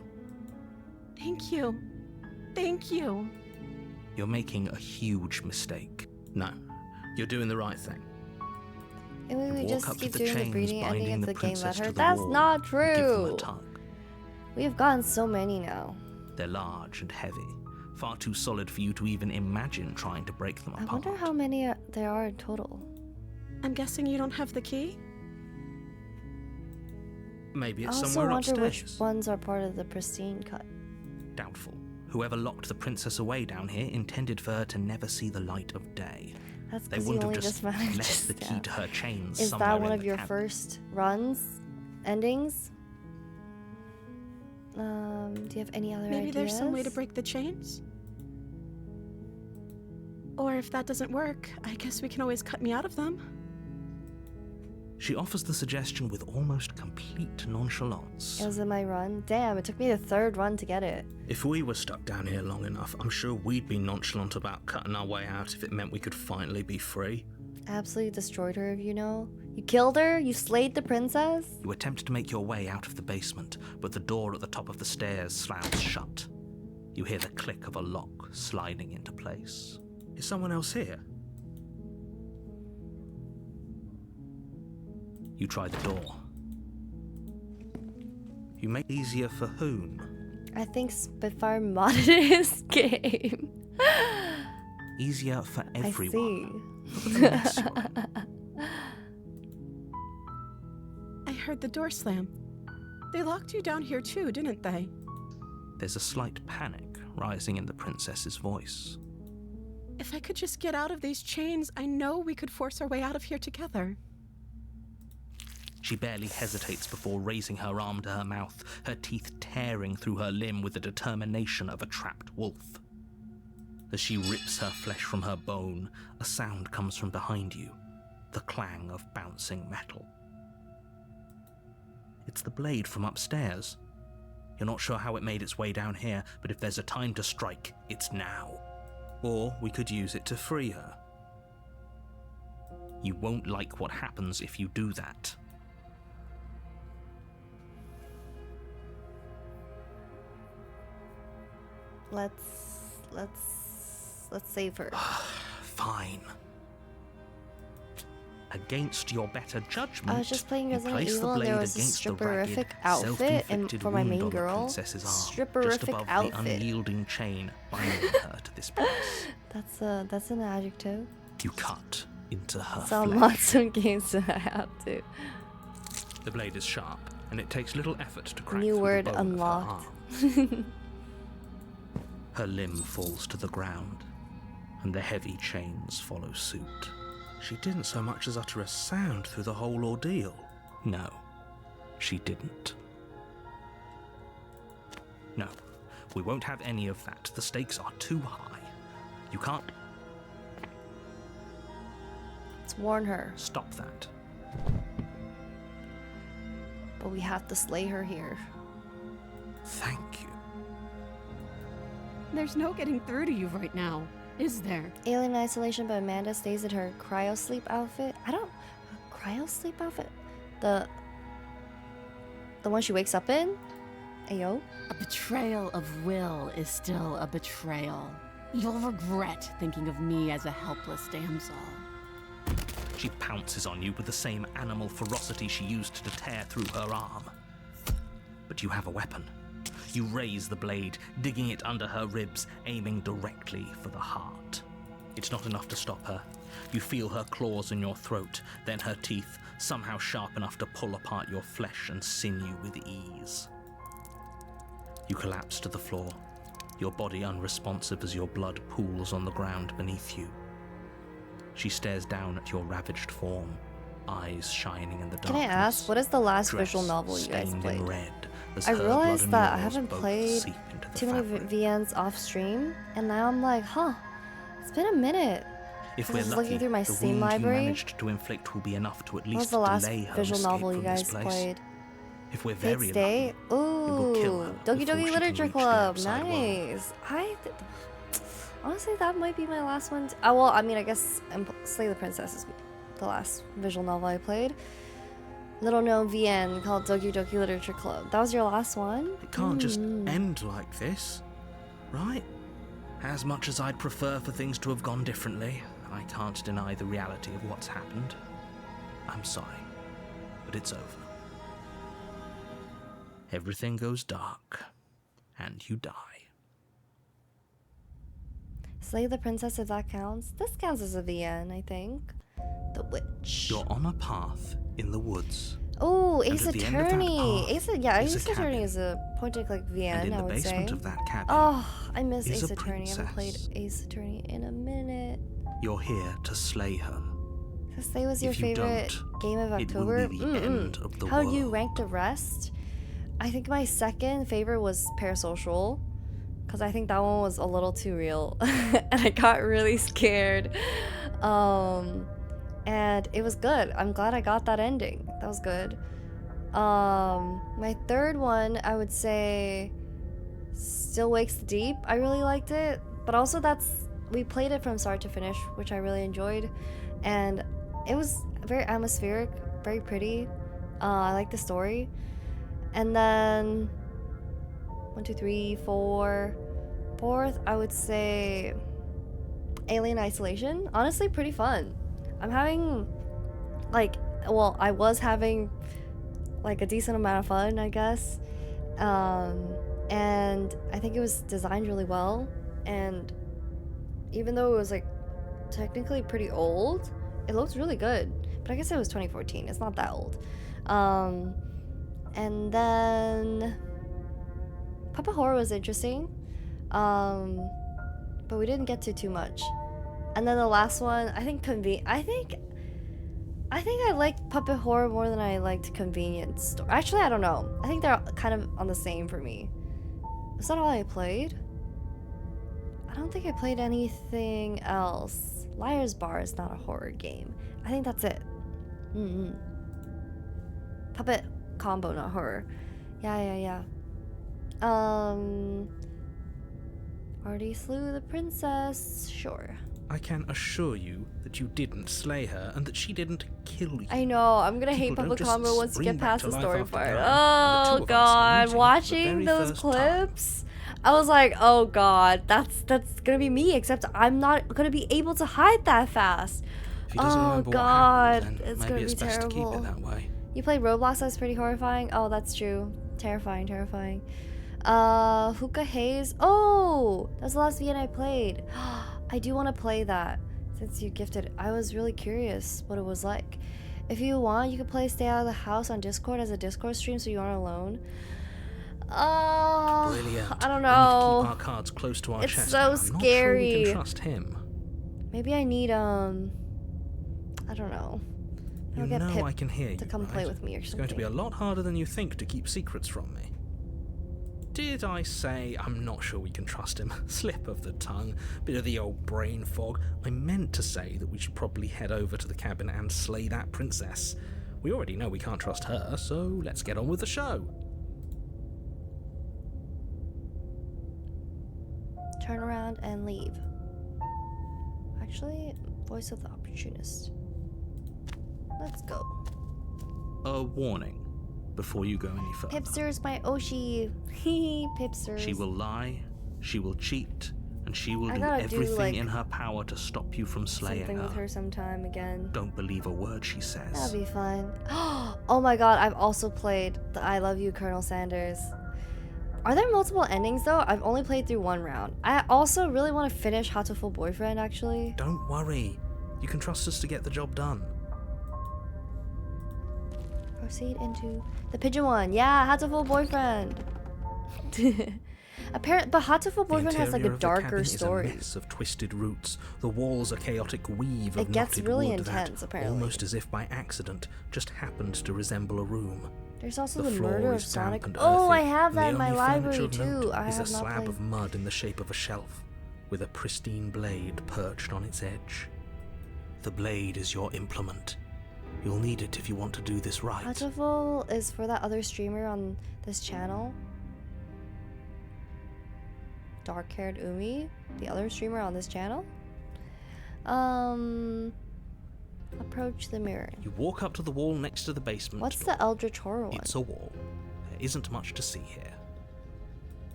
Thank you. Thank you. You're making a huge mistake. No, you're doing the right thing. Maybe we Walk just up to keep the doing the chains breeding ending binding of the the game princess let her. to the That's wall not and give them a true. tug. We have gotten so many now. They're large and heavy, Far too solid for you to even imagine trying to break them I apart. wonder how many there are in total. I'm guessing you don't have the key? Maybe I it's also somewhere wonder upstairs. which ones are part of the pristine cut. Doubtful. Whoever locked the princess away down here intended for her to never see the light of day. That's They because you wouldn't only have just managed left the to key stab. to her chains Is somewhere that one in of the your cabinet. first runs? Endings? Do you have any other Maybe ideas? there's some way to break the chains? Or if that doesn't work, I guess we can always cut me out of them. She offers the suggestion with almost complete nonchalance. It was in my run. Damn, it took me the third run to get it. If we were stuck down here long enough, I'm sure we'd be nonchalant about cutting our way out if it meant we could finally be free. Absolutely destroyed her, you know? You killed her? You slayed the princess? You attempt to make your way out of the basement, but the door at the top of the stairs slams shut. You hear the click of a lock sliding into place. Is someone else here? You try the door. You make it easier for whom? I think Spitfire modded his game. Easier for everyone. I see. Yes, you are. I heard the door slam. They locked you down here too, didn't they? There's a slight panic rising in the princess's voice. If I could just get out of these chains, I know we could force our way out of here together. She barely hesitates before raising her arm to her mouth, her teeth tearing through her limb with the determination of a trapped wolf. As she rips her flesh from her bone, a sound comes from behind you, the clang of bouncing metal. It's the blade from upstairs. You're not sure how it made its way down here, but if there's a time to strike, it's now. Or we could use it to free her. You won't like what happens if you do that. Let's save her. Fine. Against your better judgment, I was just playing you Resident place the Evil and there blade was a against the stripperific ragged, outfit self-inflicted for my wound main on the girl. princess's arm, just Stripperific above the outfit. unyielding chain binding her to this place. That's an adjective. You cut into her It's on flesh. lots of games so I have to. The blade is sharp, and it takes little effort to crack New through word the bone unlocked. of her arm. Her limb falls to the ground, and the heavy chains follow suit. She didn't so much as utter a sound through the whole ordeal. No, she didn't. No, we won't have any of that. The stakes are too high. You can't Let's warn her. stop that. But we have to slay her here. Thank you. There's no getting through to you right now, is there? Alien in Isolation, but Amanda stays in her cryosleep outfit. Cryosleep outfit? The one she wakes up in? Ayo? A betrayal of Will is still a betrayal. You'll regret thinking of me as a helpless damsel. She pounces on you with the same animal ferocity she used to tear through her arm. But you have a weapon. You raise the blade, digging it under her ribs, aiming directly for the heart. It's not enough to stop her. You feel her claws in your throat, then her teeth, somehow sharp enough to pull apart your flesh and sinew with ease. You collapse to the floor, your body unresponsive as your blood pools on the ground beneath you. She stares down at your ravaged form, eyes shining in the darkness. Can I ask, what is the last Dress visual novel you guys stained played? in red, as I her blood realized and that I yours haven't both played seep into the too many fabric. VNs off stream, and now I'm like, huh, it's been a minute. If I we're was lucky, looking through my the Steam wound library. you managed to inflict will be enough to at What was least the last delay her visual escape novel you from guys this place. played? If we're Fate's very Day? lucky, will kill Ooh, her Doki before Doki she can Literature reach the Club, outside world. nice. Honestly, that might be my last one. Oh, well, I mean, I guess Slay the Princess is the last visual novel I played. Little known VN called Doki Doki Literature Club. That was your last one? It can't just end like this, right? As much as I'd prefer for things to have gone differently, I can't deny the reality of what's happened. I'm sorry, but it's over. Everything goes dark, and you die. Slay the princess if that counts. This counts as a VN, I think. The witch. You're on a path in the woods. Oh, And Ace at the end of that Attorney. path Ace is a Attorney cabin. is a point and click VN, And in I the would basement say. of that cabin Oh, I miss is Ace a Attorney. I haven't played princess. Ace Attorney in a minute. You're here to slay her. Slay was your If you favorite don't, game of it will October? be the end of the How do you world. rank the rest? I think my second favorite was Parasocial, because I think that one was a little too real, and I got really scared. And it was good. I'm glad I got that ending. That was good. My third one, I would say, Still Wakes the Deep. I really liked it, but also we played it from start to finish, which I really enjoyed, and it was very atmospheric, very pretty. I like the story. And then 1, 2, 3, 4. Fourth, I would say Alien Isolation. Honestly, pretty fun. I'm having I was having like a decent amount of fun, I guess. And I think it was designed really well. And even though it was like technically pretty old, it looks really good. But I guess it was 2014. It's not that old. And then Puppet Horror was interesting. But we didn't get to too much. And then the last one, I think I liked Puppet Horror more than I liked Convenience Store. Actually, I don't know. I think they're kind of on the same for me. Is that all I played? I don't think I played anything else. Liar's Bar is not a horror game. I think that's it. Puppet combo, not horror. Yeah. Already slew the princess. Sure. I can assure you that you didn't slay her and that she didn't kill you. I know. I'm gonna hate People don't Puppet just combo once you spring get back past to the life story after part. dying, and the two of Oh us are god, meeting for the watching very those first time. clips, I was like, oh god, that's gonna be me. Except I'm not gonna be able to hide that fast. If he doesn't Oh remember god, what happened, then it's maybe gonna it's be best to keep terrible. it that way. You played Roblox? That's pretty horrifying. Oh, that's true. Terrifying. Hookah Haze. Oh, that's the last VN I played. I do want to play that since you gifted it. I was really curious what it was like. If you want, you could play Stay Out of the House on Discord as a Discord stream so you aren't alone. Oh, Brilliant. I don't We need to know. keep our cards close to our It's chest. so I'm not sure we scary. can trust him. Maybe I need I don't know. You I'll get know Pip I can hear you, to come right? play with me or It's something. going to be a lot harder than you think to keep secrets from me. Did I say I'm not sure we can trust him? Slip of the tongue, bit of the old brain fog. I meant to say that we should probably head over to the cabin and slay that princess. We already know we can't trust her, so let's get on with the show. Turn around and leave. Actually, voice of the opportunist. Let's go. A warning before you go any further. Pipster's my Oshi. Hee Pipsters. She will lie, she will cheat, and she will I do gotta do, everything like, in her power to stop you from slaying something with her. her sometime again. Don't believe a word she says. That'll be fun. Oh my god, I've also played the I Love You, Colonel Sanders. Are there multiple endings though? I've only played through one round. I also really want to finish Hatoful Boyfriend actually. Don't worry. You can trust us to get the job done. Proceed into the pigeon one. Yeah, Hatoful Boyfriend. But Hatoful Boyfriend has like a darker story. Is a mess of twisted roots. The walls a chaotic weave of It gets knotted really wood intense, that, apparently. almost as if by accident, just happened to resemble a room. There's also The the floor murder of is damp Sonic. and Oh, I earthy, have and that the in my only library furniture of note too. I is have a not slab played. of mud in the shape of a shelf, with a pristine blade perched on its edge. The blade is your implement. You'll need it if you want to do this right. Hatoful is for that other streamer on this channel. Dark-haired Umi, the other streamer on this channel. Approach the mirror. You walk up to the wall next to the basement What's door. the Eldritch Horror one? It's a wall. There isn't much to see here.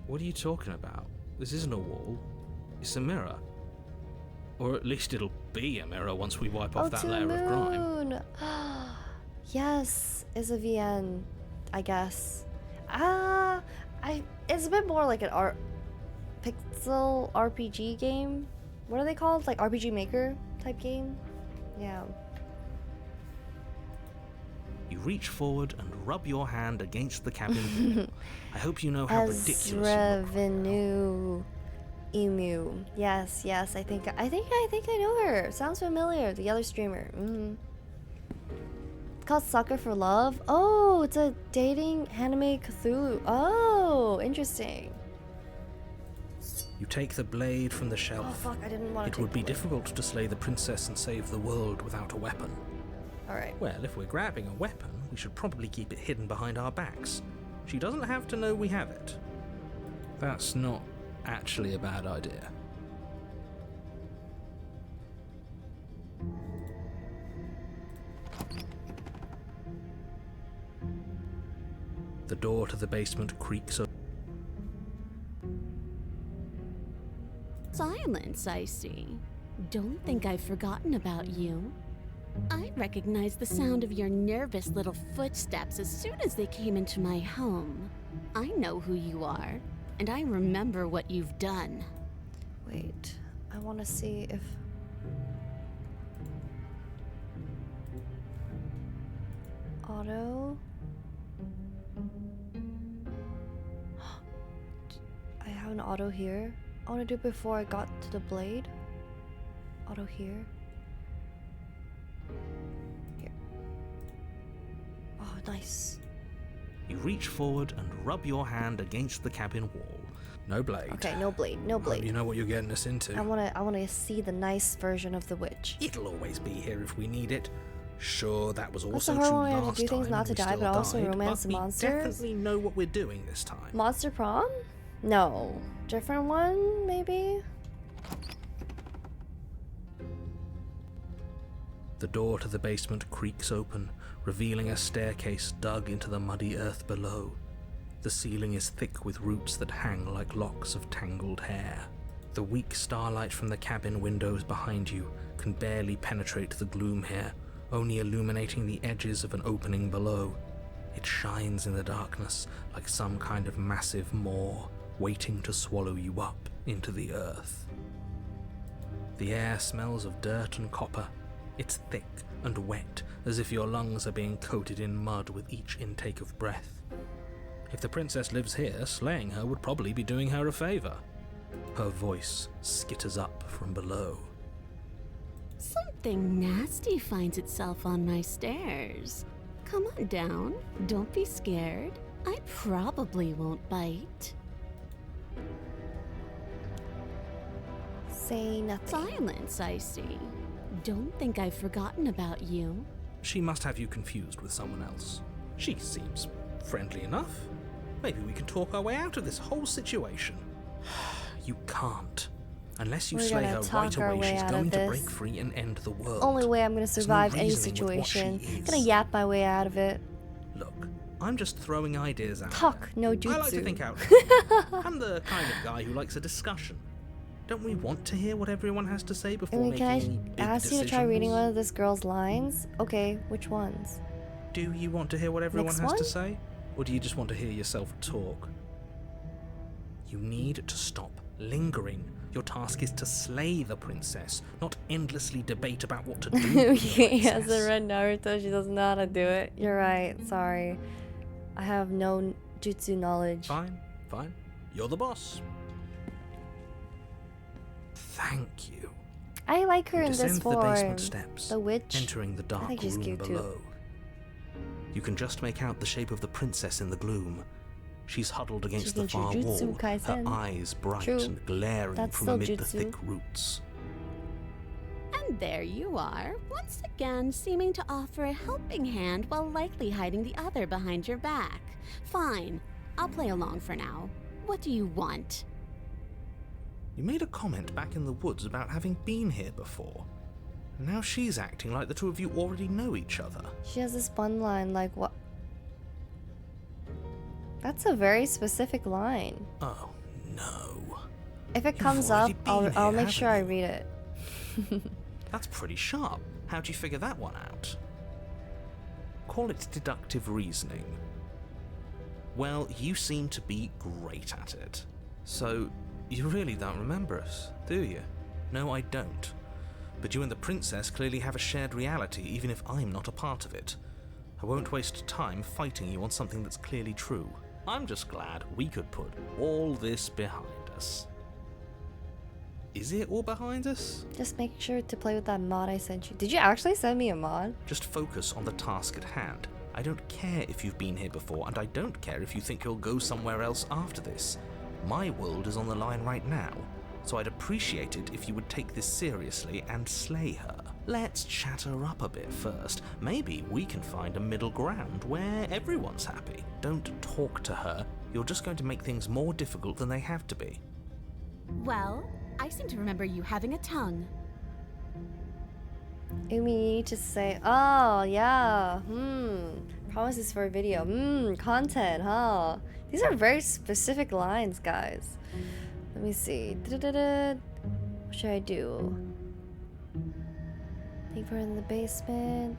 What are you talking about? This isn't a wall. It's a mirror. Or at least it'll be a mirror once we wipe off that layer of grime. Moon. Yes, is a VN, I guess. It's a bit more like an pixel RPG game. what are they called? Like RPG Maker type game? Yeah. You reach forward and rub your hand against the cabin wall. I hope you know how ridiculous you look right now. Revenue Emu. Yes, I think I know her. Sounds familiar. The other streamer. It's called Sucker for Love. Oh, it's a dating anime Cthulhu. Oh, interesting. You take the blade from the shelf. Oh fuck, I didn't want to. It would be difficult to slay the princess and save the world without a weapon. Alright. Well, if we're grabbing a weapon, we should probably keep it hidden behind our backs. She doesn't have to know we have it. That's not actually a bad idea. The door to the basement creaks open. Silence, I see. Don't think I've forgotten about you. I recognized the sound of your nervous little footsteps as soon as they came into my home. I know who you are, and I remember what you've done. Wait, I want to see if... Auto? I have an auto here. I want to do it before I got to the blade. Auto here. Here. Oh, nice. You reach forward and rub your hand against the cabin wall. No blade. Okay, no blade, no blade. You know what you're getting us into. I wanna see the nice version of the witch. It'll always be here if we need it. Sure, that was That's also the true horror way last to do things, time, not and to we die, still but also died, romance but monsters. We definitely know what we're doing this time. Monster Prom? No. Different one, maybe? The door to the basement creaks open, revealing a staircase dug into the muddy earth below. The ceiling is thick with roots that hang like locks of tangled hair. The weak starlight from the cabin windows behind you can barely penetrate the gloom here, only illuminating the edges of an opening below. It shines in the darkness like some kind of massive maw, waiting to swallow you up into the earth. The air smells of dirt and copper. It's thick and wet, as if your lungs are being coated in mud with each intake of breath. If the princess lives here, slaying her would probably be doing her a favor. Her voice skitters up from below. Something nasty finds itself on my stairs. Come on down. Don't be scared. I probably won't bite. Say nothing. Silence, I see. Don't think I've forgotten about you. She must have you confused with someone else. She seems friendly enough. Maybe we can talk our way out of this whole situation. You can't. Unless you We're slay gonna her talk right our away, way she's out going of to this. break free and end the world. Only way I'm gonna There's no survive any reasoning with what she situation. is. Gonna yap my way out of it. Look, I'm just throwing ideas out. Talk, no jutsu. I like to think out. I'm the kind of guy who likes a discussion. Don't we want to hear what everyone has to say I before mean, making can any I big ask you to try reading decisions? one of this girl's lines? Okay, which ones? Do you want to hear what everyone Next has to one? say? Or do you just want to hear yourself talk? You need to stop lingering. Your task is to slay the princess, not endlessly debate about what to do with the He has a princess. red Naruto, she doesn't know how to do it. You're right, sorry. I have no jutsu knowledge. Fine, fine. You're the boss. Thank you. I like her You in this descend form. the basement steps, The witch. entering the dark think she's room cute too. below. You can just make out the shape of the princess in the gloom. She's huddled against She's the in far Jujutsu wall, her Kaisen. eyes bright True. and glaring That's from still amid the jutsu. thick roots. And there you are, once again seeming to offer a helping hand while likely hiding the other behind your back. Fine, I'll play along for now. What do you want? You made a comment back in the woods about having been here before. Now she's acting like the two of you already know each other. She has this fun line like, what? That's a very specific line. Oh, no. If it You've comes up, already been I'll here, make sure I haven't read it. That's pretty sharp. How'd you figure that one out? Call it deductive reasoning. Well, you seem to be great at it. So, you really don't remember us, do you? No, I don't. But you and the princess clearly have a shared reality, even if I'm not a part of it. I won't waste time fighting you on something that's clearly true. I'm just glad we could put all this behind us. Is it all behind us? Just make sure to play with that mod I sent you. Did you actually send me a mod? Just focus on the task at hand. I don't care if you've been here before, and I don't care if you think you'll go somewhere else after this. My world is on the line right now, so I'd appreciate it if you would take this seriously and slay her. Let's chat her up a bit first. Maybe we can find a middle ground where everyone's happy. Don't talk to her. You're just going to make things more difficult than they have to be. Well, I seem to remember you having a tongue. Umi, you need to say, oh, yeah, promises for a video, content, huh? These are very specific lines, guys. Let me see. What should I do? Leave her in the basement.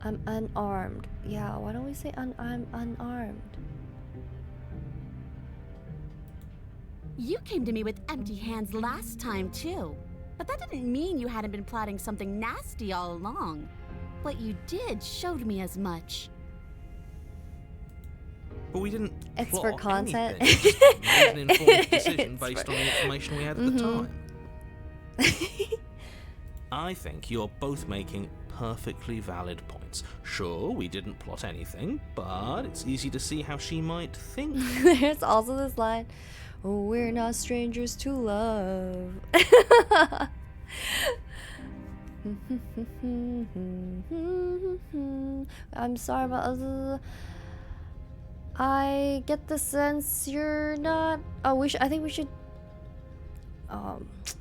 I'm unarmed. Yeah, why don't we say I'm unarmed? You came to me with empty hands last time, too. But that didn't mean you hadn't been plotting something nasty all along. What you did showed me as much. But we didn't It's plot for content. anything. We just made an informed decision It's based for- on the information we had at the time. I think you're both making perfectly valid points. Sure, we didn't plot anything, but it's easy to see how she might think. There's also this line, oh, we're not strangers to love. I'm sorry about I get the sense you're not. Oh, I think we should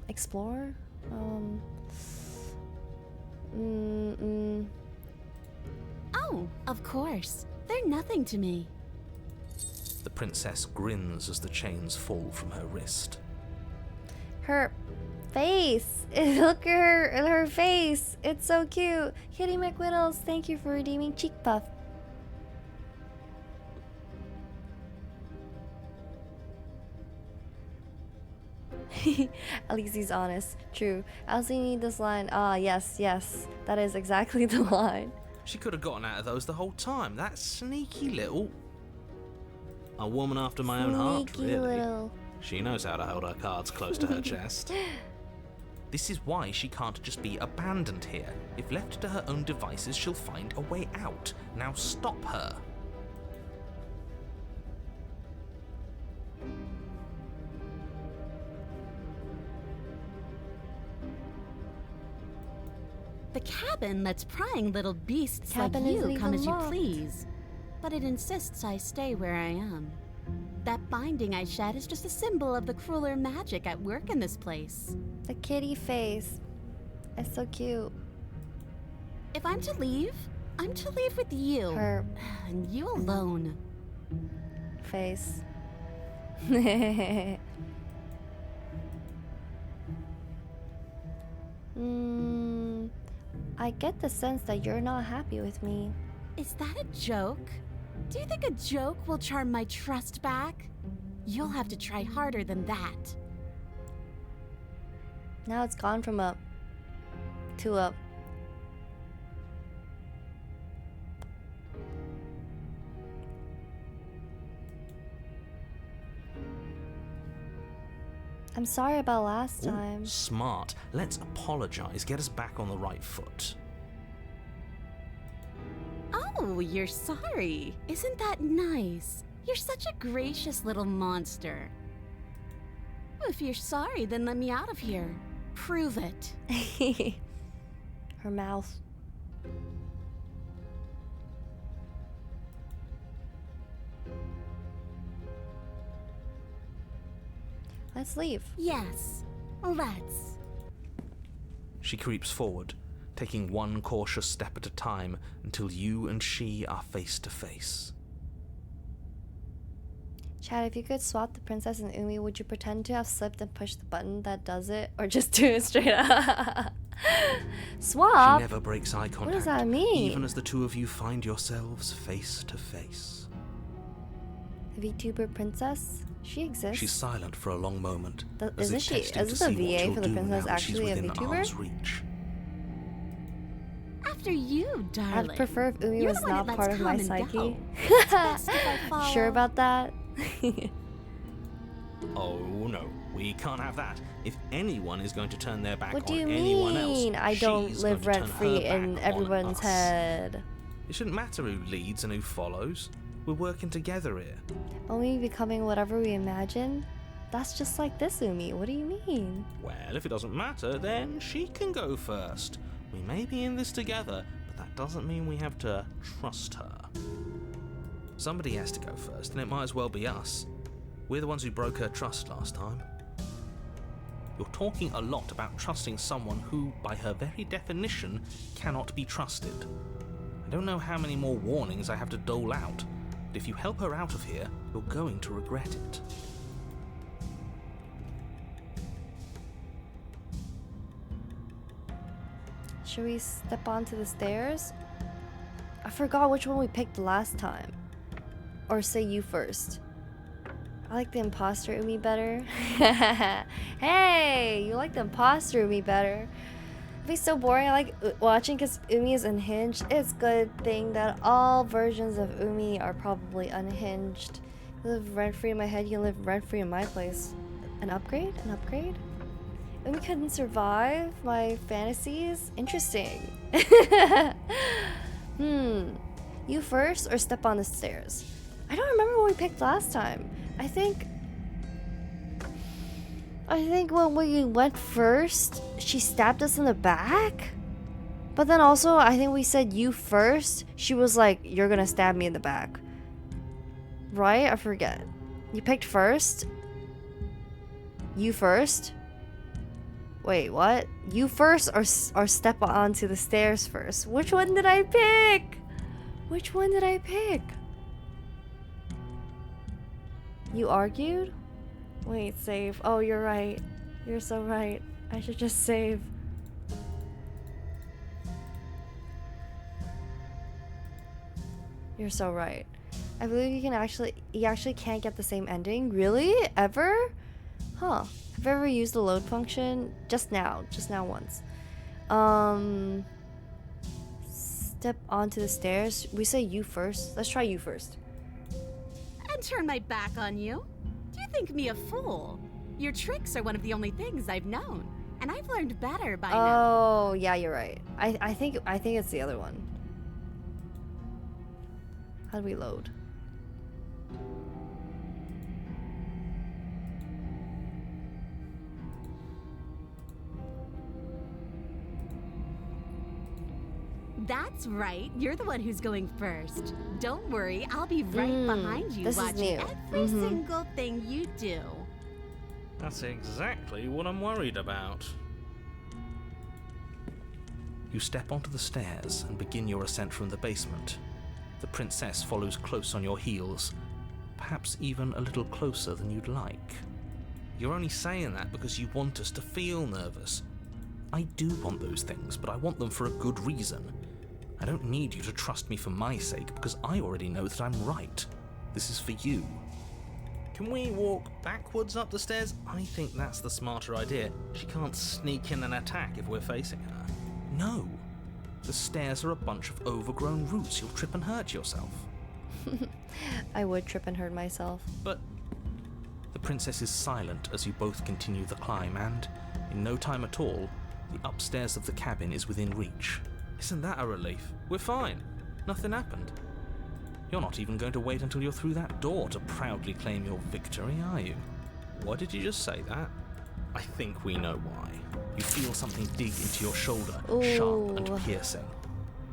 explore. Oh, of course. They're nothing to me. The princess grins as the chains fall from her wrist. Her face. Look at her face. It's so cute. Kitty McWiddles, thank you for redeeming Cheek Puff. At least he's honest. True. I also need this line. Ah, yes. That is exactly the line. She could have gotten out of those the whole time. That sneaky little... A woman after my own heart, Sneaky really. little. She knows how to hold her cards close to her chest. This is why she can't just be abandoned here. If left to her own devices, she'll find a way out. Now stop her. The cabin lets prying little beasts Cabin like isn't you come even as you locked. please. But it insists I stay where I am. That binding I shed is just a symbol of the crueler magic at work in this place. The kitty face. It's so cute. If I'm to leave, I'm to leave with you. Her And you alone. face. I get the sense that you're not happy with me. Is that a joke? Do you think a joke will charm my trust back? You'll have to try harder than that. Now it's gone from up to up. I'm sorry about last time. Ooh, smart. Let's apologize. Get us back on the right foot. Oh, you're sorry. Isn't that nice? You're such a gracious little monster. If you're sorry, then let me out of here. Prove it. Her mouth. Let's leave. Yes, let's. She creeps forward, taking one cautious step at a time until you and she are face to face. Chad, if you could swap the princess and Umi, would you pretend to have slipped and push the button that does it? Or just do it straight up? Swap? She never breaks eye contact. What does that mean? Even as the two of you find yourselves face to face. The VTuber princess? She exists. She's silent for a long moment, as Isn't if she? testing to Isn't see the what VA she'll for the do princess now that she's actually a within VTuber? arm's reach. After you, darling. I'd prefer if Umi You're was the one not that part lets of my come and psyche. go. It's best if I follow. Sure about that? Oh no, we can't have that. If anyone is going to turn their back What do on you anyone else, mean? I don't she's live going to turn rent-free her in back on everyone's us. head. It shouldn't matter who leads and who follows. We're working together here. Only becoming whatever we imagine? That's just like this, Umi. What do you mean? Well, if it doesn't matter, then she can go first. We may be in this together, but that doesn't mean we have to trust her. Somebody has to go first, and it might as well be us. We're the ones who broke her trust last time. You're talking a lot about trusting someone who, by her very definition, cannot be trusted. I don't know how many more warnings I have to dole out, but if you help her out of here, you're going to regret it. Should we step onto the stairs? I forgot which one we picked last time. Or say you first. I like the imposter Umi better. Hey, you like the imposter Umi better. It'd be so boring. I like watching because Umi is unhinged. It's a good thing that all versions of Umi are probably unhinged. You live rent-free in my head, you live rent-free in my place. An upgrade? An upgrade? Umi couldn't survive my fantasies? Interesting. You first or step on the stairs? I don't remember what we picked last time. I think when we went first, she stabbed us in the back. But then also, I think we said you first. She was like, you're gonna stab me in the back. Right? I forget. You picked first? You first? Wait, what? You first or step onto the stairs first? Which one did I pick? Which one did I pick? You argued? Wait, save. Oh, you're right. You're so right. I should just save. You're so right. I believe you actually can't get the same ending. Really? Ever? Huh. Have you ever used the load function? Just now once. Step onto the stairs. We say you first. Let's try you first. And turn my back on you? Do you think me a fool? Your tricks are one of the only things I've known, and I've learned better by now. Oh, yeah, you're right. I think it's the other one. How do we load? That's right. You're the one who's going first. Don't worry, I'll be right behind you, this is watching new. every single thing you do. That's exactly what I'm worried about. You step onto the stairs and begin your ascent from the basement. The princess follows close on your heels, perhaps even a little closer than you'd like. You're only saying that because you want us to feel nervous. I do want those things, but I want them for a good reason. I don't need you to trust me for my sake, because I already know that I'm right. This is for you. Can we walk backwards up the stairs? I think that's the smarter idea. She can't sneak in and attack if we're facing her. No. The stairs are a bunch of overgrown roots. You'll trip and hurt yourself. I would trip and hurt myself. But the princess is silent as you both continue the climb, and in no time at all, the upstairs of the cabin is within reach. Isn't that a relief? We're fine. Nothing happened. You're not even going to wait until you're through that door to proudly claim your victory, are you? Why did you just say that? I think we know why. You feel something dig into your shoulder, sharp and piercing.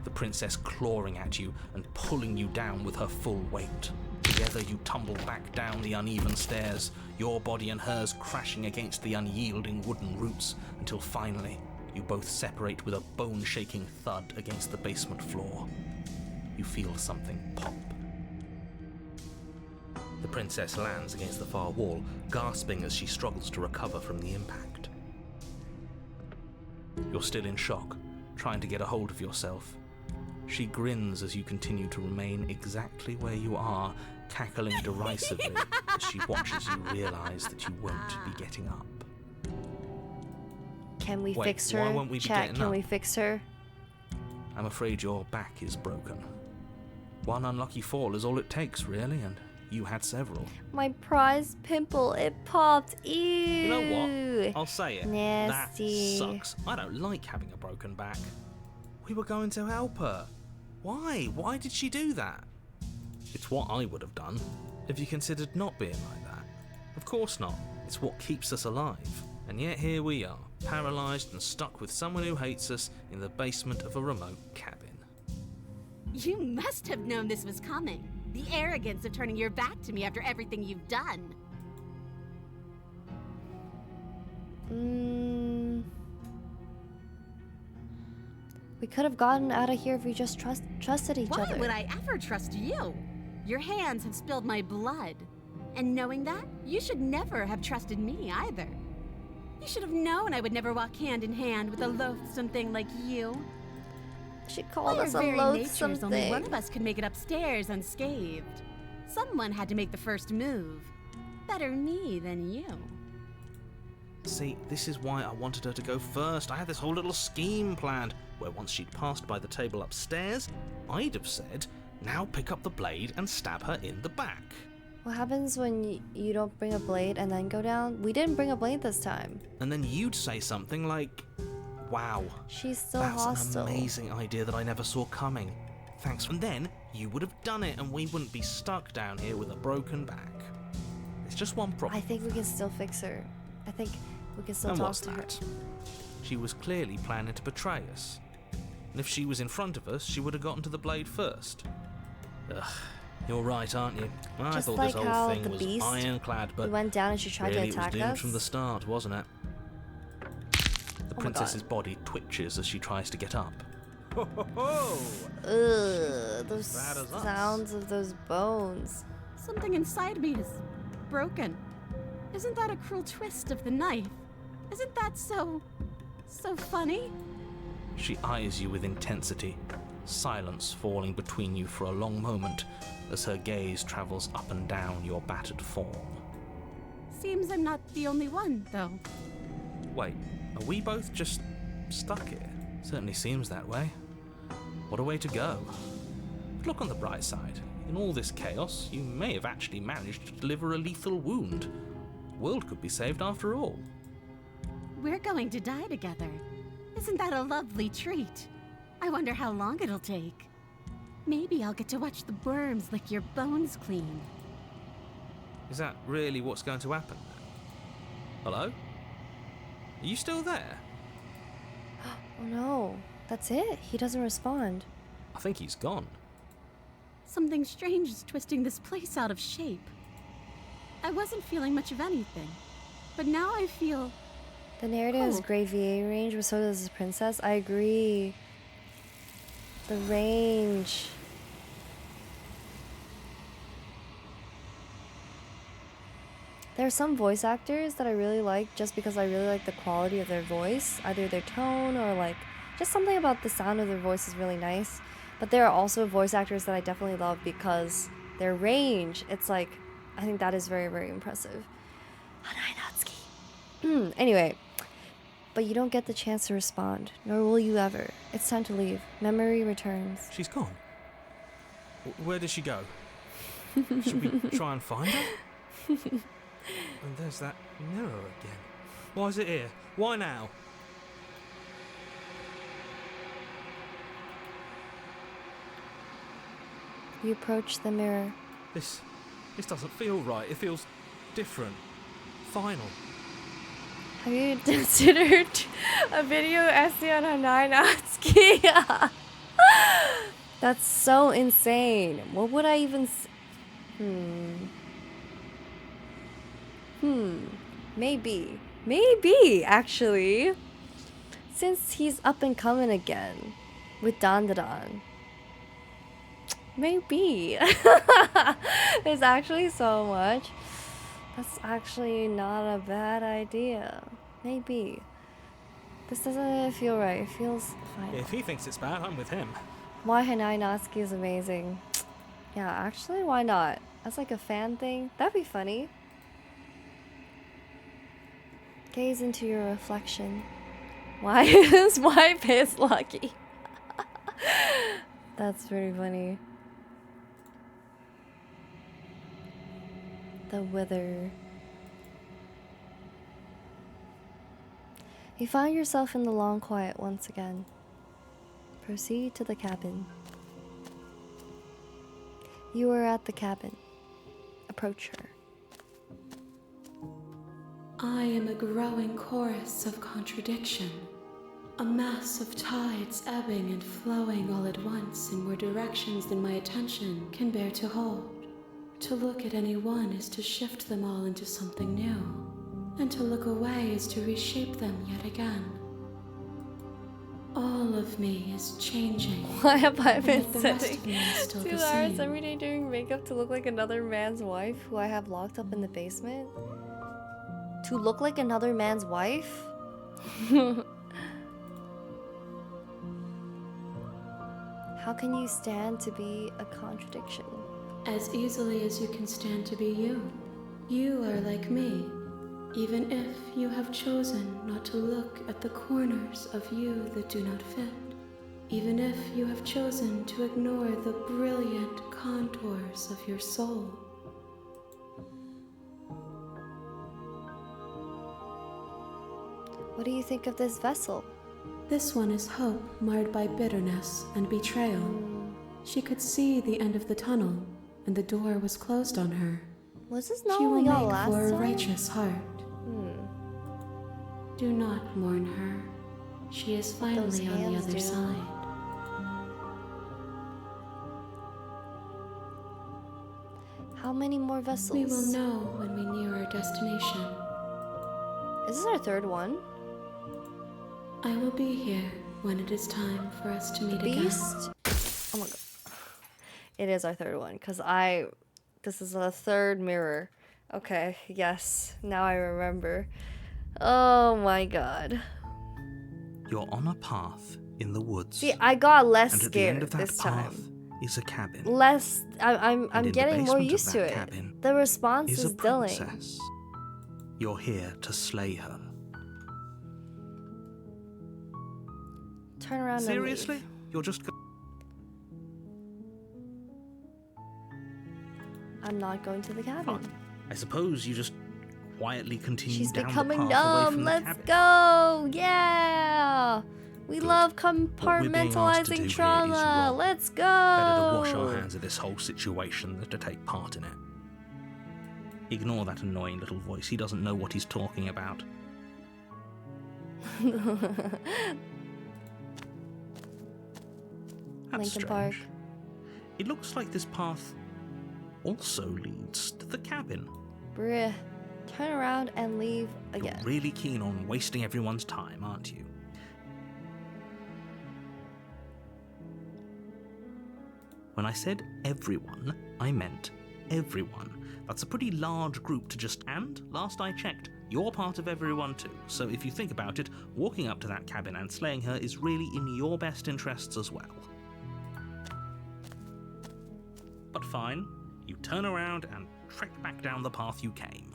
The princess clawing at you and pulling you down with her full weight. Together you tumble back down the uneven stairs, your body and hers crashing against the unyielding wooden roots, until finally you both separate with a bone-shaking thud against the basement floor. You feel something pop. The princess lands against the far wall, gasping as she struggles to recover from the impact. You're still in shock, trying to get a hold of yourself. She grins as you continue to remain exactly where you are, cackling derisively as she watches you realize that you won't be getting up. Can we Wait, fix her? why won't we be Chat, getting can up? we fix her? I'm afraid your back is broken. One unlucky fall is all it takes, really, and you had several. My prize pimple, it popped. Ew. You know what? I'll say it. Nasty. That sucks. I don't like having a broken back. We were going to help her. Why? Why did she do that? It's what I would have done if you considered not being like that. Of course not. It's what keeps us alive. And yet here we are, paralysed and stuck with someone who hates us in the basement of a remote cabin. You must have known this was coming. The arrogance of turning your back to me after everything you've done. We could have gotten out of here if we just trusted each Why other. would I ever trust you? Your hands have spilled my blood. And knowing that, you should never have trusted me either. You should have known I would never walk hand in hand with a loathsome thing like you. She called By us our a very loathsome natures, only one thing. of us could make it upstairs unscathed. Someone had to make the first move. Better me than you. See, this is why I wanted her to go first. I had this whole little scheme planned, where once she'd passed by the table upstairs, I'd have said, now pick up the blade and stab her in the back. What happens when you don't bring a blade and then go down? We didn't bring a blade this time. And then you'd say something like, wow, She's still that's hostile. an amazing idea that I never saw coming. Thanks. And then you would have done it and we wouldn't be stuck down here with a broken back. It's just one problem. I think we can still fix her. I think we can still And talk what's to her. that? She was clearly planning to betray us. And if she was in front of us, she would have gotten to the blade first. Ugh, you're right, aren't you? I Just thought like this how whole thing the was beast, ironclad, but We went down and she tried really to attack it was doomed us. from the start, wasn't it? The my princess's body twitches as she tries to get up. Ho ho ho! Ugh, those bad as us. sounds of those bones. Something inside me is broken. Isn't that a cruel twist of the knife? Isn't that so funny? She eyes you with intensity, silence falling between you for a long moment as her gaze travels up and down your battered form. Seems I'm not the only one, though. Wait, are we both just stuck here? Certainly seems that way. What a way to go. But look on the bright side. In all this chaos, you may have actually managed to deliver a lethal wound. The world could be saved after all. We're going to die together. Isn't that a lovely treat? I wonder how long it'll take. Maybe I'll get to watch the worms lick your bones clean. Is that really what's going to happen? Hello? Are you still there? Oh no, that's it? He doesn't respond. I think he's gone. Something strange is twisting this place out of shape. I wasn't feeling much of anything, but now I feel... The narrative has Cool. great VA range, but so does the princess. I agree. The range. There are some voice actors that I really like just because I really like the quality of their voice, either their tone or like just something about the sound of their voice is really nice. But there are also voice actors that I definitely love because their range, it's like, I think that is very, very impressive. Hanai Natsuki. Anyway, but you don't get the chance to respond, nor will you ever. It's time to leave. Memory returns. She's gone. Where did she go? Should we try and find her? And there's that mirror again. Why is it here? Why now? You approach the mirror. This doesn't feel right. It feels different. Final. Have you considered a video essay on Hanai Natsuki? That's so insane. What would I even Maybe, actually. Since he's up and coming again with Dandadan. Maybe. There's actually so much. That's actually not a bad idea. Maybe. This doesn't feel right. It feels fine. If he thinks it's bad, I'm with him. Why Hanai Natsuki is amazing. Yeah, actually, why not? That's like a fan thing. That'd be funny. Gaze into your reflection. Why his wife is lucky. That's pretty funny. The wither. You find yourself in the long quiet once again. Proceed to the cabin. You are at the cabin. Approach her. I am a growing chorus of contradiction, a mass of tides ebbing and flowing all at once in more directions than my attention can bear to hold. To look at any one is to shift them all into something new, and to look away is to reshape them yet again. All of me is changing. Why have I and been yet the rest sitting of me is still 2 the hours same. every day doing makeup to look like another man's wife who I have locked up in the basement? To look like another man's wife? How can you stand to be a contradiction? As easily as you can stand to be you. You are like me, even if you have chosen not to look at the corners of you that do not fit. Even if you have chosen to ignore the brilliant contours of your soul. What do you think of this vessel? This one is hope marred by bitterness and betrayal. She could see the end of the tunnel, and the door was closed on her. Was this She not will only y'all make last for a time? righteous heart. Do not mourn her. She is those finally on the hands other do. side. How many more vessels? We will know when we near our destination. Is this our third one? I will be here when it is time for us to meet again. Beast? Oh my god. It is our third one, because this is the third mirror. Okay, yes, now I remember. Oh my god. You're on a path in the woods. See, I got less and at the end scared of that this path time. is a cabin. I'm in the getting more basement of used to that it. cabin The response is is a dulling. princess. You're here to slay her. Turn around Seriously? and leave. You're just I'm not going to the cabin. fine. I suppose you just quietly continue She's down becoming the path away numb. from the Let's cabin. go. Yeah. We Good. love What we're being asked to do compartmentalizing here is trauma. wrong. Let's go. Better to wash our hands of this whole situation than to take part in it. Ignore that annoying little voice. He doesn't know what he's talking about. That's Lincoln Park. strange. It looks like this path also leads to the cabin. Bruh. Turn around and leave You're again. really keen on wasting everyone's time, aren't you? When I said everyone, I meant everyone. That's a pretty large group to just... And, last I checked, you're part of everyone too. So if you think about it, walking up to that cabin and slaying her is really in your best interests as well. But fine, you turn around and trek back down the path you came.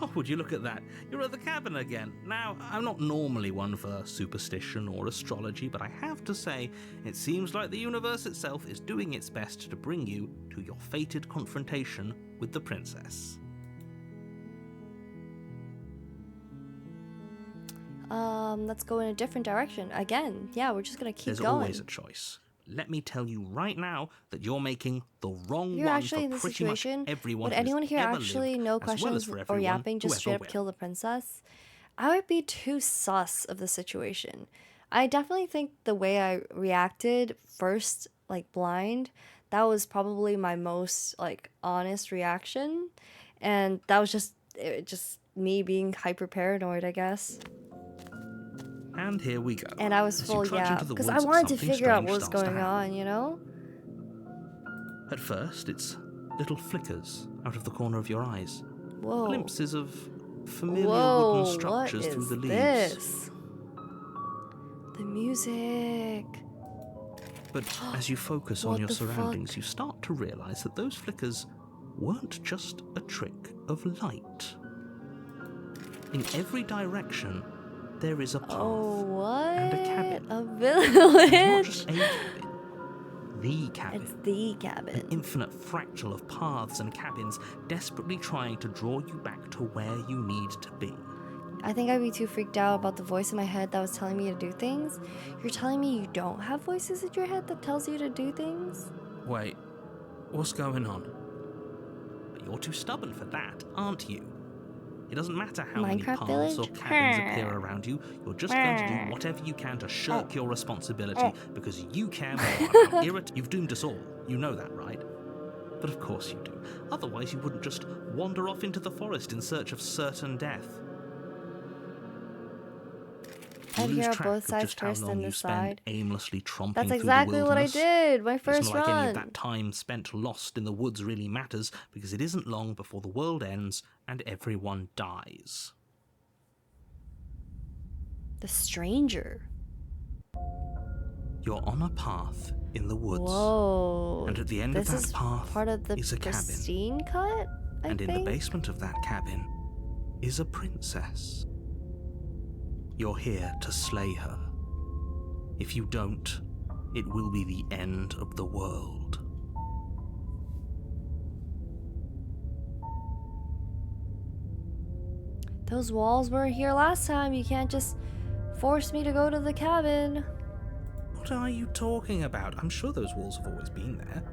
Oh, would you look at that? You're at the cabin again. Now, I'm not normally one for superstition or astrology, but I have to say, it seems like the universe itself is doing its best to bring you to your fated confrontation with the princess. Let's go in a different direction. Again, yeah, we're just gonna keep There's going. always a choice. Let me tell you right now that you're making the wrong You're one actually for in this pretty situation. much everyone Would who's anyone here ever actually lived, no as well as questions for or everyone yapping, just who straight ever up will. kill the princess? I would be too sus of the situation. I definitely think the way I reacted first, like blind, that was probably my most like honest reaction, and that was just me being hyper paranoid, I guess. And here we go. And I was As you full trudge yeah, into the because I woods, wanted to something figure out strange what was starts to going happen. on, you know? At first, it's little flickers out of the corner of your eyes. Whoa. Glimpses of familiar Whoa, wooden what structures through is the leaves. this? The music. But as you focus on What your the surroundings, fuck? you start to realize that those flickers weren't just a trick of light. In every direction, there is a path Oh, what? and a cabin. A And village? not just a cabin, the cabin. It's the An cabin. infinite fractal of paths and cabins desperately trying to draw you back to where you need to be. I think I'd be too freaked out about the voice in my head that was telling me to do things. You're telling me you don't have voices in your head that tells you to do things? Wait, what's going on? But you're too stubborn for that, aren't you? It doesn't matter how many Minecraft paths or village? cabins appear around you, you're just going to do whatever you can to shirk your responsibility because you care more about You've doomed us all. You know that, right? But of course you do. Otherwise you wouldn't just wander off into the forest in search of certain death. You I'd lose hear track both of sides just how first long and you decide. spend aimlessly tromping That's through exactly the what I wilderness. did. My It's first not like any of run. that time spent lost in the woods really matters, because it isn't long before the world ends and everyone dies. The stranger. You're on a path in the woods. Whoa. And at the end of This that is path part of the is a cabin. pristine cut, I And in think? the basement of that cabin is a princess. You're here to slay her. If you don't, it will be the end of the world. Those walls were here last time. You can't just force me to go to the cabin. What are you talking about? I'm sure those walls have always been there.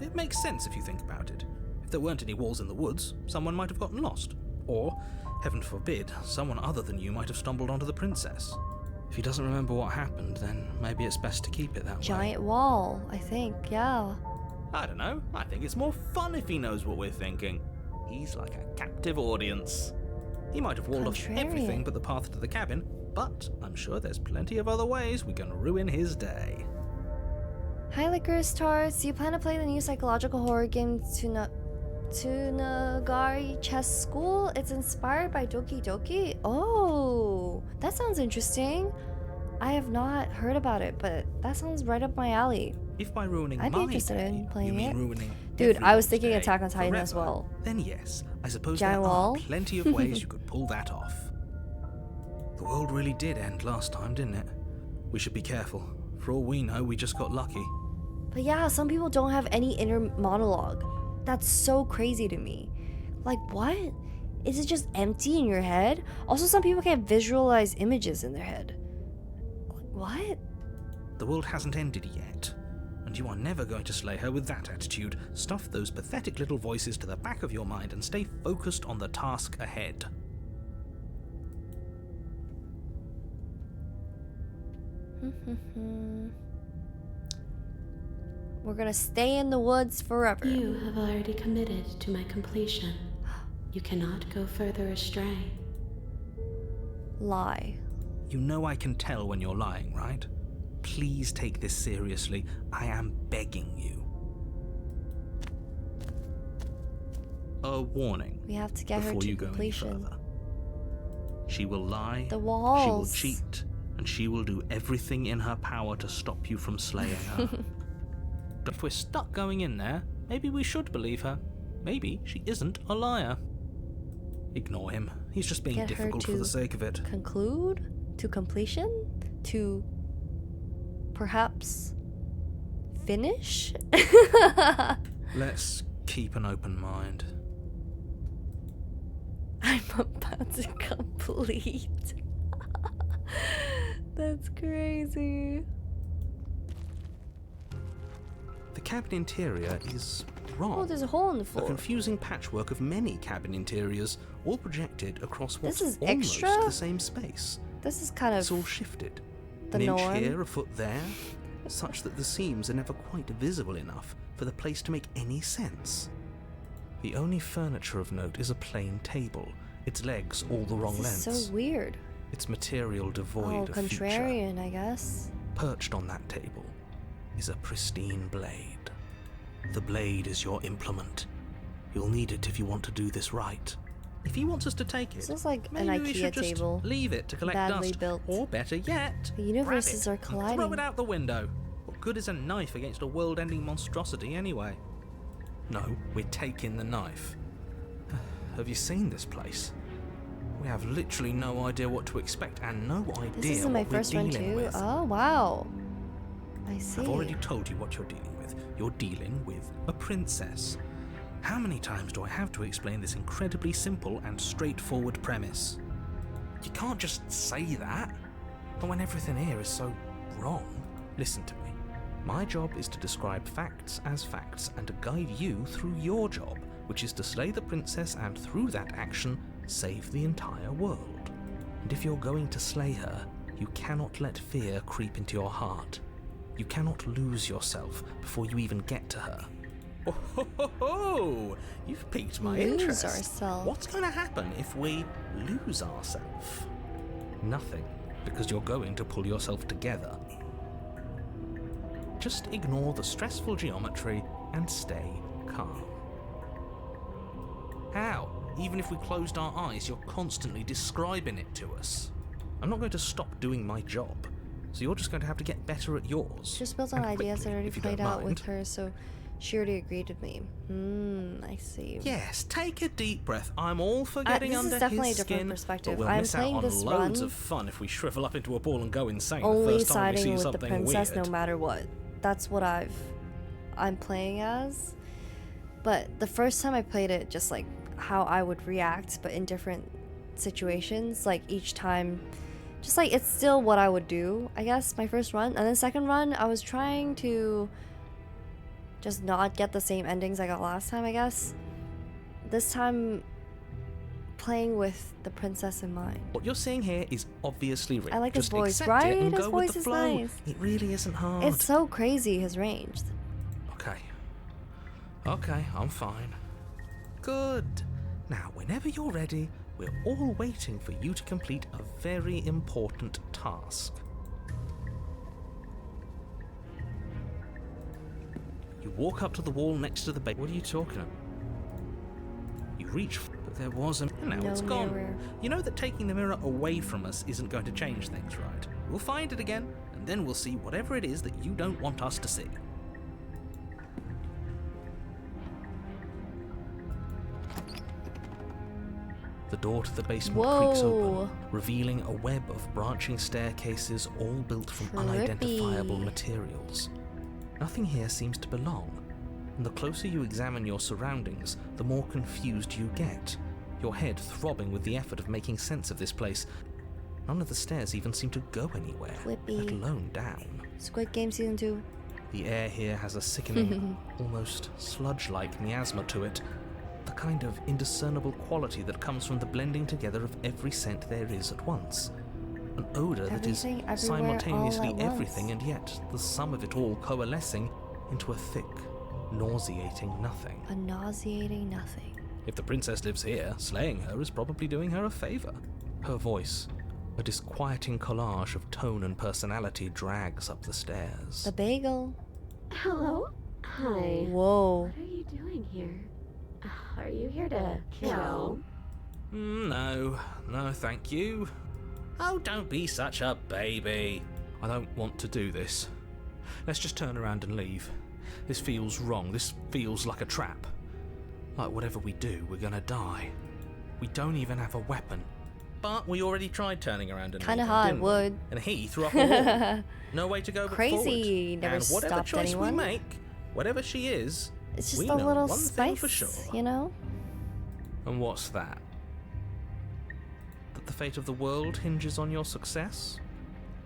It makes sense if you think about it. If there weren't any walls in the woods, someone might have gotten lost. Or, heaven forbid, someone other than you might have stumbled onto the princess. If he doesn't remember what happened, then maybe it's best to keep it that way. Giant wall, I think, yeah. I don't know. I think it's more fun if he knows what we're thinking. He's like a captive audience. He might have walled off Contrarian. everything but the path to the cabin, but I'm sure there's plenty of other ways we can ruin his day. Hi, Licorice Tarts. Do you plan to play the new psychological horror game Tsunagari Chess School? It's inspired by Doki Doki? Oh, that sounds interesting. I have not heard about it, but that sounds right up my alley. If by ruining I'd be my interested day, in playing you mean it. ruining Dude, I was everyone's thinking day Attack on Titan as forever, well. then yes, I suppose Giant there wall? are plenty of ways you could pull that off. The world really did end last time, didn't it? We should be careful. For all we know, we just got lucky. But yeah, some people don't have any inner monologue. That's so crazy to me. Like, what? Is it just empty in your head? Also, some people can't visualize images in their head. What? The world hasn't ended yet, and you are never going to slay her with that attitude. Stuff those pathetic little voices to the back of your mind and stay focused on the task ahead. We're gonna stay in the woods forever. You have already committed to my completion. You cannot go further astray. Lie. You know I can tell when you're lying, right? Please take this seriously. I am begging you. A warning. We have to get her before to you go any completion. further. She will lie, The she will walls. cheat, and she will do everything in her power to stop you from slaying her. If we're stuck going in there, maybe we should believe her. Maybe she isn't a liar. Ignore him. He's just being Get her difficult for to the sake of it. Conclude? To completion? To perhaps finish? Let's keep an open mind. I'm about to complete. That's crazy. The cabin interior is wrong. Oh, there's a hole in the A floor. confusing patchwork of many cabin interiors, all projected across what's This is almost extra? the same space. This is kind It's all of shifted. the An inch norm. here, a foot there, such that the seams are never quite visible enough for the place to make any sense. The only furniture of note is a plain table, its legs all the wrong This is lengths, so weird. its material devoid Oh, of feature. contrarian, I guess. Perched on that table is a pristine blade. The blade is your implement. You'll need it if you want to do this right. If he wants us to take it, This is like an maybe we IKEA should just table. leave it to collect Badly dust. built. Or better yet, The universes grab are it and throw colliding. it out the window. good is a knife against a world-ending monstrosity anyway? No, we're taking the knife. Have you seen this place? We have literally no idea what to expect and no idea This isn't my what we're first run dealing too. with. Oh wow. I see. I've already told you what you're dealing with. You're dealing with a princess. How many times do I have to explain this incredibly simple and straightforward premise? You can't just say that. But when everything here is so wrong. Listen to me. My job is to describe facts as facts and to guide you through your job, which is to slay the princess and through that action, save the entire world. And if you're going to slay her, you cannot let fear creep into your heart. You cannot lose yourself before you even get to her. Oh, ho, ho, ho. You've piqued my Lose interest. ourselves. What's going to happen if we lose ourselves? Nothing, because you're going to pull yourself together. Just ignore the stressful geometry and stay calm. How? Even if we closed our eyes, you're constantly describing it to us. I'm not going to stop doing my job, so you're just going to have to get better at yours. Just built on And ideas that quickly, already if you played don't out mind. with her, so she already agreed with me. I see. Yes, take a deep breath. I'm all for getting this is under definitely his a different skin, perspective. but we'll I'm miss out playing on this loads run of fun if we shrivel up into a ball and go insane the Only first time we siding see with the something princess weird. no matter what. That's what I'm playing as. But the first time I played it, just like how I would react, but in different situations, like each time, just like it's still what I would do, I guess, my first run. And then second run, I was trying to just not get the same endings I got last time, I guess. This time, playing with the princess in mind. What you're seeing here is obviously real. I like his Just voice, accept right? it and His go with voice the is flow. nice. It really isn't hard. It's so crazy, his range. Okay. Okay, I'm fine. Good. Now, whenever you're ready, we're all waiting for you to complete a very important task. You walk up to the wall next to the bed. What are you talking about? You reach, but there was a... Now No it's gone. mirror. You know that taking the mirror away from us isn't going to change things, right? We'll find it again, and then we'll see whatever it is that you don't want us to see. The door to the basement creaks Whoa. open, revealing a web of branching staircases all built from Trippy. unidentifiable materials. Nothing here seems to belong, and the closer you examine your surroundings, the more confused you get, your head throbbing with the effort of making sense of this place. None of the stairs even seem to go anywhere, Flippy. let alone down. Squid Game Season 2. The air here has a sickening, almost sludge-like miasma to it, the kind of indiscernible quality that comes from the blending together of every scent there is at once. An odour that is Everything, everywhere, simultaneously all at once. everything and yet the sum of it all coalescing into a thick, nauseating nothing. A nauseating nothing. If the princess lives here, slaying her is probably doing her a favour. Her voice, a disquieting collage of tone and personality, drags up the stairs. The bagel. Hello? Hi. Whoa. What are you doing here? Are you here to kill? No, thank you. Oh, don't be such a baby. I don't want to do this. Let's just turn around and leave. This feels wrong. This feels like a trap. Like whatever we do, we're gonna die. We don't even have a weapon. But we already tried turning around and Kinda leaving, hard, didn't we? would. And he threw up a wall. No way to go but Crazy. forward. Never And whatever stopped choice anyone. we make, whatever she is, It's just we a know little one thing for spice, sure. you know? And what's that? That the fate of the world hinges on your success?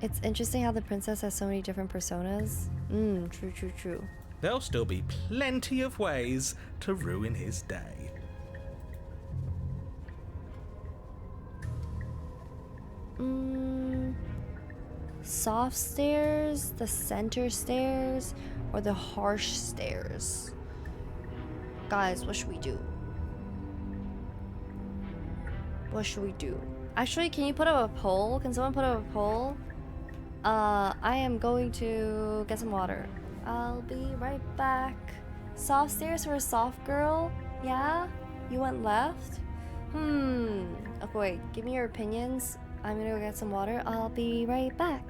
It's interesting how the princess has so many different personas. True. There'll still be plenty of ways to ruin his day. Soft stairs, the center stairs, or the harsh stairs? Guys, what should we do? What should we do? Actually, can you put up a poll? Can someone put up a poll? I am going to get some water. I'll be right back. Soft stairs for a soft girl? Yeah? You went left? Okay, wait. Give me your opinions. I'm gonna go get some water. I'll be right back.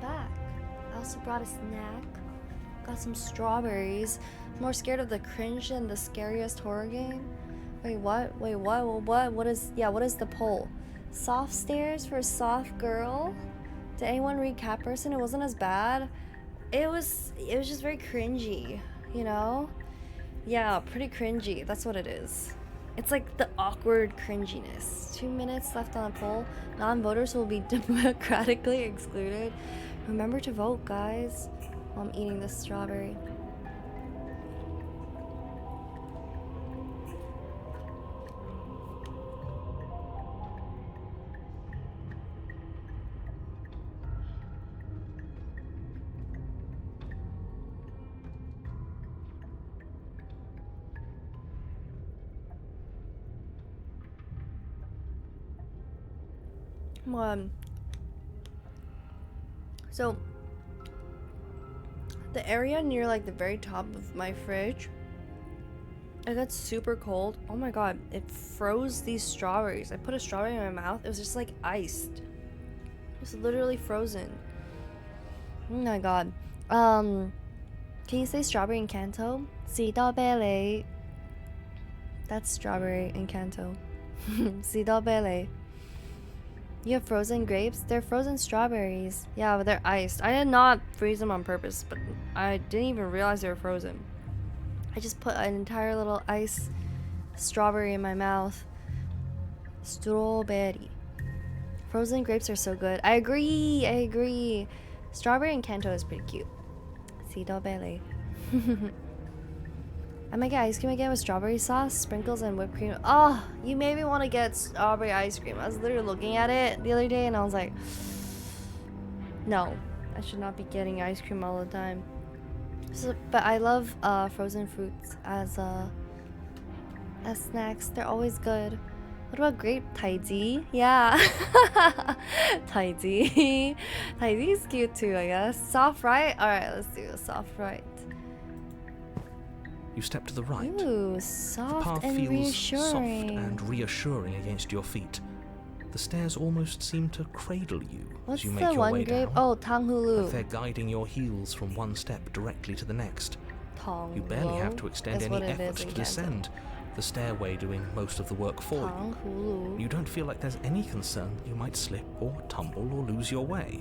back. I also brought a snack. Got some strawberries. More scared of the cringe than the scariest horror game. Wait, what? Wait, what? What is the poll? Soft stares for a soft girl? Did anyone read Cat Person? It wasn't as bad. It was just very cringy, you know? Yeah, pretty cringy. That's what it is. It's like the awkward cringiness. 2 minutes left on the poll. Non-voters will be democratically excluded. Remember to vote, guys. While I'm eating this strawberry. So the area near like the very top of my fridge, it got super cold. Oh my god, it froze these strawberries. I put a strawberry in my mouth. It was just like iced. It was literally frozen. Oh my god. Can you say strawberry in Kanto? 士多啤梨. That's strawberry in Kanto. 士多啤梨. You have frozen grapes? They're frozen strawberries. Yeah, but they're iced. I did not freeze them on purpose, but I didn't even realize they were frozen. I just put an entire little ice strawberry in my mouth. Strawberry. Frozen grapes are so good. I agree. Strawberry in Kanto is pretty cute. Strawberry. I might get ice cream again with strawberry sauce, sprinkles, and whipped cream. Oh, you made me want to get strawberry ice cream. I was literally looking at it the other day and I was like, no, I should not be getting ice cream all the time. So, but I love frozen fruits as snacks. They're always good. What about grape? Taiji? Yeah. Taiji. Taiji is cute too, I guess. Soft right? Alright, let's do the soft right. You step to the right. Ooh, The soft path and feels reassuring. soft and reassuring against your feet. The stairs almost seem to cradle you What's as you the make your one way grape? down. Oh, Like Tanghulu. they're guiding your heels from one step directly to the next. Tong You barely have to extend is any what it effort is in to Kanto. descend, the stairway doing most of the work for you. Tanghulu. You don't feel like there's any concern that you might slip or tumble or lose your way.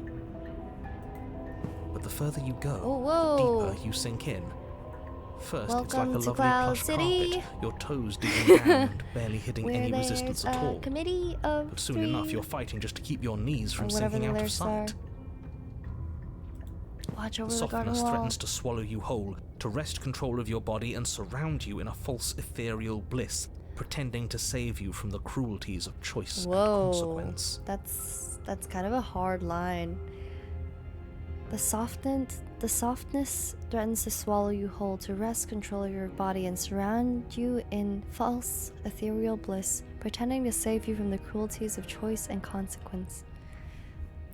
But the further you go, Oh, the whoa. deeper you sink in. First, it's like Welcome a to lovely Cloud plush City. carpet, your toes digging down and barely hitting Where any there's resistance a at all. committee of But soon three, enough, you're fighting just to keep your knees from or whatever sinking the out of lyrics are. sight. Watch The over the garden softness wall. threatens to swallow you whole, to wrest control of your body and surround you in a false ethereal bliss, pretending to save you from the cruelties of choice and Whoa, consequence. that's kind of a hard line. The softness threatens to swallow you whole, to wrest control of your body and surround you in false ethereal bliss, pretending to save you from the cruelties of choice and consequence.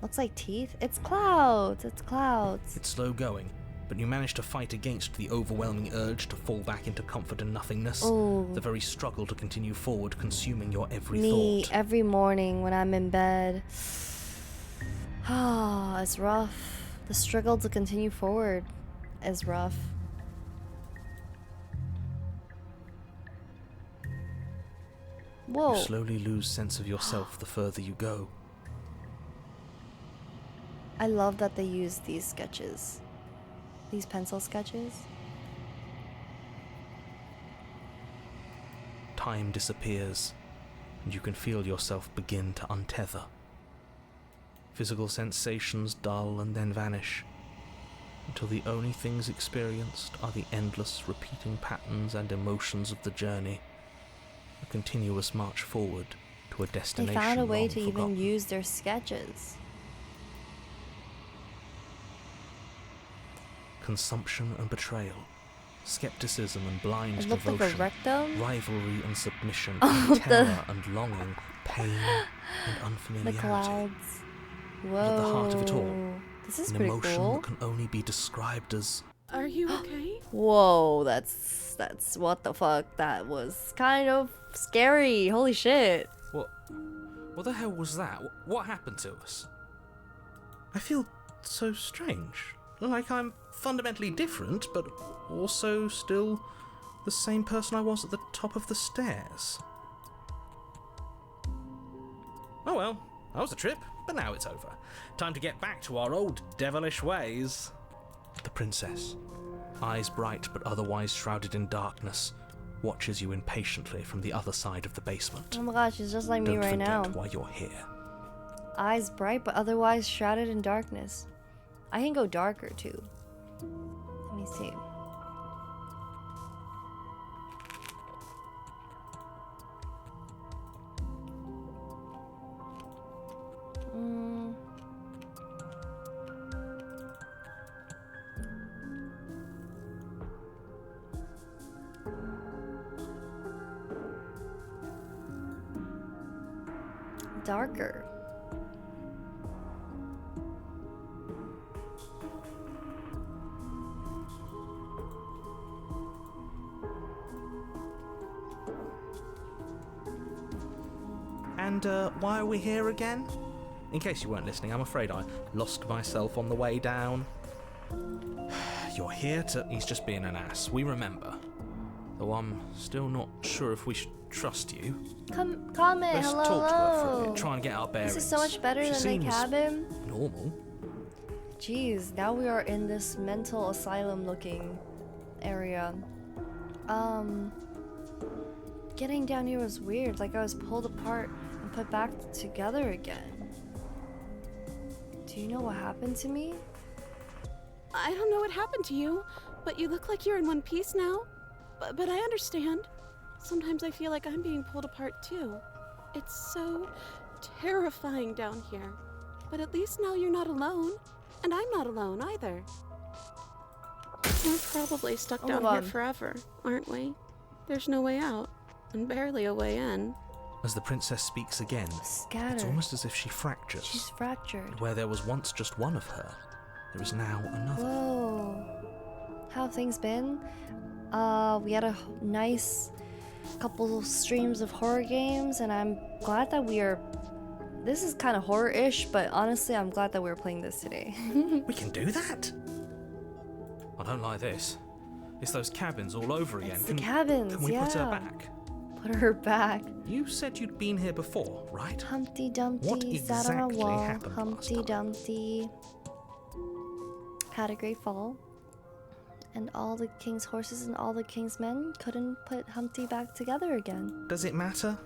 Looks like teeth. It's clouds. It's clouds. It's slow going, but you manage to fight against the overwhelming urge to fall back into comfort and nothingness. Oh, The very struggle to continue forward consuming your every me thought. every morning when I'm in bed. Ah, it's rough. The struggle to continue forward is rough. Whoa. You slowly lose sense of yourself the further you go. I love that they use these sketches. These pencil sketches. Time disappears, and you can feel yourself begin to untether. Physical sensations dull and then vanish, until the only things experienced are the endless repeating patterns and emotions of the journey, a continuous march forward to a They destination found a way long to even forgotten. use their sketches. Consumption and betrayal, skepticism and blind It looked like a devotion, rectum. rivalry and submission, Oh, terror and longing, pain and The unfamiliarity. clouds. Whoa. at the heart of it all, This is An pretty emotion cool. that can only be described as Are you okay? Whoa, that's what the fuck. That was kind of scary. Holy shit. what the hell was that? What happened to us? I feel so strange? Like I'm fundamentally different, but also still the same person I was at the top of the stairs. Oh well, that was a trip, but now it's over. Time to get back to our old devilish ways. The princess, eyes bright but otherwise shrouded in darkness, watches you impatiently from the other side of the basement. Oh my gosh, it's just like me Don't right forget now. why you're here. Eyes bright but otherwise shrouded in darkness. I can go darker too. Let me see. Darker. And why are we here again? In case you weren't listening, I'm afraid I lost myself on the way down. You're here to... He's just being an ass. We remember. Though I'm still not sure if we should trust you. Comment. Let's Hello, talk to her for a hello. bit. Try and get our bearings. This is so much better She than seems the cabin. normal. Jeez, now we are in this mental asylum looking area. Getting down here was weird, like I was pulled apart and put back together again. Do you know what happened to me? I don't know what happened to you, but you look like you're in one piece now. But I understand. Sometimes I feel like I'm being pulled apart too. It's so terrifying down here. But at least now you're not alone. And I'm not alone either. We're probably stuck down here forever, aren't we? There's no way out, and barely a way in. As the princess speaks again, Scattered. it's almost as if she fractures. She's fractured. Where there was once just one of her, there is now another. Whoa. How have things been? We had a nice couple streams of horror games, and I'm glad that we are... This is kind of horror-ish, but honestly, I'm glad that we're playing this today. We can do that? I don't like this. It's those cabins all over again. It's the cabins, Can we put her yeah. back? Put her back. You said you'd been here before, right? Humpty Dumpty What sat on a exactly wall. happened last Humpty time? Dumpty had a great fall. And all the king's horses and all the king's men couldn't put Humpty back together again. Does it matter?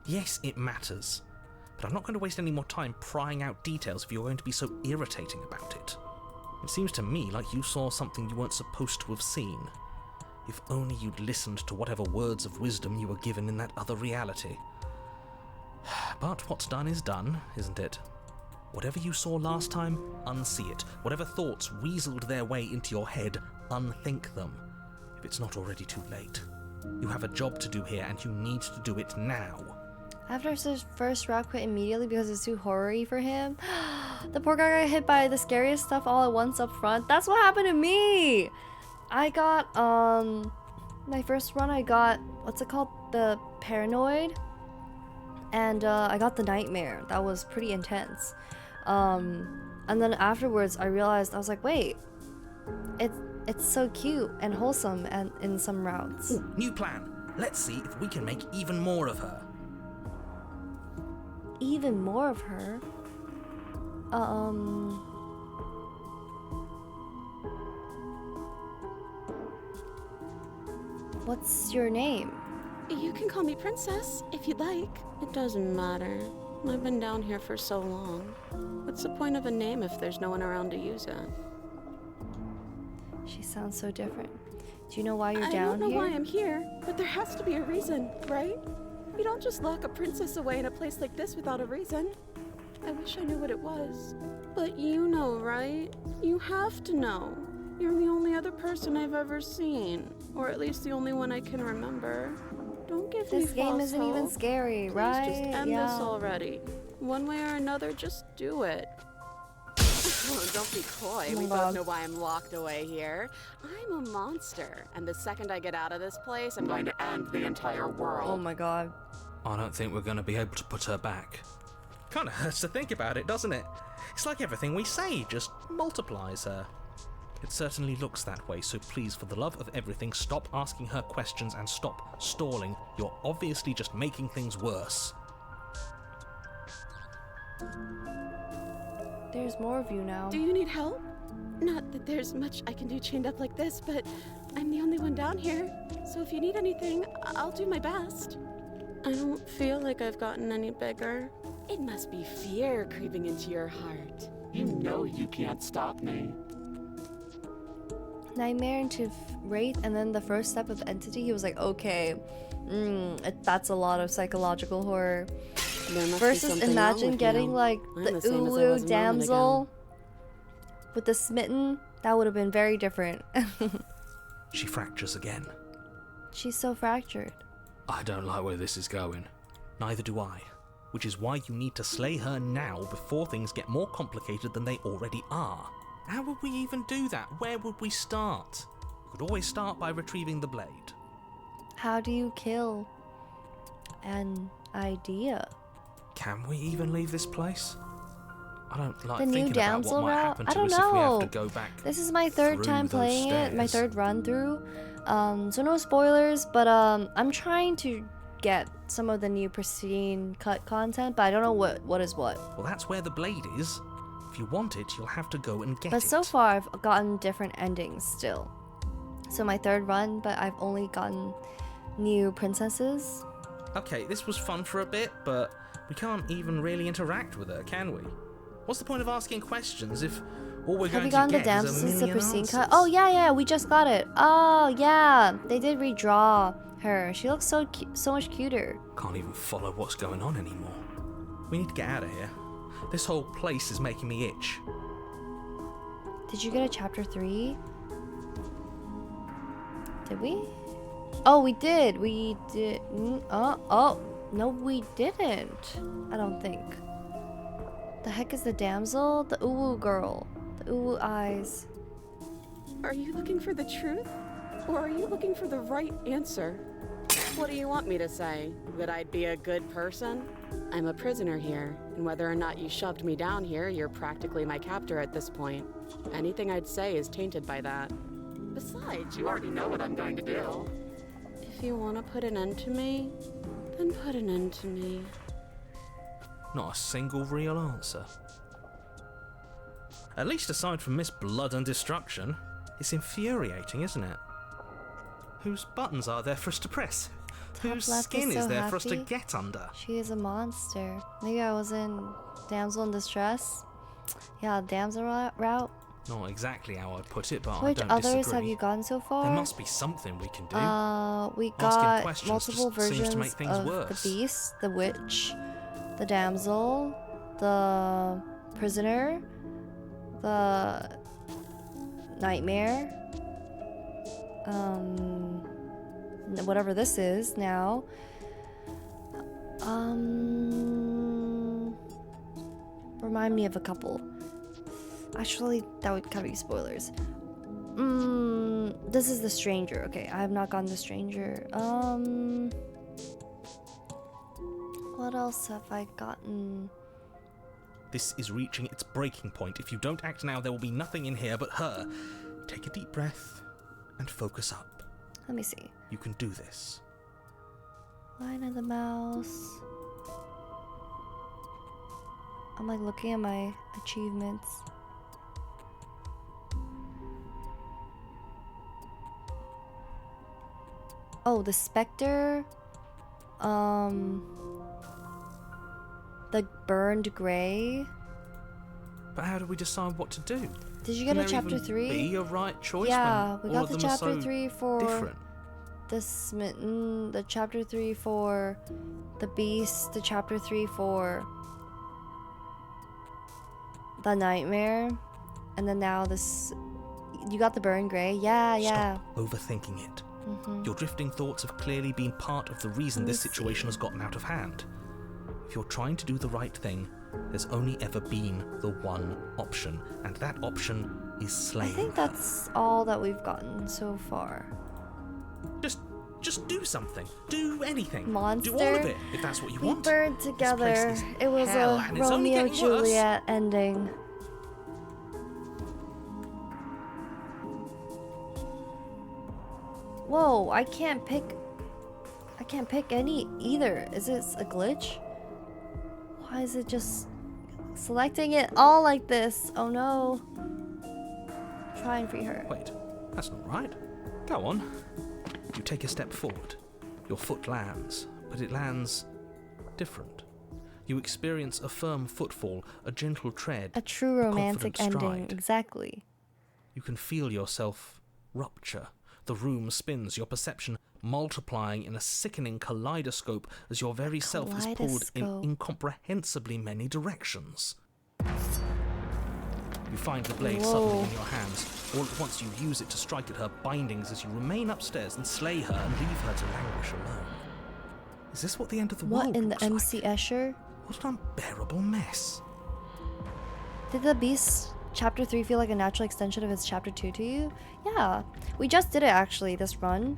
Yes, it matters. But I'm not going to waste any more time prying out details if you're going to be so irritating about it. It seems to me like you saw something you weren't supposed to have seen. If only you'd listened to whatever words of wisdom you were given in that other reality. But what's done is done, isn't it? Whatever you saw last time, unsee it. Whatever thoughts weaseled their way into your head, unthink them. If it's not already too late. You have a job to do here, and you need to do it now. After his first route quit immediately because it's too horror-y for him. The poor guy got hit by the scariest stuff all at once up front. That's what happened to me! I got, my first run I got, what's it called? The Paranoid. And, I got the Nightmare. That was pretty intense. And then afterwards I realized, I was like, wait. It's so cute and wholesome and in some routes. Ooh, new plan. Let's see if we can make even more of her. Even more of her? What's your name? You can call me Princess, if you'd like. It doesn't matter. I've been down here for so long. What's the point of a name if there's no one around to use it? She sounds so different. Do you know why you're down here? I don't know here? why I'm here, but there has to be a reason, right? You don't just lock a princess away in a place like this without a reason. I wish I knew what it was. But you know, right? You have to know. You're the only other person I've ever seen. Or at least the only one I can remember. Don't give me This game false isn't hope. even scary, Please right? just end this already. One way or another, just do it. Oh, don't be coy. Oh my We God. both know why I'm locked away here. I'm a monster, and the second I get out of this place, I'm going to end the entire world. Oh my god. I don't think we're going to be able to put her back. Kinda hurts to think about it, doesn't it? It's like everything we say just multiplies her. It certainly looks that way, so please, for the love of everything, stop asking her questions and stop stalling. You're obviously just making things worse. There's more of you now. Do you need help? Not that there's much I can do chained up like this, but I'm the only one down here. So if you need anything, I'll do my best. I don't feel like I've gotten any bigger. It must be fear creeping into your heart. You know you can't stop me. Nightmare into Wraith, and then the first step of Entity, he was like, okay, that's a lot of psychological horror. Versus imagine getting like the Ulu damsel with the smitten. That would have been very different. She fractures again. She's so fractured. I don't like where this is going. Neither do I. Which is why you need to slay her now before things get more complicated than they already are. How would we even do that? Where would we start? We could always start by retrieving the blade. How do you kill an idea? Can we even leave this place? I don't like The new thinking about damsel what might route? happen I to don't us if we have know. to go back. This is my third through time those playing it, my stairs. third run through. So no spoilers, but I'm trying to get some of the new pristine cut content, but I don't know what is what. Well, that's where the blade is. If you want it, you'll have to go and get it. But so far, I've gotten different endings still. So my third run, but I've only gotten new princesses. Okay, this was fun for a bit, but we can't even really interact with her, can we? What's the point of asking questions if all we're Have you going gotten to the get is a damsels the million pristine answers? cut? Oh yeah, we just got it. Oh yeah, they did redraw her. She looks so much cuter. Can't even follow what's going on anymore. We need to get out of here. This whole place is making me itch. Did you get a chapter 3? Did we? Oh, we did. We did. Oh, no, we didn't. I don't think. The heck is the damsel? The uwu girl. The uwu eyes. Are you looking for the truth? Or are you looking for the right answer? What do you want me to say? That I'd be a good person? I'm a prisoner here, and whether or not you shoved me down here, you're practically my captor at this point. Anything I'd say is tainted by that. Besides, You already know what I'm going to do. if you want to put an end to me, then put an end to me. Not a single real answer. At least aside from Miss Blood and Destruction, it's infuriating, isn't it? Whose buttons are there for us to press? Top Whose left skin is is so there for us to happy. get under? She is a monster. Maybe I was in damsel in distress. Yeah, damsel route. Not exactly how I'd put it, but Which I don't others disagree. have you gotten so far? There must be something we can do. We Asking got questions multiple just seems to versions make things of worse. the beast, the witch, the damsel, the prisoner, the nightmare, whatever this is now. Remind me of a couple. Actually, that would kind of be spoilers. This is the stranger. Okay, I have not gotten the stranger. What else have I gotten? This is reaching its breaking point. If you don't act now, there will be nothing in here but her. Take a deep breath and focus up. Let me see. You can do this. Line of the mouse. I'm like looking at my achievements. Oh, the specter. The burned gray. But how do we decide what to do? Did you get a Can there chapter even 3? be a right choice Yeah, when we all got of the them are chapter so 3 for different? the smitten, the chapter 3 for the beast, the chapter 3 for the nightmare, and then now this. You got the burn gray? Yeah. Stop overthinking it. Mm-hmm. Your drifting thoughts have clearly been part of the reason this Let me situation see. has gotten out of hand. If you're trying to do the right thing, there's only ever been the one option, and that option is I slaying think her. that's all that we've gotten so far. Just Just do something. Do anything. Monster. Do all of it, if that's what you We want. burned This together. place is It was hell, a and it's only Romeo getting worse. Juliet ending. Whoa, I can't pick any either. Is this a glitch? Why is it just selecting it all like this? Oh no. Try and free her. Wait, that's not right. Go on. You take a step forward. Your foot lands, but it lands different. You experience a firm footfall, a gentle tread, A true romantic confident ending, stride. exactly. You can feel yourself rupture. The room spins, your perception multiplying in a sickening kaleidoscope as your very self is pulled in Kaleidoscope. incomprehensibly many directions. You find the blade Whoa. suddenly in your hands. All at once you use it to strike at her bindings as you remain upstairs and slay her and leave her to languish alone. Is this what the end of the What world in the looks MC like? Escher? What an unbearable mess. Did the Beast Chapter 3 feel like a natural extension of its Chapter 2 to you? Yeah. We just did it actually, this run.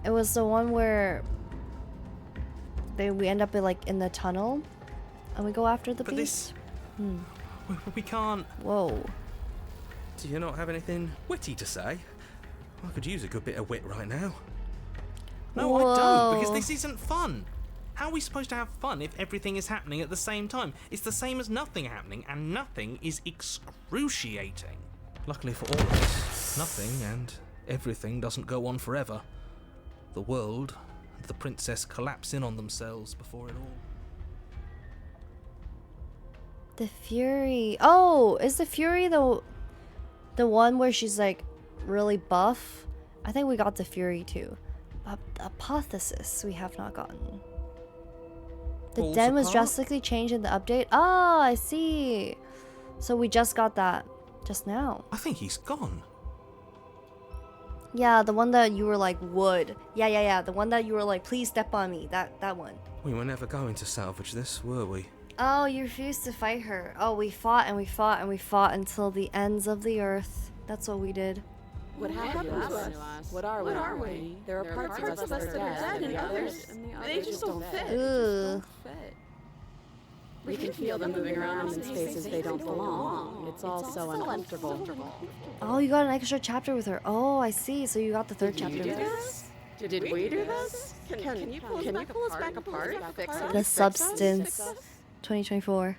It was the one where we end up in the tunnel and we go after the But Beast. we can't... Whoa. Do you not have anything witty to say? I could use a good bit of wit right now. No, I don't, because Whoa. this isn't fun. How are we supposed to have fun if everything is happening at the same time? It's the same as nothing happening, and nothing is excruciating. Luckily for all of us, nothing and everything doesn't go on forever. The world and the princess collapse in on themselves before it all. The Fury. Oh, is the Fury the one where she's like really buff? I think we got the Fury too. But the Apotheosis we have not gotten. The Falls den was apart? drastically changed in the update. Oh, I see. So we just got that just now. I think he's gone. Yeah, the one that you were like, wood. Yeah. The one that you were like, please step on me. That one. We were never going to salvage this, were we? Oh, you refused to fight her. Oh, we fought and we fought and we fought until the ends of the earth. That's what we did. What happened to us? What are we? There are parts of us that are dead, and others, they just don't fit. Ugh. We can feel them moving around in spaces they don't belong. It's all so uncomfortable. Oh, you got an extra chapter with her. Oh, I see. So you got the third chapter Did you with do her. this? Did we do this? Can you pull us back apart? Fix us? The Substance 2024.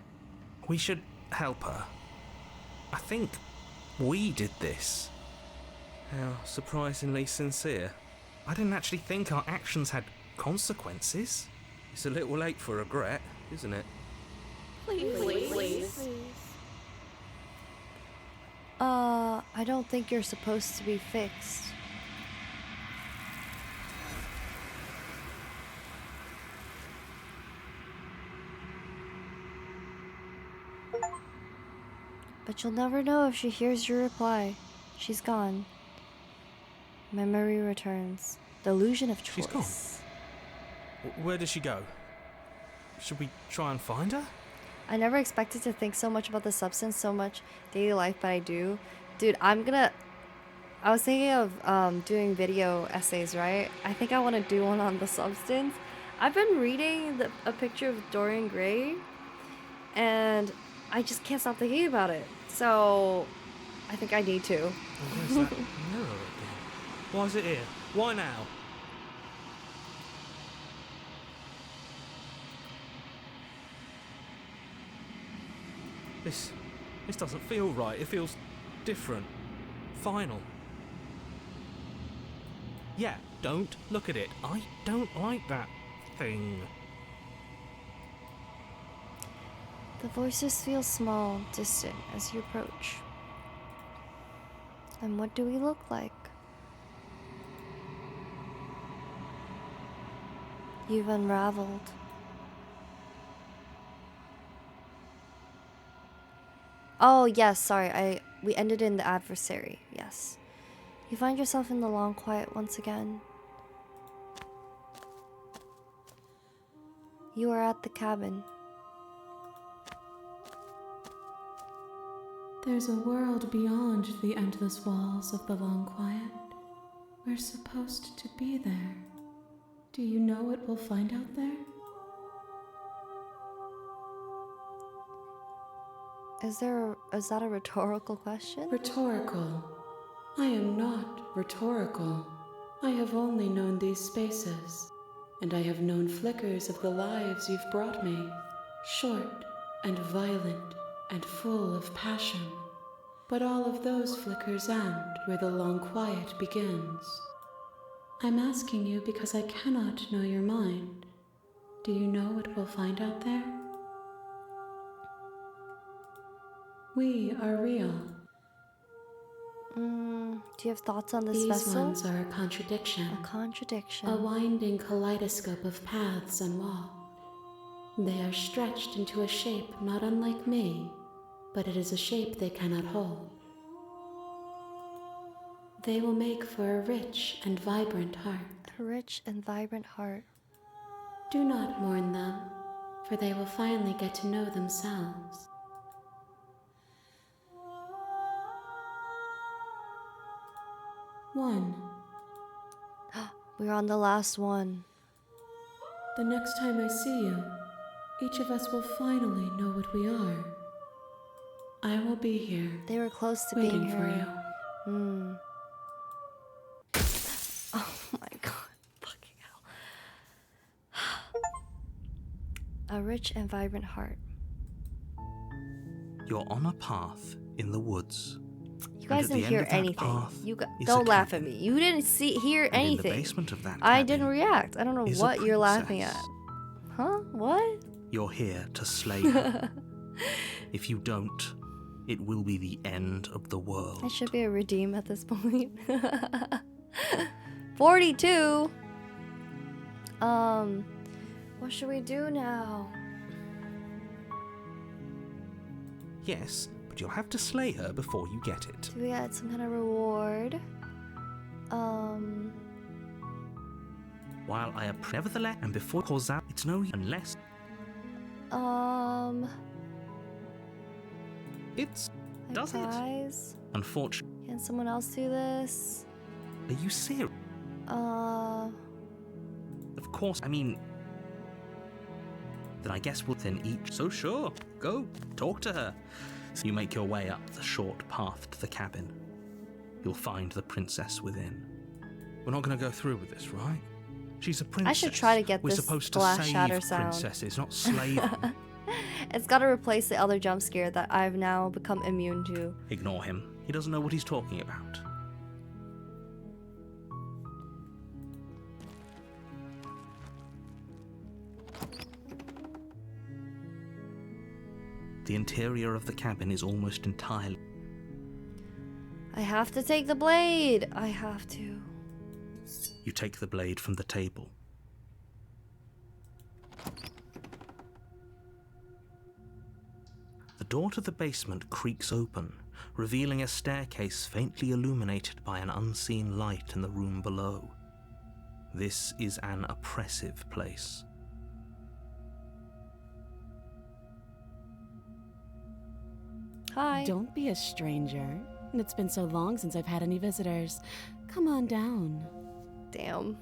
We should help her. I think we did this. How surprisingly sincere. I didn't actually think our actions had consequences. It's a little late for regret, isn't it? Please. I don't think you're supposed to be fixed. But you'll never know if she hears your reply. She's gone. Memory returns. The illusion of choice. She's gone. Where did she go? Should we try and find her? I never expected to think so much about the substance, so much daily life, but I do. Dude, I was thinking of doing video essays, right? I think I want to do one on the substance. I've been reading a picture of Dorian Gray, and I just can't stop thinking about it. So, I think I need to. Where's that mirror again? Why is it here? Why now? This doesn't feel right. It feels different. Final. Yeah, don't look at it. I don't like that thing. The voices feel small, distant as you approach. And what do we look like? You've unraveled. Oh, yes, sorry. We ended in the adversary. Yes. You find yourself in the long quiet once again. You are at the cabin. There's a world beyond the endless walls of the long quiet. We're supposed to be there. Do you know what we'll find out there? Is that a rhetorical question? Rhetorical. I am not rhetorical. I have only known these spaces, and I have known flickers of the lives you've brought me. Short and violent and full of passion. But all of those flickers end where the long quiet begins. I'm asking you because I cannot know your mind. Do you know what we'll find out there? We are real. Do you have thoughts on this These vessel? ones are a contradiction. A contradiction. A winding kaleidoscope of paths unwalked. They are stretched into a shape not unlike me, but it is a shape they cannot hold. They will make for a rich and vibrant heart. A rich and vibrant heart. Do not mourn them, for they will finally get to know themselves. One. We're on the last one. The next time I see you, each of us will finally know what we are. I will be here. They were close to waiting being for here. you. Oh my god. Fucking hell. A rich and vibrant heart. You're on a path in the woods. You guys And at didn't the hear end of that anything. path You is don't a laugh at cabin. me. You didn't hear And anything. in the basement of that I cabin didn't react. I don't know is a what you're laughing at. princess. Huh? What? You're here to slay her. If you don't, it will be the end of the world. I should be a redeem at this point. 42. What should we do now? Yes, but you'll have to slay her before you get it. Do we get some kind of reward? While I nevertheless, and before cause out, it's no unless it's I does it. prize? Unfortunately, Can someone else do this? are you serious? Of course, I mean, then I guess within each. So sure, go talk to her. So you make your way up the short path to the cabin. You'll find the princess within. We're not going to go through with this, right? She's a princess. I should try to get We're this supposed to glass save shatter sound. princesses, not slave them. It's gotta replace the other jump scare that I've now become immune to. Ignore him. He doesn't know what he's talking about. The interior of the cabin is almost entirely. I have to take the blade. I have to. You take the blade from the table. The door to the basement creaks open, revealing a staircase faintly illuminated by an unseen light in the room below. This is an oppressive place. Hi. Don't be a stranger. It's been so long since I've had any visitors. Come on down. Damn.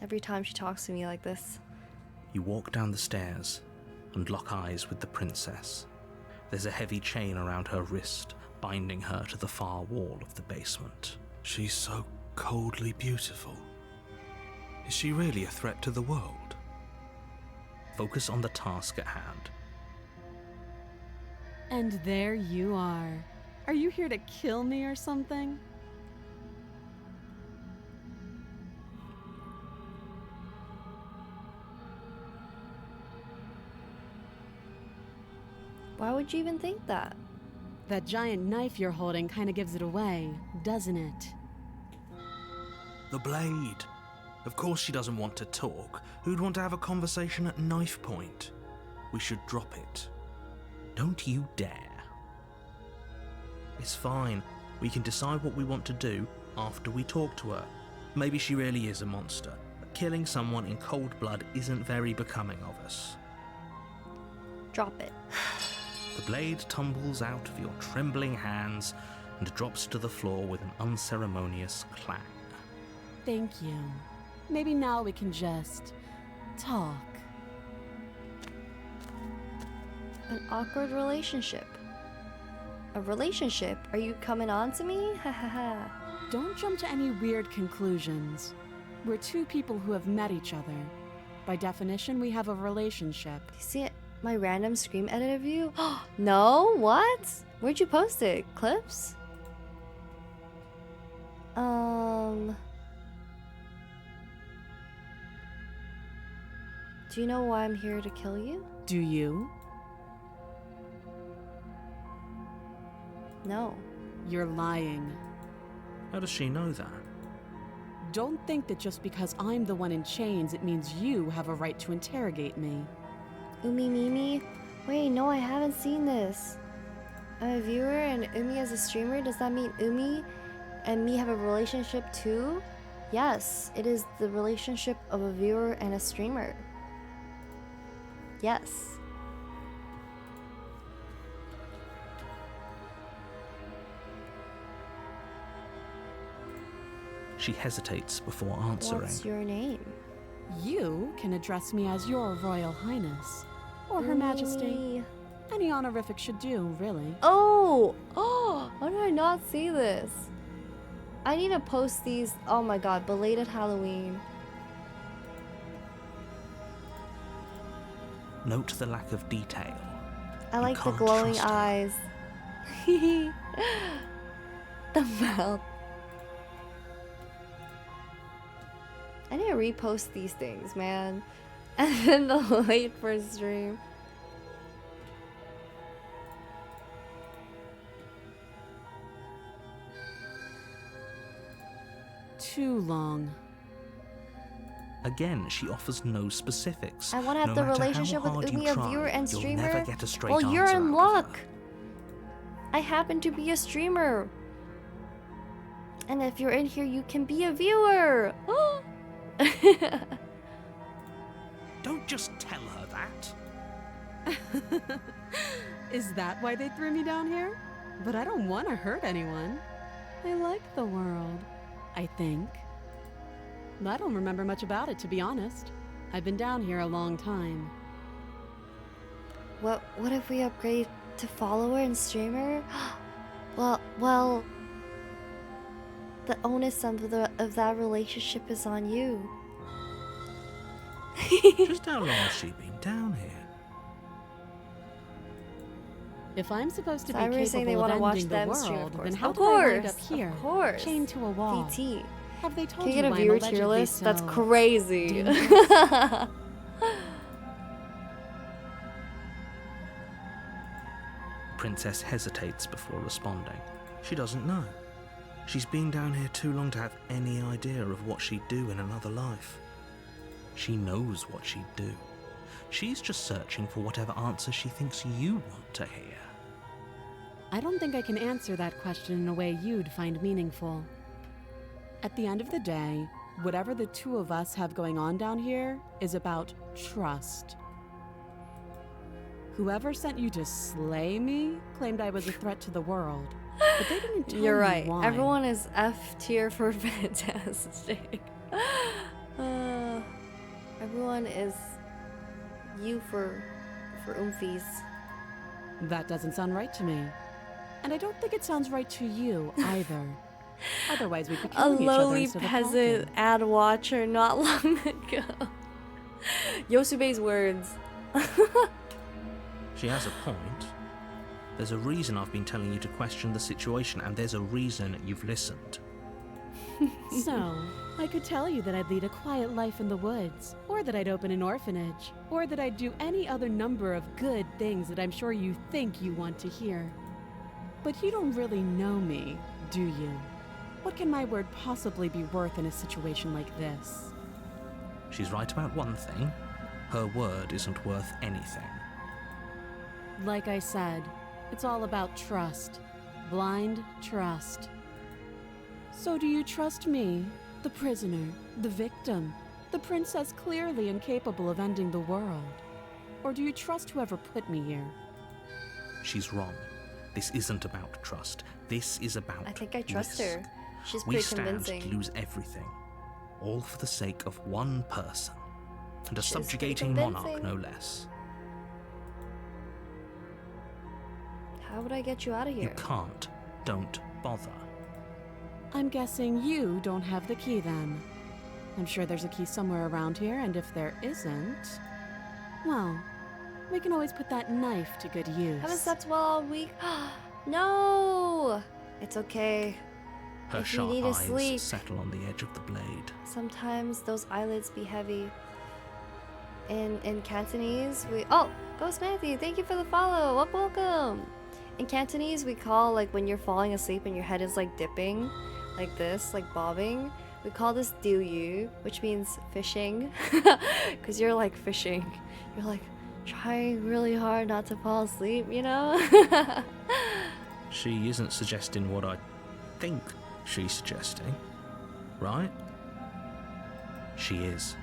Every time she talks to me like this. You walk down the stairs and lock eyes with the princess. There's a heavy chain around her wrist, binding her to the far wall of the basement. She's so coldly beautiful. Is she really a threat to the world? Focus on the task at hand. And there you are. Are you here to kill me or something? Why would you even think that? That giant knife you're holding kind of gives it away, doesn't it? The blade. Of course she doesn't want to talk. Who'd want to have a conversation at knife point? We should drop it. Don't you dare. It's fine. We can decide what we want to do after we talk to her. Maybe she really is a monster, but killing someone in cold blood isn't very becoming of us. Drop it. The blade tumbles out of your trembling hands and drops to the floor with an unceremonious clang. thank you. Maybe now we can just talk. An awkward relationship. A relationship? Are you coming on to me? Ha ha ha. Don't jump to any weird conclusions. We're two people who have met each other. By definition, we have a relationship. Do you see it? My random scream edit of you? No? What? Where'd you post it? Clips? Do you know why I'm here to kill you? Do you? No. You're lying. How does she know that? Don't think that just because I'm the one in chains, it means you have a right to interrogate me. Umi Mimi? Wait, no, I haven't seen this. I'm a viewer and Umi as a streamer? Does that mean Umi and me have a relationship too? Yes, it is the relationship of a viewer and a streamer. Yes. She hesitates before answering. What's your name? You can address me as Your Royal Highness. Or Her Majesty. Umi. Any honorific should do, really. Oh! How did I not see this? I need to post these. Oh my god, belated Halloween. Note the lack of detail. I You like the can't glowing trust her. eyes. The mouth. I need to repost these things, man. And then the wait for stream. Too long. Again, she offers no specifics. I want to have No the matter how relationship with hard you Umi, a try, viewer and you'll streamer. never get a straight Well, you're answer in out of luck. her. I happen to be a streamer. And if you're in here, you can be a viewer. Don't just tell her that. Is that why they threw me down here? But I don't want to hurt anyone. I like the world, I think. I don't remember much about it, to be honest. I've been down here a long time. What if we upgrade to follower and streamer? well, the onus of that relationship is on you. Just how long has she been down here? If I'm supposed to So be everyone's saying they capable wanna of watch ending the them stream, of world, course. then how Of did I wind course, up here, of course. chained to a wall? VT. Have they told Can you get a I'm viewer tier allegedly list? That's so crazy. dangerous? Princess hesitates before responding. She doesn't know. She's been down here too long to have any idea of what she'd do in another life. She knows what she'd do. She's just searching for whatever answer she thinks you want to hear. I don't think I can answer that question in a way you'd find meaningful. At the end of the day, whatever the two of us have going on down here is about trust. Whoever sent you to slay me claimed I was a threat to the world, but they didn't tell You're me right. why. Everyone is F tier for fantastic. Everyone is U for oomfies. That doesn't sound right to me. And I don't think it sounds right to you either. Otherwise, we'd be A killing each other lowly instead of peasant talking. ad watcher not long ago. Yosube's words. She has a point. There's a reason I've been telling you to question the situation, and there's a reason you've listened. So, I could tell you that I'd lead a quiet life in the woods, or that I'd open an orphanage, or that I'd do any other number of good things that I'm sure you think you want to hear. But you don't really know me, do you? What can my word possibly be worth in a situation like this? She's right about one thing. Her word isn't worth anything. Like I said, it's all about trust. Blind trust. So do you trust me, the prisoner, the victim, the princess clearly incapable of ending the world? Or do you trust whoever put me here? She's wrong. This isn't about trust. This is about I think I trust risk. her. She's We pretty stand convincing. to lose everything. All for the sake of one person. And a Which is pretty subjugating monarch, convincing. no less. How would I get you out of You here? can't. Don't bother. I'm guessing you don't have the key then. I'm sure there's a key somewhere around here, and if there isn't, well, we can always put that knife to good use. Haven't slept well all week. No! It's okay. Her If you sharp need to eyes sleep. settle on the edge of the blade. Sometimes those eyelids be heavy. In Cantonese, we... Oh! Ghost Matthew, thank you for the follow! Welcome! In Cantonese, we call, like, when you're falling asleep and your head is, like, dipping, like this, like, bobbing. We call this diu yu, which means fishing. Because you're, like, fishing. You're, like, trying really hard not to fall asleep, you know? She isn't suggesting what I think she's suggesting, right? She is.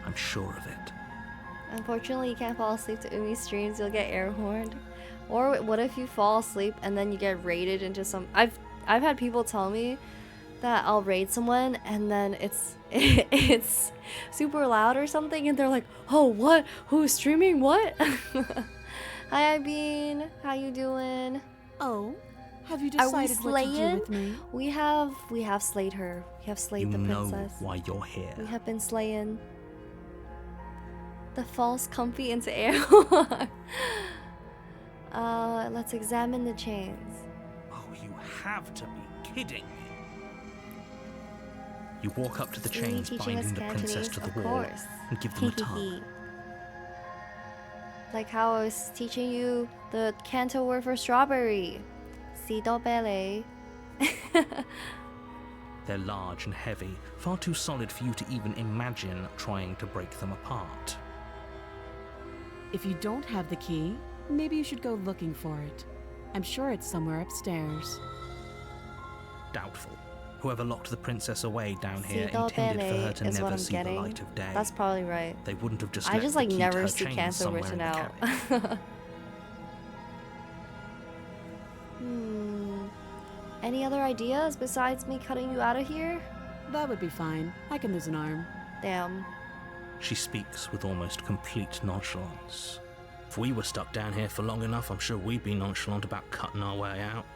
I'm sure of it. Unfortunately, you can't fall asleep to Umi streams. You'll get air horned. Or what if you fall asleep and then you get raided into some... I've had people tell me that I'll raid someone and then it's super loud or something and they're like, oh, what? Who's streaming? What? Hi, Ibeen. How you doing? Oh, have you Are we decided what to do slaying? with me? We have slayed her. We have slayed You the know princess. why you're here. We have been slaying. The false comfy into air. Let's examine the chains. Oh, you have to be kidding me. You walk up to the Really chains teaching us binding the princess to Cantonese? the Of wall course. and give them a tug. Like how I was teaching you the Canto word for strawberry. Sidobele. They're large and heavy, far too solid for you to even imagine trying to break them apart. If you don't have the key, maybe you should go looking for it. I'm sure it's somewhere upstairs. Doubtful. Whoever locked the princess away down here Sidobele intended for her to is what never I'm see getting. the light of day. That's probably right. They wouldn't have just I left just the like key to never her see chains Canto somewhere written in the out. carriage. Any other ideas besides me cutting you out of here? That would be fine. I can lose an arm. Damn. She speaks with almost complete nonchalance. If we were stuck down here for long enough, I'm sure we'd be nonchalant about cutting our way out.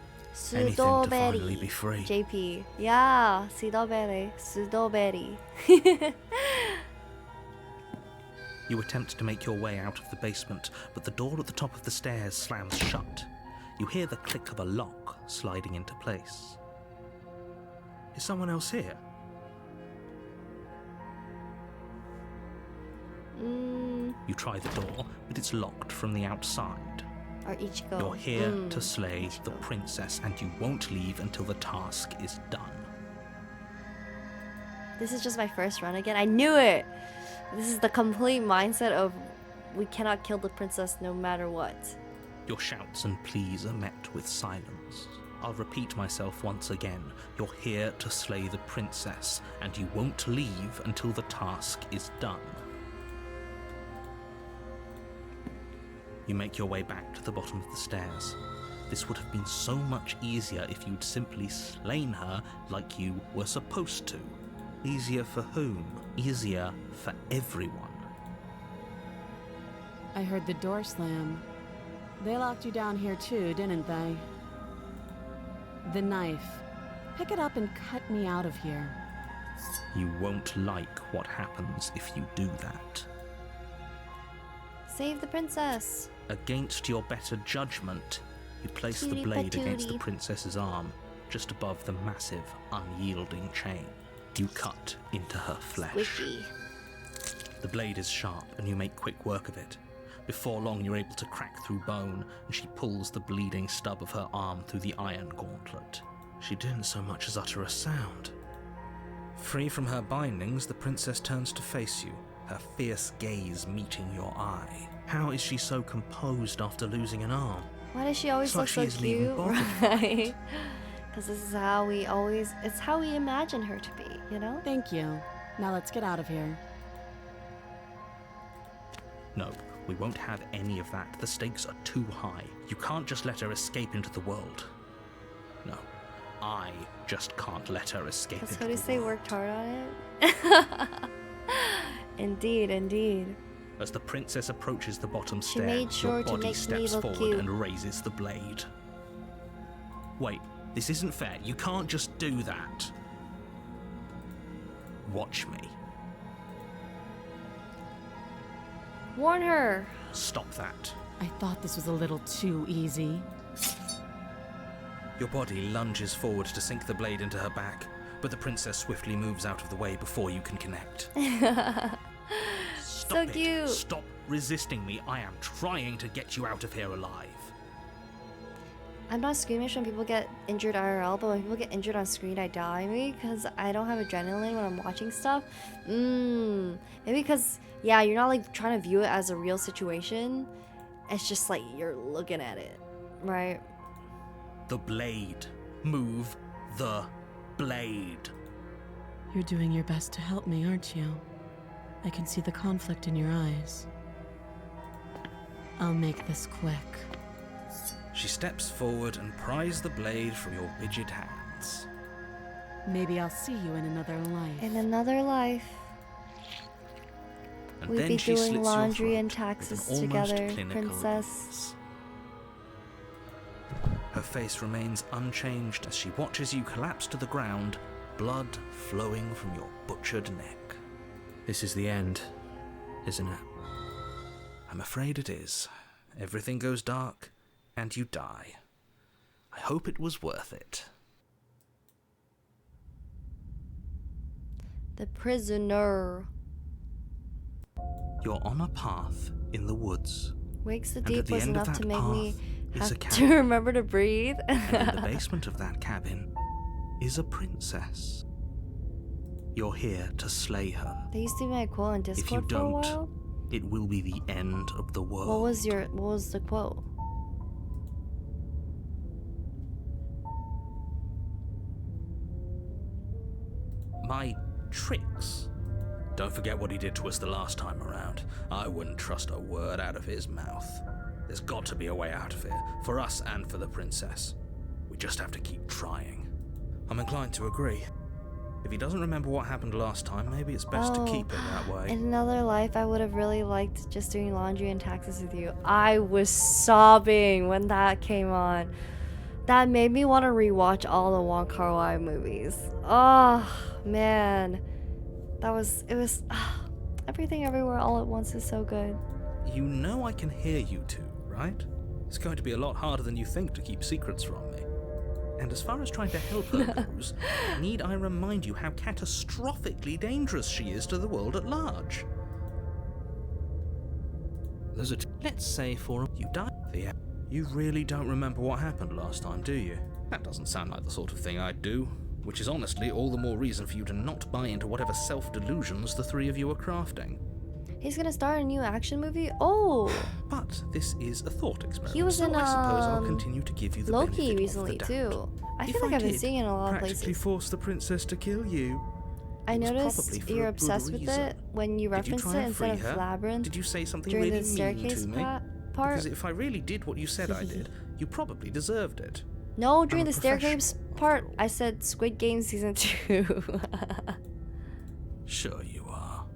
Anything to finally be free. JP. Yeah, Sidobele. Sudoberi. You attempt to make your way out of the basement, but the door at the top of the stairs slams shut. You hear the click of a lock sliding into place. Is someone else here? You try the door, but it's locked from the outside. Or Ichigo. You're here to slay the Ichigo. princess, and you won't leave until the task is done. This is just my first run again. I knew it! This is the complete mindset of we cannot kill the princess no matter what. Your shouts and pleas are met with silence. I'll repeat myself once again. You're here to slay the princess, and you won't leave until the task is done. You make your way back to the bottom of the stairs. This would have been so much easier if you'd simply slain her like you were supposed to. Easier for whom? Easier for everyone. I heard the door slam. They locked you down here too, didn't they? The knife. Pick it up and cut me out of here. You won't like what happens if you do that. Save the princess! Against your better judgment, you place the Cutie blade against the patootie. princess's arm, just above the massive, unyielding chain. You cut into her flesh. Squishy. The blade is sharp, and you make quick work of it. Before long, you're able to crack through bone, and she pulls the bleeding stub of her arm through the iron gauntlet. She didn't so much as utter a sound. Free from her bindings, the princess turns to face you, her fierce gaze meeting your eye. How is she so composed after losing an arm? Why does she always It's look like so she isn't even cute? bothered. Right? Because this is how we always... It's how we imagine her to be, you know? Thank you. Now let's get out of here. No, we won't have any of that. The stakes are too high. You can't just let her escape into the world. No, I just can't let her escape Because into the Hodise world. worked hard on it. Indeed, indeed. As the princess approaches the bottom She stair, made sure your to body make me steps look forward cute. and raises the blade. Wait, this isn't fair. You can't just do that. Watch me. Warn her. Stop that. I thought this was a little too easy. Your body lunges forward to sink the blade into her back, but the princess swiftly moves out of the way before you can connect. Stop So it. cute. Stop resisting me. I am trying to get you out of here alive. I'm not squeamish when people get injured IRL, but when people get injured on screen, I die. Maybe because I don't have adrenaline when I'm watching stuff. Maybe because, yeah, you're not like trying to view it as a real situation. It's just like you're looking at it, right? The blade. Move the blade. You're doing your best to help me, aren't you? I can see the conflict in your eyes. I'll make this quick. She steps forward and pries the blade from your rigid hands. Maybe I'll see you in another life. In another life, And we'd then be she doing slits laundry your and throat with taxes an almost together, clinical princess. ease. Her face remains unchanged as she watches you collapse to the ground, blood flowing from your butchered neck. This is the end, isn't it? I'm afraid it is. Everything goes dark, and you die. I hope it was worth it. The prisoner. You're on a path in the woods. Wakes the And Deep at the was end of enough to that make me path is have a to cabin. remember to breathe. And in the basement of that cabin is a princess. You're here to slay her. That used to be my quote on If you Discord for a while. don't, it will be the end of the world. What was the quote? My tricks. Don't forget what he did to us the last time around. I wouldn't trust a word out of his mouth. There's got to be a way out of here, for us and for the princess. We just have to keep trying. I'm inclined to agree. If he doesn't remember what happened last time, maybe it's best to keep it that way. In another life, I would have really liked just doing laundry and taxes with you. I was sobbing when that came on. That made me want to rewatch all the Wong Kar-wai movies. Oh, man. Everything Everywhere All at Once is so good. You know I can hear you two, right? It's going to be a lot harder than you think to keep secrets from me. And as far as trying to help her goes, need I remind you how catastrophically dangerous she is to the world at large? Let's say for you die. You really don't remember what happened last time, do you? That doesn't sound like the sort of thing I'd do. Which is honestly all the more reason for you to not buy into whatever self-delusions the three of you are crafting. He's gonna start a new action movie? Oh! But this is a thought experiment. He was so in, I suppose I'll continue to give you the Loki benefit recently, of the doubt. too. I If feel like I've been did seeing it in a lot of practically places. force the princess to kill you. I it was noticed probably for you're a good obsessed with reason. it when you Did reference try it and instead free of her? Labyrinth Did you say something during really the mean staircase to me? part. Because if I really did what you said I did, you probably deserved it. No, during I'm a the staircase professional, part, after all. I said Squid Game Season 2. Sure you are.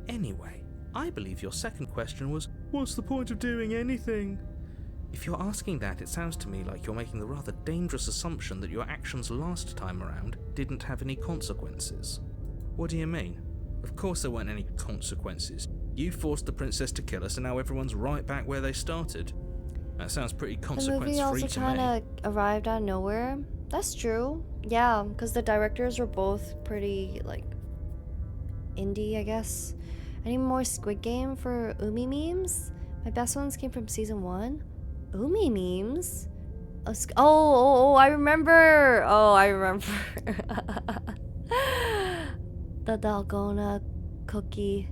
Anyway, I believe your second question was, what's the point of doing anything? If you're asking that, it sounds to me like you're making the rather dangerous assumption that your actions last time around didn't have any consequences. What do you mean? Of course there weren't any consequences. You forced the princess to kill us and now everyone's right back where they started. That sounds pretty The consequence-free movie also to me. kind of arrived out of nowhere. That's true. Yeah, because the directors were both pretty, like, indie, I guess. I need more Squid Game for Umi memes. My best ones came from season 1. Umi memes? I remember! Oh, I remember. The Dalgona cookie.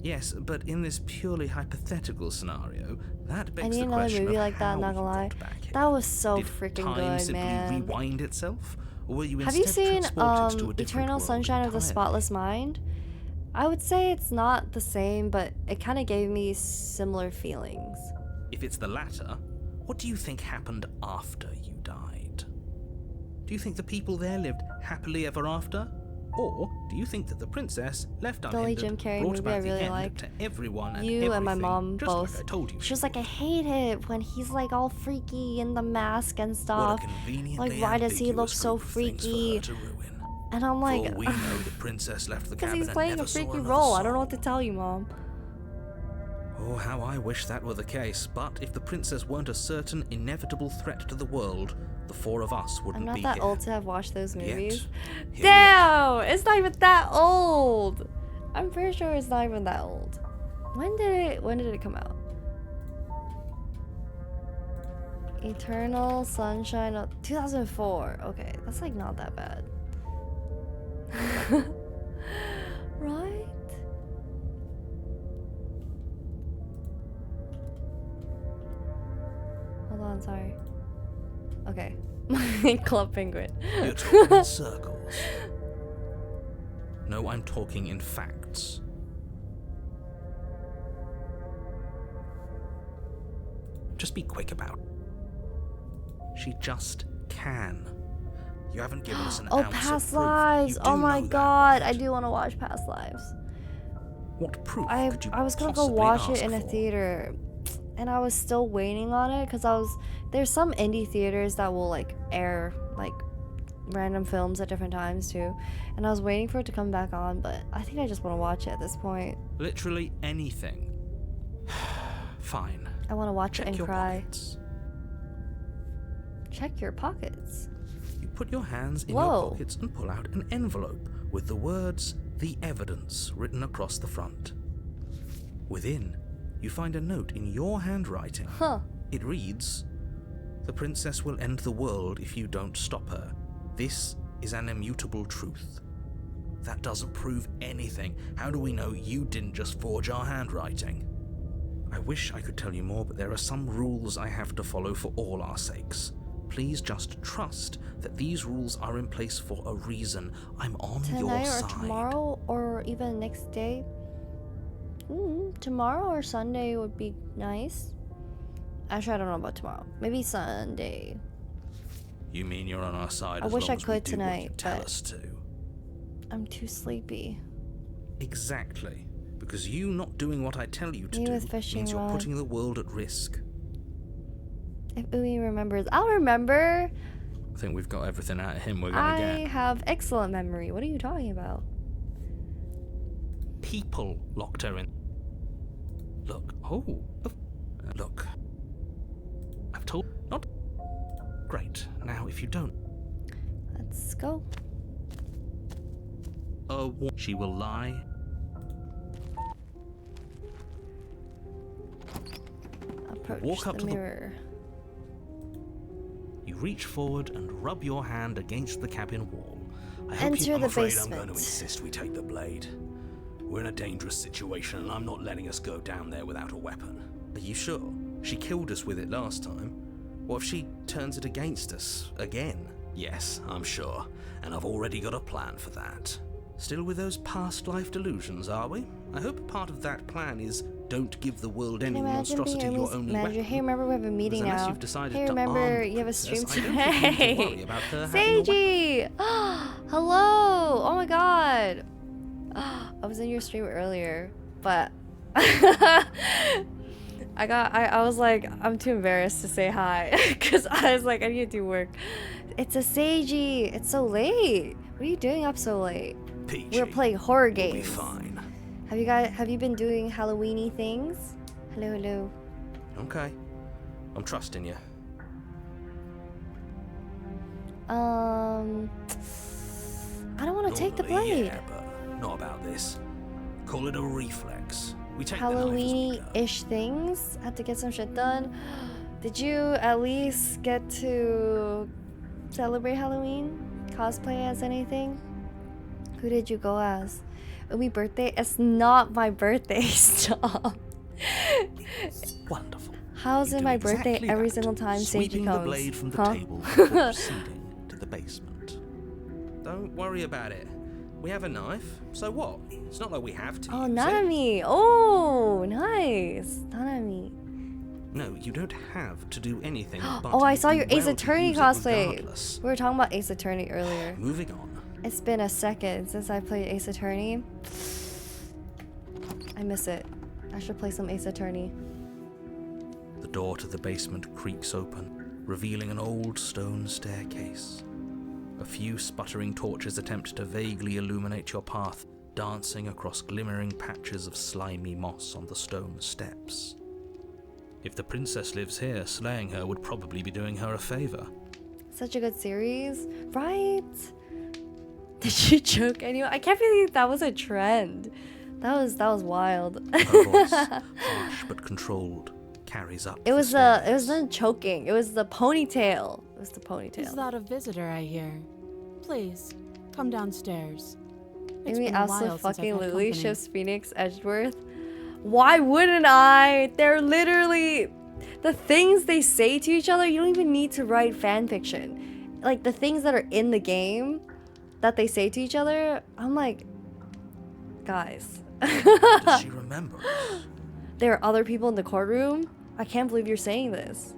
Yes, but in this purely hypothetical scenario, that I begs need the another question movie of like that, how not you gonna lie. got back here. That was so Did freaking time good, simply man. rewind itself, or were you Have instead you seen transported to a different Eternal world Sunshine of the entirely? Spotless Mind? I would say it's not the same, but it kind of gave me similar feelings. If it's the latter, what do you think happened after you died? Do you think the people there lived happily ever after? Or do you think that the princess, left The only unhindered, Jim Carrey brought movie about I the really end like. to everyone and You and my everything, mom just both. like I told you She she was like, I would? hate it when he's like all freaky in the mask and What stuff. a conveniently Like, why does he look ambiguous so group of things for her freaky? to ruin. And I'm like, For all we know, the princess left the because cabin he's and playing never a saw freaky another role. I don't know what soul. to tell you, Mom. Oh, how I wish that were the case. But if the princess weren't a certain inevitable threat to the world, the four of us I'm wouldn't not be that here. old to have watched those And yet, movies. here we are. Damn! It's not even that old. I'm pretty sure it's not even that old. When did it come out? Eternal Sunshine of 2004. Okay, that's like not that bad. Right? Hold on, sorry. Okay. Club Penguin. You're talking in circles. No, I'm talking in facts. Just be quick about it. She just can. You haven't given us an Oh, ounce Past of proof. Lives. You Oh do my know that, god, I right? do want to watch Past Lives. What proof I could you was gonna go possibly watch it ask in a for? theater, and I was still waiting on it because there's some indie theaters that will like air like random films at different times too, and I was waiting for it to come back on, but I think I just want to watch it at this point. Literally anything. Fine. I want to watch Check it and your cry. pockets. Check your pockets. You put your hands in Whoa. your pockets and pull out an envelope with the words "The Evidence" written across the front. Within, you find a note in your handwriting. Huh. It reads, "The princess will end the world if you don't stop her. This is an immutable truth." That doesn't prove anything. How do we know you didn't just forge our handwriting? I wish I could tell you more, but there are some rules I have to follow for all our sakes. Please just trust that these rules are in place for a reason. I'm on your Tonight or side. tomorrow or even next day. Tomorrow or Sunday would be nice. Actually, I don't know about tomorrow. Maybe Sunday. You mean you're on our side I as wish long I as we could do what you tonight, tell but- us to? I'm too sleepy. Exactly. Because you not doing what I tell you to Me do with fishing means you're rod. putting the world at risk. If Uwe remembers, I'll remember. I think we've got everything out of him we're gonna I get. have excellent memory. What are you talking about? People locked her in. Look. Look. I've told. Not. Great. Now, if you don't. Let's go. She will lie. Approach walk up the to the- mirror. You reach forward and rub your hand against the cabin wall. Enter I'm the afraid basement. I'm going to insist we take the blade. We're in a dangerous situation, and I'm not letting us go down there without a weapon. Are you sure? She killed us with it last time. What if she turns it against us again? Yes, I'm sure, and I've already got a plan for that. Still with those past life delusions, are we? I hope part of that plan is don't give the world Can any you imagine being monstrosity your Emmy's only manager? weapon. Hey, remember we have a meeting Because unless now. you've decided Hey, to remember arm you have a the stream princess, I don't think we need to worry today. about her having a weapon. Seiji! Hello! Oh my god! I was in your stream earlier, but I was like, I'm too embarrassed to say hi because I was like, I need to do work. It's a Seiji. It's so late. What are you doing up so late? Peachy, We're playing horror we'll be games. fine. Have you been doing Halloweeny things? Hello. Okay. I'm trusting you. I don't want to take the Normally, blade. yeah, but not about this. Call it a reflex. We take the knife as we go. Halloweeny-ish things. Had to get some shit done. Did you at least get to celebrate Halloween? Cosplay as anything? Who did you go as? Umi birthday? It's not my birthday. Stop. Wonderful. How's You it do my birthday exactly every that, single time sweeping Seiji the comes? blade from the Huh? table before proceeding to the basement. Don't worry about it. We have a knife, so what? It's not like we have to Oh, use it. Nanami. Oh, nice. Nanami. No, you don't have to do anything but Oh, I you saw do your well Ace to Attorney use it cosplay. regardless. We were talking about Ace Attorney earlier. Moving on. It's been a second since I played Ace Attorney. I miss it. I should play some Ace Attorney. The door to the basement creaks open, revealing an old stone staircase. A few sputtering torches attempt to vaguely illuminate your path, dancing across glimmering patches of slimy moss on the stone steps. If the princess lives here, slaying her would probably be doing her a favor. Such a good series, right? Did you choke anyone? I can't believe that was a trend. That was wild. Her voice, harsh but controlled, carries up. It was not choking. It was the ponytail. It was the ponytail. Is that a visitor I hear? Please, come downstairs. It's Amy been a also while since I've fucking had Lily company. ships Phoenix Edgeworth. Why wouldn't I? They're literally the things they say to each other. You don't even need to write fan fiction. Like the things that are in the game that they say to each other. I'm like, guys. Does she remember us? There are other people in the courtroom. I can't believe you're saying this.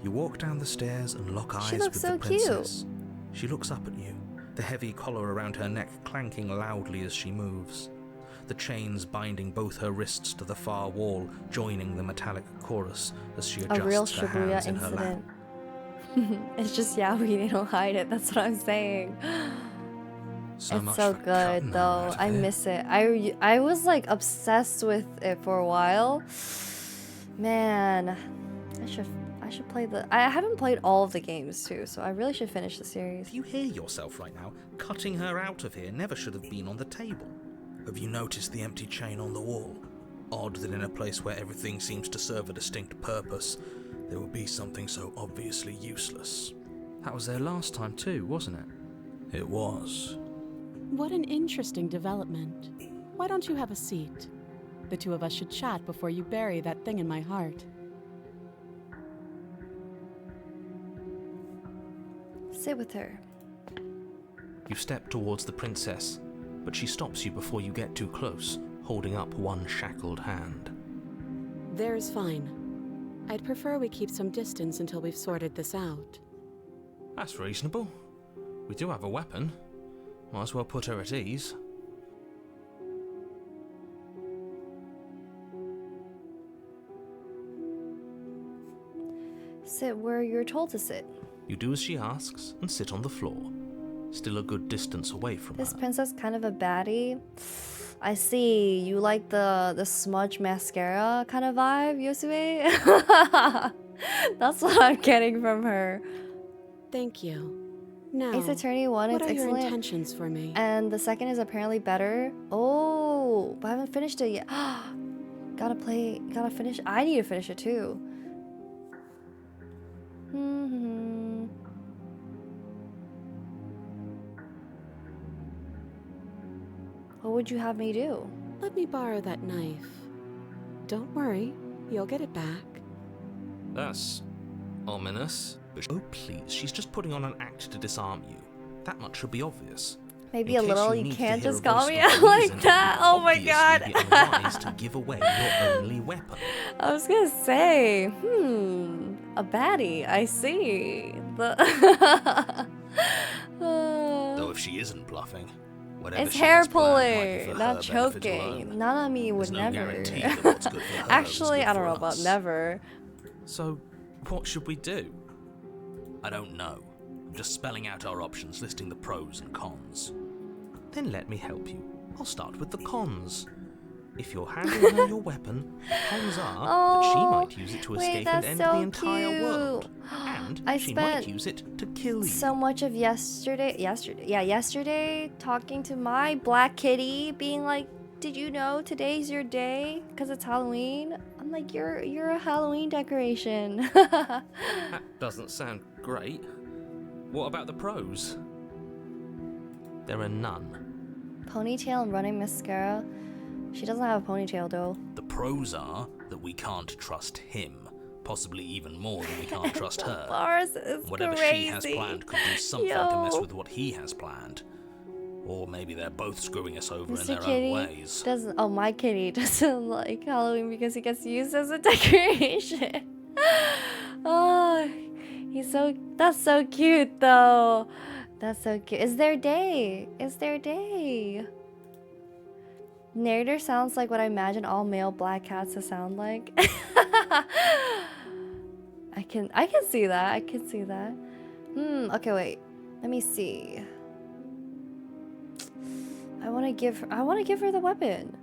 You walk down the stairs and lock eyes She looks with so the princess. She looks up at you, the heavy collar around her neck clanking loudly as she moves. The chains binding both her wrists to the far wall, joining the metallic chorus as she A real adjusts her Shibuya hands in her lap. incident. It's just yaoi, they don't hide it. That's what I'm saying. So It's much so for cutting good her out though. of I here. miss it. I was like obsessed with it for a while. Man, I should play I haven't played all of the games too, so I really should finish the series. If you hear yourself right now, cutting her out of here never should have been on the table. Have you noticed the empty chain on the wall? Odd that in a place where everything seems to serve a distinct purpose, there would be something so obviously useless. That was there last time too, wasn't it? It was. What an interesting development. Why don't you have a seat? The two of us should chat before you bury that thing in my heart. Sit with her. You step towards the princess, but she stops you before you get too close, holding up one shackled hand. There's fine. I'd prefer we keep some distance until we've sorted this out. That's reasonable. We do have a weapon. Might as well put her at ease. Sit where you're told to sit. You do as she asks and sit on the floor, still a good distance away from This her. princess kind of a baddie. I see. You like the smudge mascara kind of vibe, Yosue? That's what I'm getting from her. Thank you. Now, Ace Attorney 1 what is are your excellent. intentions for me? And the second is apparently better. Oh, but I haven't finished it yet. Gotta finish. I need to finish it too. What would you have me do? Let me borrow that knife. Don't worry, you'll get it back. That's ominous. Oh, please, she's just putting on an act to disarm you. That much should be obvious. Maybe In a case little. you You need to can't hear just a call voice me of out like reason, that. it would Oh my obviously god. be unwise to give away your only weapon. I was gonna say, a baddie. I see. Though if she isn't bluffing, whatever It's she hair has planned might be pulling, for not her benefit choking. alone. Nanami would There's no never. guarantee that what's good for her is Actually, good I don't for know about us. never. So, what should we do? I don't know. I'm just spelling out our options, listing the pros and cons. Then let me help you. I'll start with the cons. If you're handing her your weapon, cons are that she might use it to wait, escape and that's end so the entire world. cute. And I she might spent use it to kill you. so much of yesterday talking to my black kitty, being like, did you know today's your day? Because it's Halloween. I'm like, you're a Halloween decoration. That doesn't sound great. What about the pros? There are none. Ponytail and running mascara. She doesn't have a ponytail though. The pros are that we can't trust him, possibly even more than we can't trust her. Bars is Whatever crazy. she has planned could do something to mess with what he has planned. Or maybe they're both screwing us over in Mr. their own Kitty ways. doesn't. Oh, my kitty doesn't like Halloween because he gets used as a decoration. Oh, he's so. That's so cute, though. That's so cute. Is their day? Is their day? Narrator sounds like what I imagine all male black cats to sound like. I can see that. I can see that. Okay, wait. Let me see. I want to give her the weapon.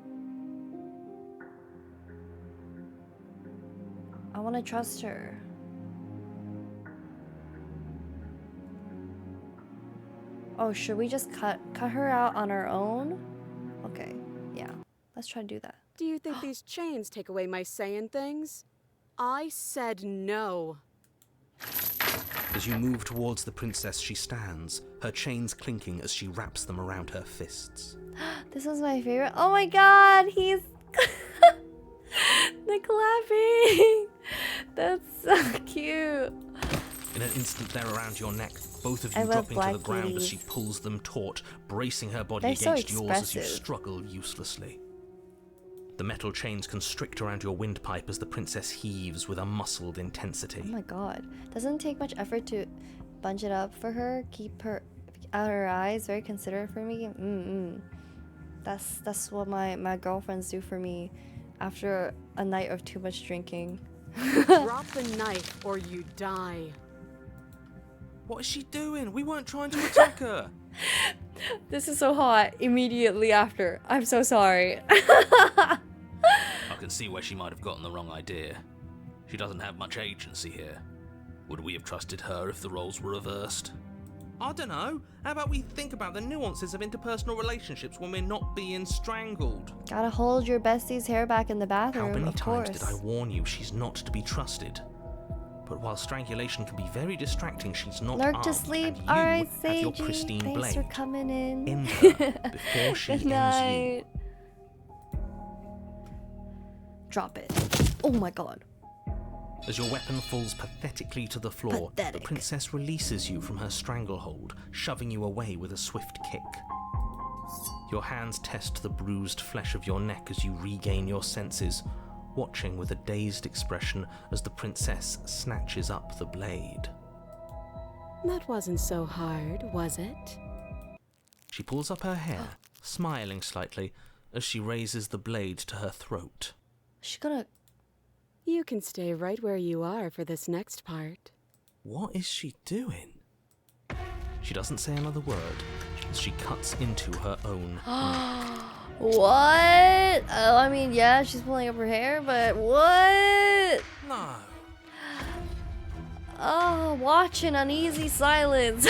I want to trust her. Oh, should we just cut her out on our own? Okay. Yeah. Let's try to do that. Do you think these chains take away my saying things? I said no. As you move towards the princess, she stands, her chains clinking as she wraps them around her fists. This was my favorite. Oh my god, he's the clapping. That's so cute. In an instant, they're around your neck, both of I you love dropping to the black ground as ladies. she pulls them taut, bracing her body They're so against yours as you expressive. struggle uselessly. The metal chains constrict around your windpipe as the princess heaves with a muscled intensity. Oh my god. Doesn't take much effort to bunch it up for her, keep her out her eyes, very considerate for me. That's what my girlfriends do for me after a night of too much drinking. Drop the knife or you die. What is she doing? We weren't trying to attack her. This is so hot immediately after. I'm so sorry. I can see where she might have gotten the wrong idea. She doesn't have much agency here. Would we have trusted her if the roles were reversed? I don't know. How about we think about the nuances of interpersonal relationships when we're not being strangled? Gotta hold your bestie's hair back in the bathroom, How many of times course. did I warn you she's not to be trusted? But while strangulation can be very distracting, she's not Lurk armed, to sleep. and you Alright, have your Seiji. pristine Thanks for blade. coming in. End her before she Good ends you. night. Drop it. Oh my god. As your weapon falls pathetically to the floor, Pathetic. the princess releases you from her stranglehold, shoving you away with a swift kick. Your hands test the bruised flesh of your neck as you regain your senses, watching with a dazed expression as the princess snatches up the blade. That wasn't so hard, was it? She pulls up her hair, smiling slightly, as she raises the blade to her throat. She's gonna. You can stay right where you are for this next part. What is she doing? She doesn't say another word as she cuts into her own. What? Oh, I mean, yeah, she's pulling up her hair, but what? No. Oh, watch an uneasy silence.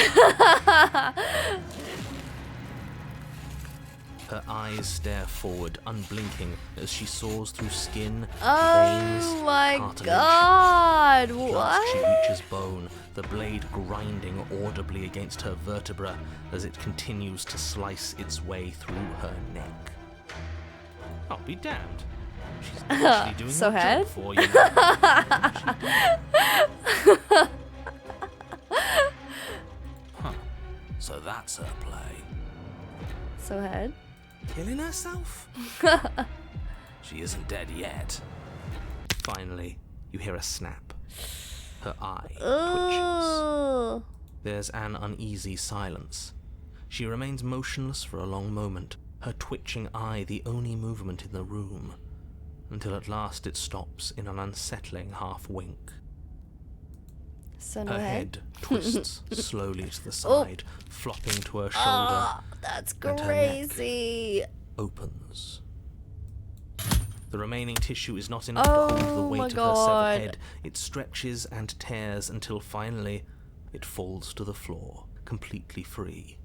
Her eyes stare forward, unblinking, as she saws through skin, veins, Oh my cartilage. god, Last she what? reaches bone, the blade grinding audibly against her vertebra as it continues to slice its way through her neck. I'll be damned. She's actually doing So her head? job for you. Huh. So that's her play. So head? Killing herself? She isn't dead yet. Finally, you hear a snap. Her eye twitches. Ooh. There's an uneasy silence. She remains motionless for a long moment, her twitching eye the only movement in the room, until at last it stops in an unsettling half-wink. So no Her head? head twists slowly to the side, flopping to her shoulder, Oh, that's and her neck crazy. opens. The remaining tissue is not enough to hold the Oh my weight of her severed God. head. It stretches and tears until finally it falls to the floor, completely free.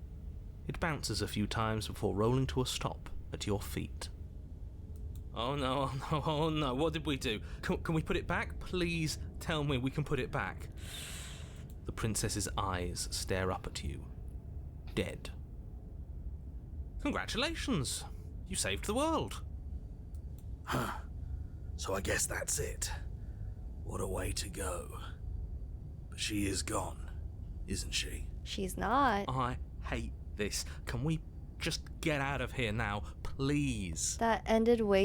It bounces a few times before rolling to a stop at your feet. Oh no, oh no, oh no, what did we do? Can we put it back? Please tell me we can put it back. The princess's eyes stare up at you. Dead. Congratulations! You saved the world. Huh. So I guess that's it. What a way to go. But she is gone, isn't she? She's not. I hate this. Can we Just get out of here now, please. That ended way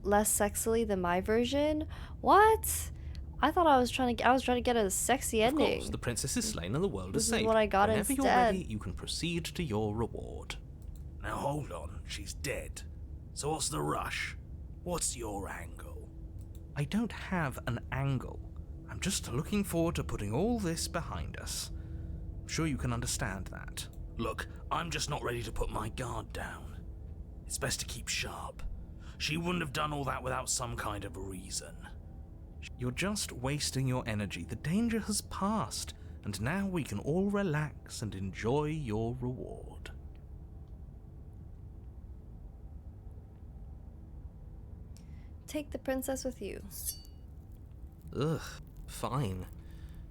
less sexily than my version. What? I thought I was trying to get a sexy ending. Of course, the princess is slain and the world This is is saved. what I got Whenever instead. you're ready, you can proceed to your reward. Now hold on, she's dead. So what's the rush? What's your angle? I don't have an angle. I'm just looking forward to putting all this behind us. I'm sure you can understand that. Look, I'm just not ready to put my guard down. It's best to keep sharp. She wouldn't have done all that without some kind of a reason. You're just wasting your energy. The danger has passed, and now we can all relax and enjoy your reward. Take the princess with you. Ugh, fine.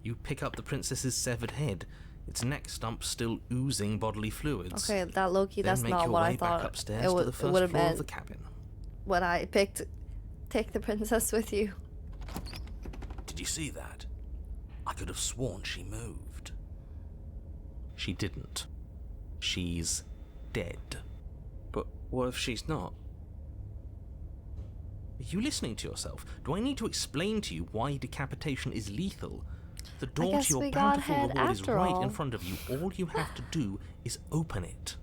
You pick up the princess's severed head, its neck stump still oozing bodily fluids. Okay, that Loki, that's Then make not your what way I thought back upstairs it to would the it first would have floor meant of the cabin. when I picked take the princess with you. Did you see that? I could have sworn she moved. She didn't. She's dead. But what if she's not? Are you listening to yourself? Do I need to explain to you why decapitation is lethal? The door guess to your we got bountiful head reward is after right all. in front of you. All you have to do is open it.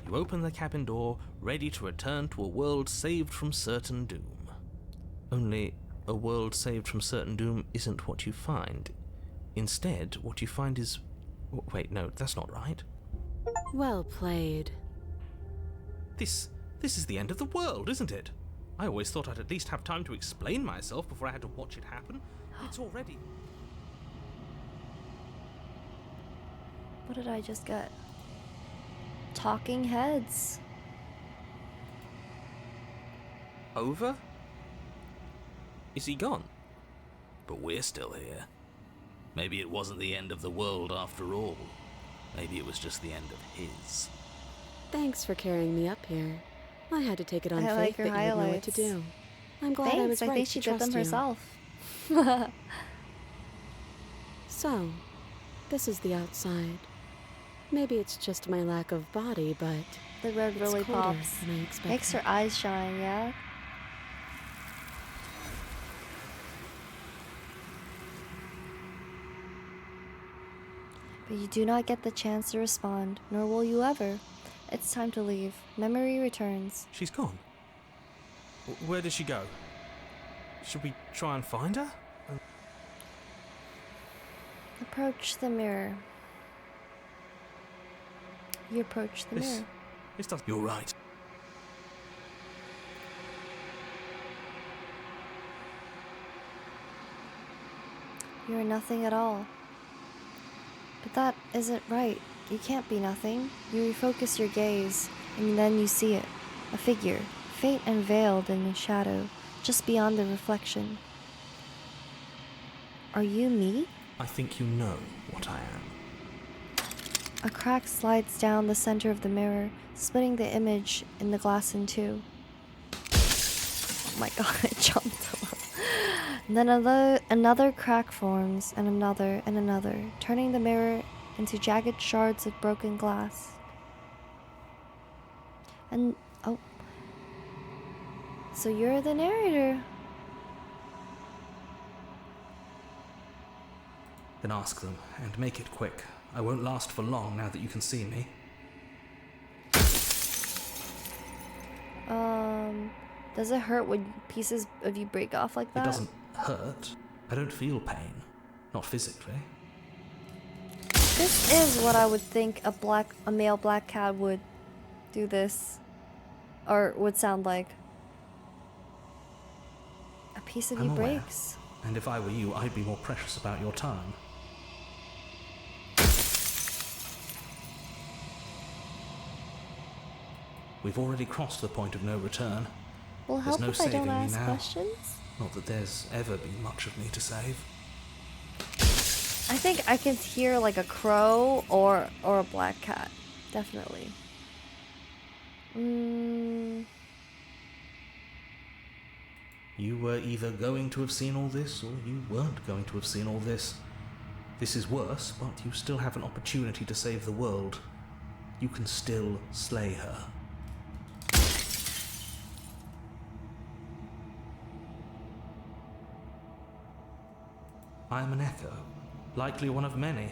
You open the cabin door, ready to return to a world saved from certain doom. Only, a world saved from certain doom isn't what you find. Instead, what you find is... Wait, no, that's not right. Well played. This is the end of the world, isn't it? I always thought I'd at least have time to explain myself before I had to watch it happen. It's already... What did I just get? Talking heads. Over? Is he gone? But we're still here. Maybe it wasn't the end of the world after all. Maybe it was just the end of his. Thanks for carrying me up here. I had to take it on I faith like that your you would know what to highlights. do. I'm glad I was Thanks, I right think to she did them trust you. herself. So, this is the outside. Maybe it's just my lack of body, but The red it's really colder pops. than I expected. Makes her eyes shine, yeah? But you do not get the chance to respond, nor will you ever. It's time to leave. Memory returns. She's gone. Where did she go? Should we try and find her? Approach the mirror. You approach the mirror. This doesn't... You're right. You are nothing at all. But that isn't right. You can't be nothing. You refocus your gaze, and then you see it. A figure, faint and veiled in the shadow, just beyond the reflection. Are you me? I think you know what I am. A crack slides down the center of the mirror, splitting the image in the glass in two. Oh my god, it jumped. And then another crack forms, and another, turning the mirror into jagged shards of broken glass. And, oh. So you're the narrator. Then ask them, and make it quick. I won't last for long now that you can see me. Does it hurt when pieces of you break off like that? It doesn't hurt. I don't feel pain. Not physically. This is what I would think a male black cat would do this, or would sound like. A piece of I'm you aware. breaks. And if I were you, I'd be more precious about your time. We've already crossed the point of no return. Will There's help no if I don't saving me ask now. questions? Not that there's ever been much of me to save. I think I can hear like a crow or a black cat. Definitely. You were either going to have seen all this, or you weren't going to have seen all this. This is worse, but you still have an opportunity to save the world. You can still slay her. I am an echo, likely one of many.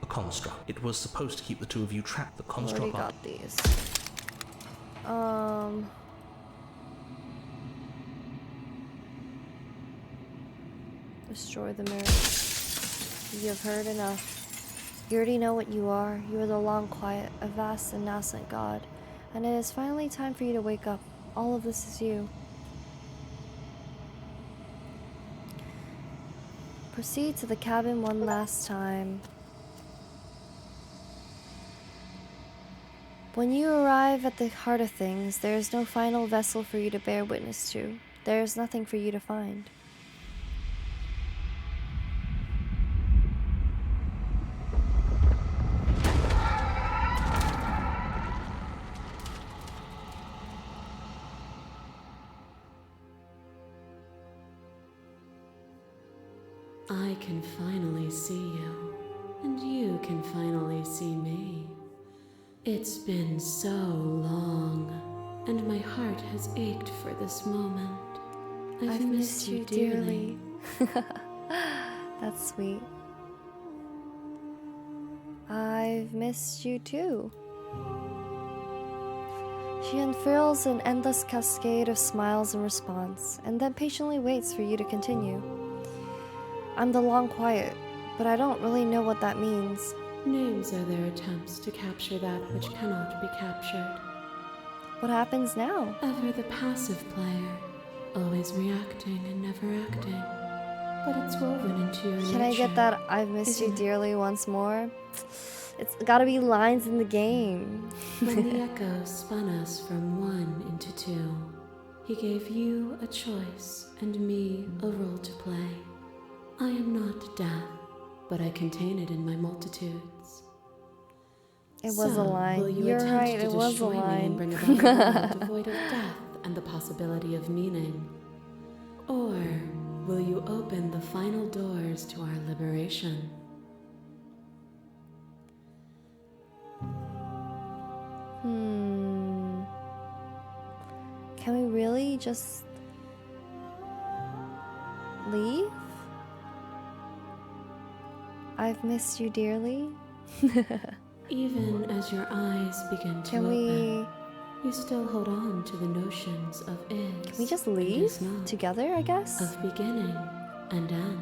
A construct. It was supposed to keep the two of you trapped. The construct. Already got these. Destroy the mirror. You have heard enough. You already know what you are. You are the long quiet, a vast and nascent god. And it is finally time for you to wake up. All of this is you. Proceed to the cabin one last time. When you arrive at the heart of things, there is no final vessel for you to bear witness to. There is nothing for you to find. I can finally see you, and you can finally see me. It's been so long, and my heart has ached for this moment. I've missed you dearly. That's sweet. I've missed you too. She unfurls an endless cascade of smiles in response, and then patiently waits for you to continue. I'm the long quiet, but I don't really know what that means. Names are their attempts to capture that which cannot be captured. What happens now? Ever the passive player, always reacting and never acting. But it's woven into your nature. Can I get that I've missed you dearly once more? It's gotta be lines in the game. When the echo spun us from one into two, he gave you a choice and me a role to play. I am not death, but I contain it in my multitudes. It was a line. Will you You're attempt right, to it was a destroy me line. and bring about a world devoid of death and the possibility of meaning? Or will you open the final doors to our liberation? Can we really just leave? I've missed you dearly. Even as your eyes begin to open, you still hold on to the notions of is. Can we just and leave is not, together, I guess? of beginning and end.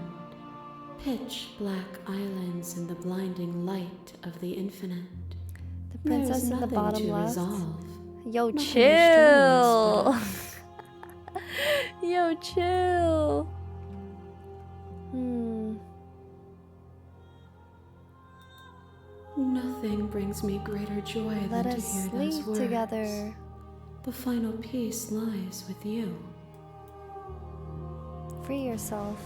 Pitch black islands in the blinding light of the infinite. The princess in the bottom to left. resolve. Yo, Nothing chill. restrains Yo, chill. Nothing brings me greater joy Let than to us hear those sleep words. together. The final peace lies with you. Free yourself.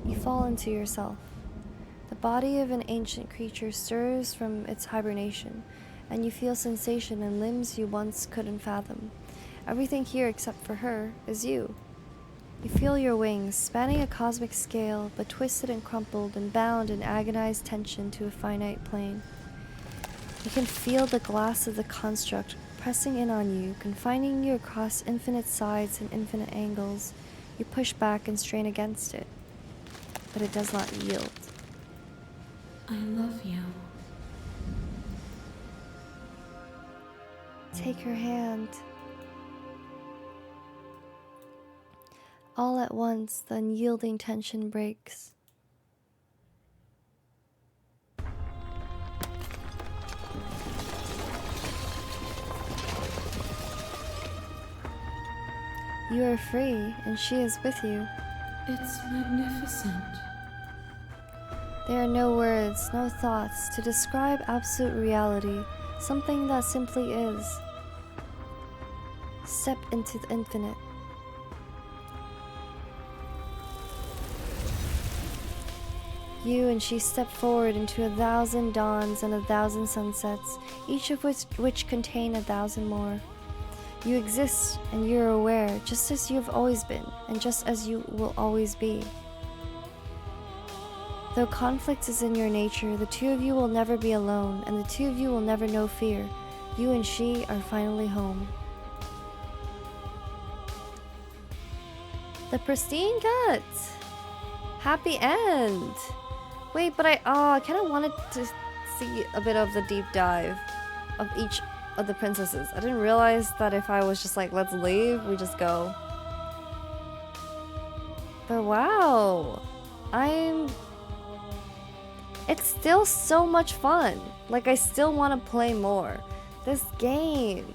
You fall into yourself. The body of an ancient creature stirs from its hibernation, and you feel sensation in limbs you once couldn't fathom. Everything here except for her is you. You feel your wings spanning a cosmic scale, but twisted and crumpled and bound in agonized tension to a finite plane. You can feel the glass of the construct pressing in on you, confining you across infinite sides and infinite angles. You push back and strain against it, but it does not yield. I love you. Take her hand. All at once, the unyielding tension breaks. You are free, and she is with you. It's magnificent. There are no words, no thoughts to describe absolute reality, something that simply is. Step into the infinite. You and she step forward into 1,000 dawns and 1,000 sunsets, each of which contain 1,000 more. You exist and you're aware, just as you've always been, and just as you will always be. Though conflict is in your nature, the two of you will never be alone, and the two of you will never know fear. You and she are finally home. The pristine cut! Happy end! Wait, but I kind of wanted to see a bit of the deep dive of each of the princesses. I didn't realize that if I was just like, let's leave, we just go. But wow! It's still so much fun. Like, I still want to play more. This game.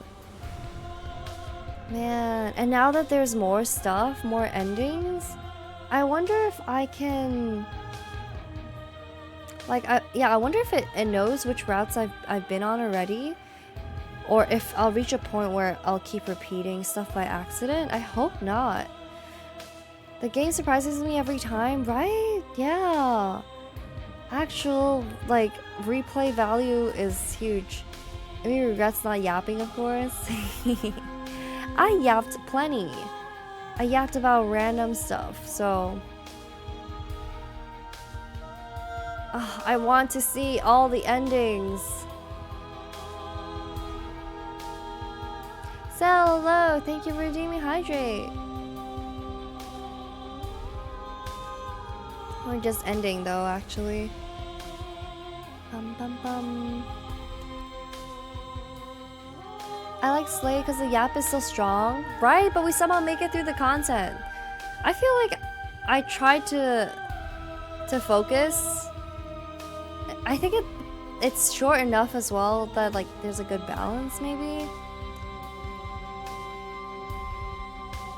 Man, and now that there's more stuff, more endings, I wonder if I can... Like, I wonder if it knows which routes I've been on already. Or if I'll reach a point where I'll keep repeating stuff by accident. I hope not. The game surprises me every time, right? Yeah. Actual, like, replay value is huge. Any regrets not yapping, of course? I yapped plenty. I yapped about random stuff, so... I want to see all the endings. Hello, thank you for redeeming Hydrate. We're just ending though, actually. Bum bum bum. I like Slay because the yap is so strong, right? But we somehow make it through the content. I feel like I tried to focus. I think it's short enough as well that like there's a good balance, maybe.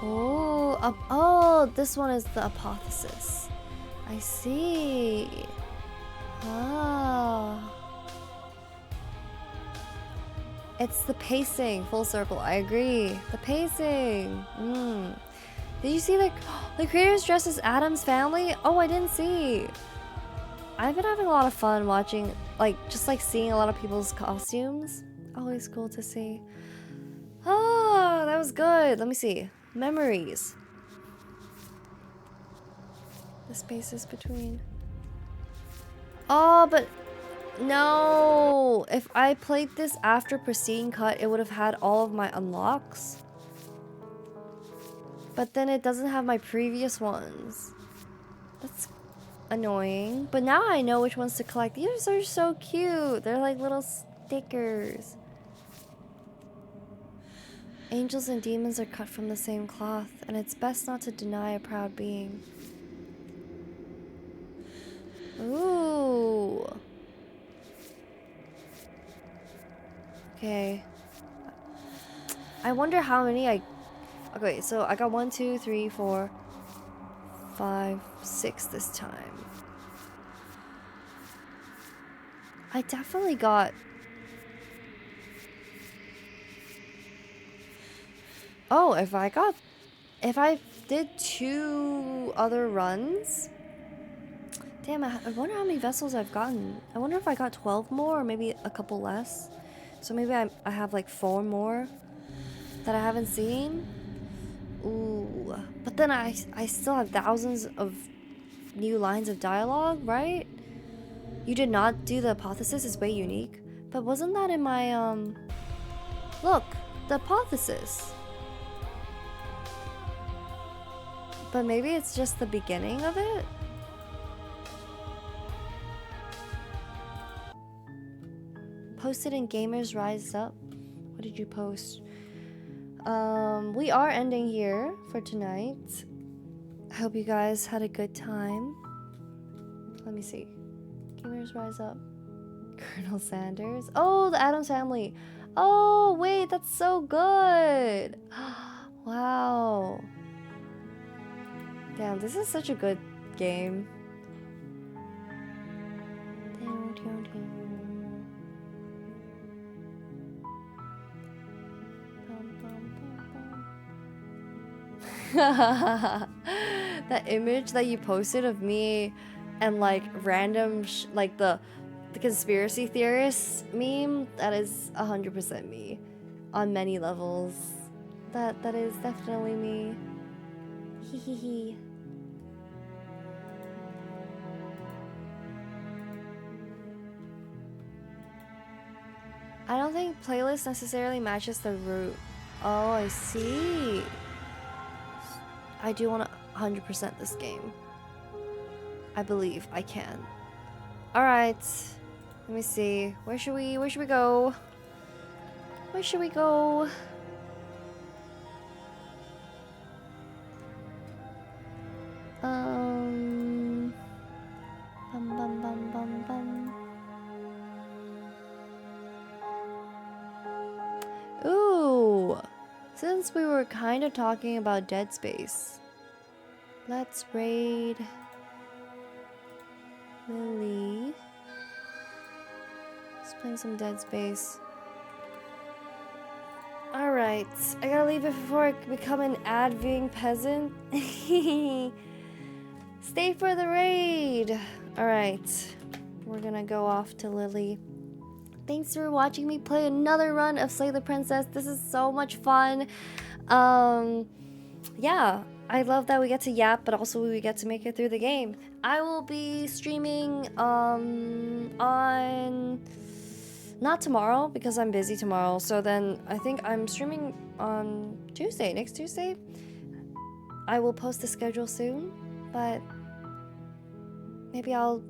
Oh, this one is the hypothesis. I see. Ah. It's the pacing, full circle. I agree. The pacing. Did you see the creators dressed as Adam's family? Oh, I didn't see. I've been having a lot of fun watching, just seeing a lot of people's costumes. Always cool to see. Oh, that was good. Let me see. Memories. The spaces between. Oh, but no. If I played this after Pristine Cut, it would have had all of my unlocks. But then it doesn't have my previous ones. That's annoying. But now I know which ones to collect. These are so cute. They're like little stickers. Angels and demons are cut from the same cloth, and it's best not to deny a proud being. Ooh. Okay. I wonder how many Okay, so I got 1, 2, 3, 4, 5, 6 this time. I definitely got... Oh, if I did 2 other runs... Damn, I wonder how many vessels I've gotten. I wonder if I got 12 more or maybe a couple less. So maybe I have like 4 more that I haven't seen. Ooh. But then I still have thousands of new lines of dialogue, right? You did not do the hypothesis, is way unique. But wasn't that in my, Look, the hypothesis. But maybe it's just the beginning of it? Posted in Gamers Rise Up. What did you post? We are ending here for tonight. I hope you guys had a good time. Let me see. Gamers Rise Up. Colonel Sanders. Oh, the Addams Family. Oh, wait, that's so good. Wow. Damn, this is such a good game. That image that you posted of me and like random like the conspiracy theorists meme, that is 100% me on many levels. That is definitely me. Hee hee hee. I don't think playlist necessarily matches the route. Oh, I see. I do want to 100% this game. I believe I can. All right. Let me see. Where should we go? Where should we go? Bum bum bum bum bum. Ooh. Since we were kind of talking about Dead Space, let's raid Lily. Let's play some Dead Space. Alright, I gotta leave it before I become an ad-viewing peasant. Stay for the raid! Alright, we're gonna go off to Lily. Thanks for watching me play another run of Slay the Princess. This is so much fun. Yeah, I love that we get to yap, but also we get to make it through the game. I will be streaming on... not tomorrow, because I'm busy tomorrow. So then I think I'm streaming on Tuesday, next Tuesday. I will post the schedule soon, but maybe I'll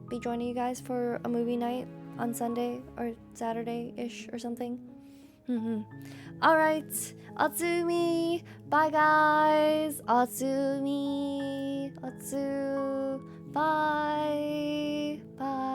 be joining you guys for a movie night on Sunday or Saturday-ish or something. Alright, Atsumi! Bye guys! Atsumi! Atsu! Bye! Bye!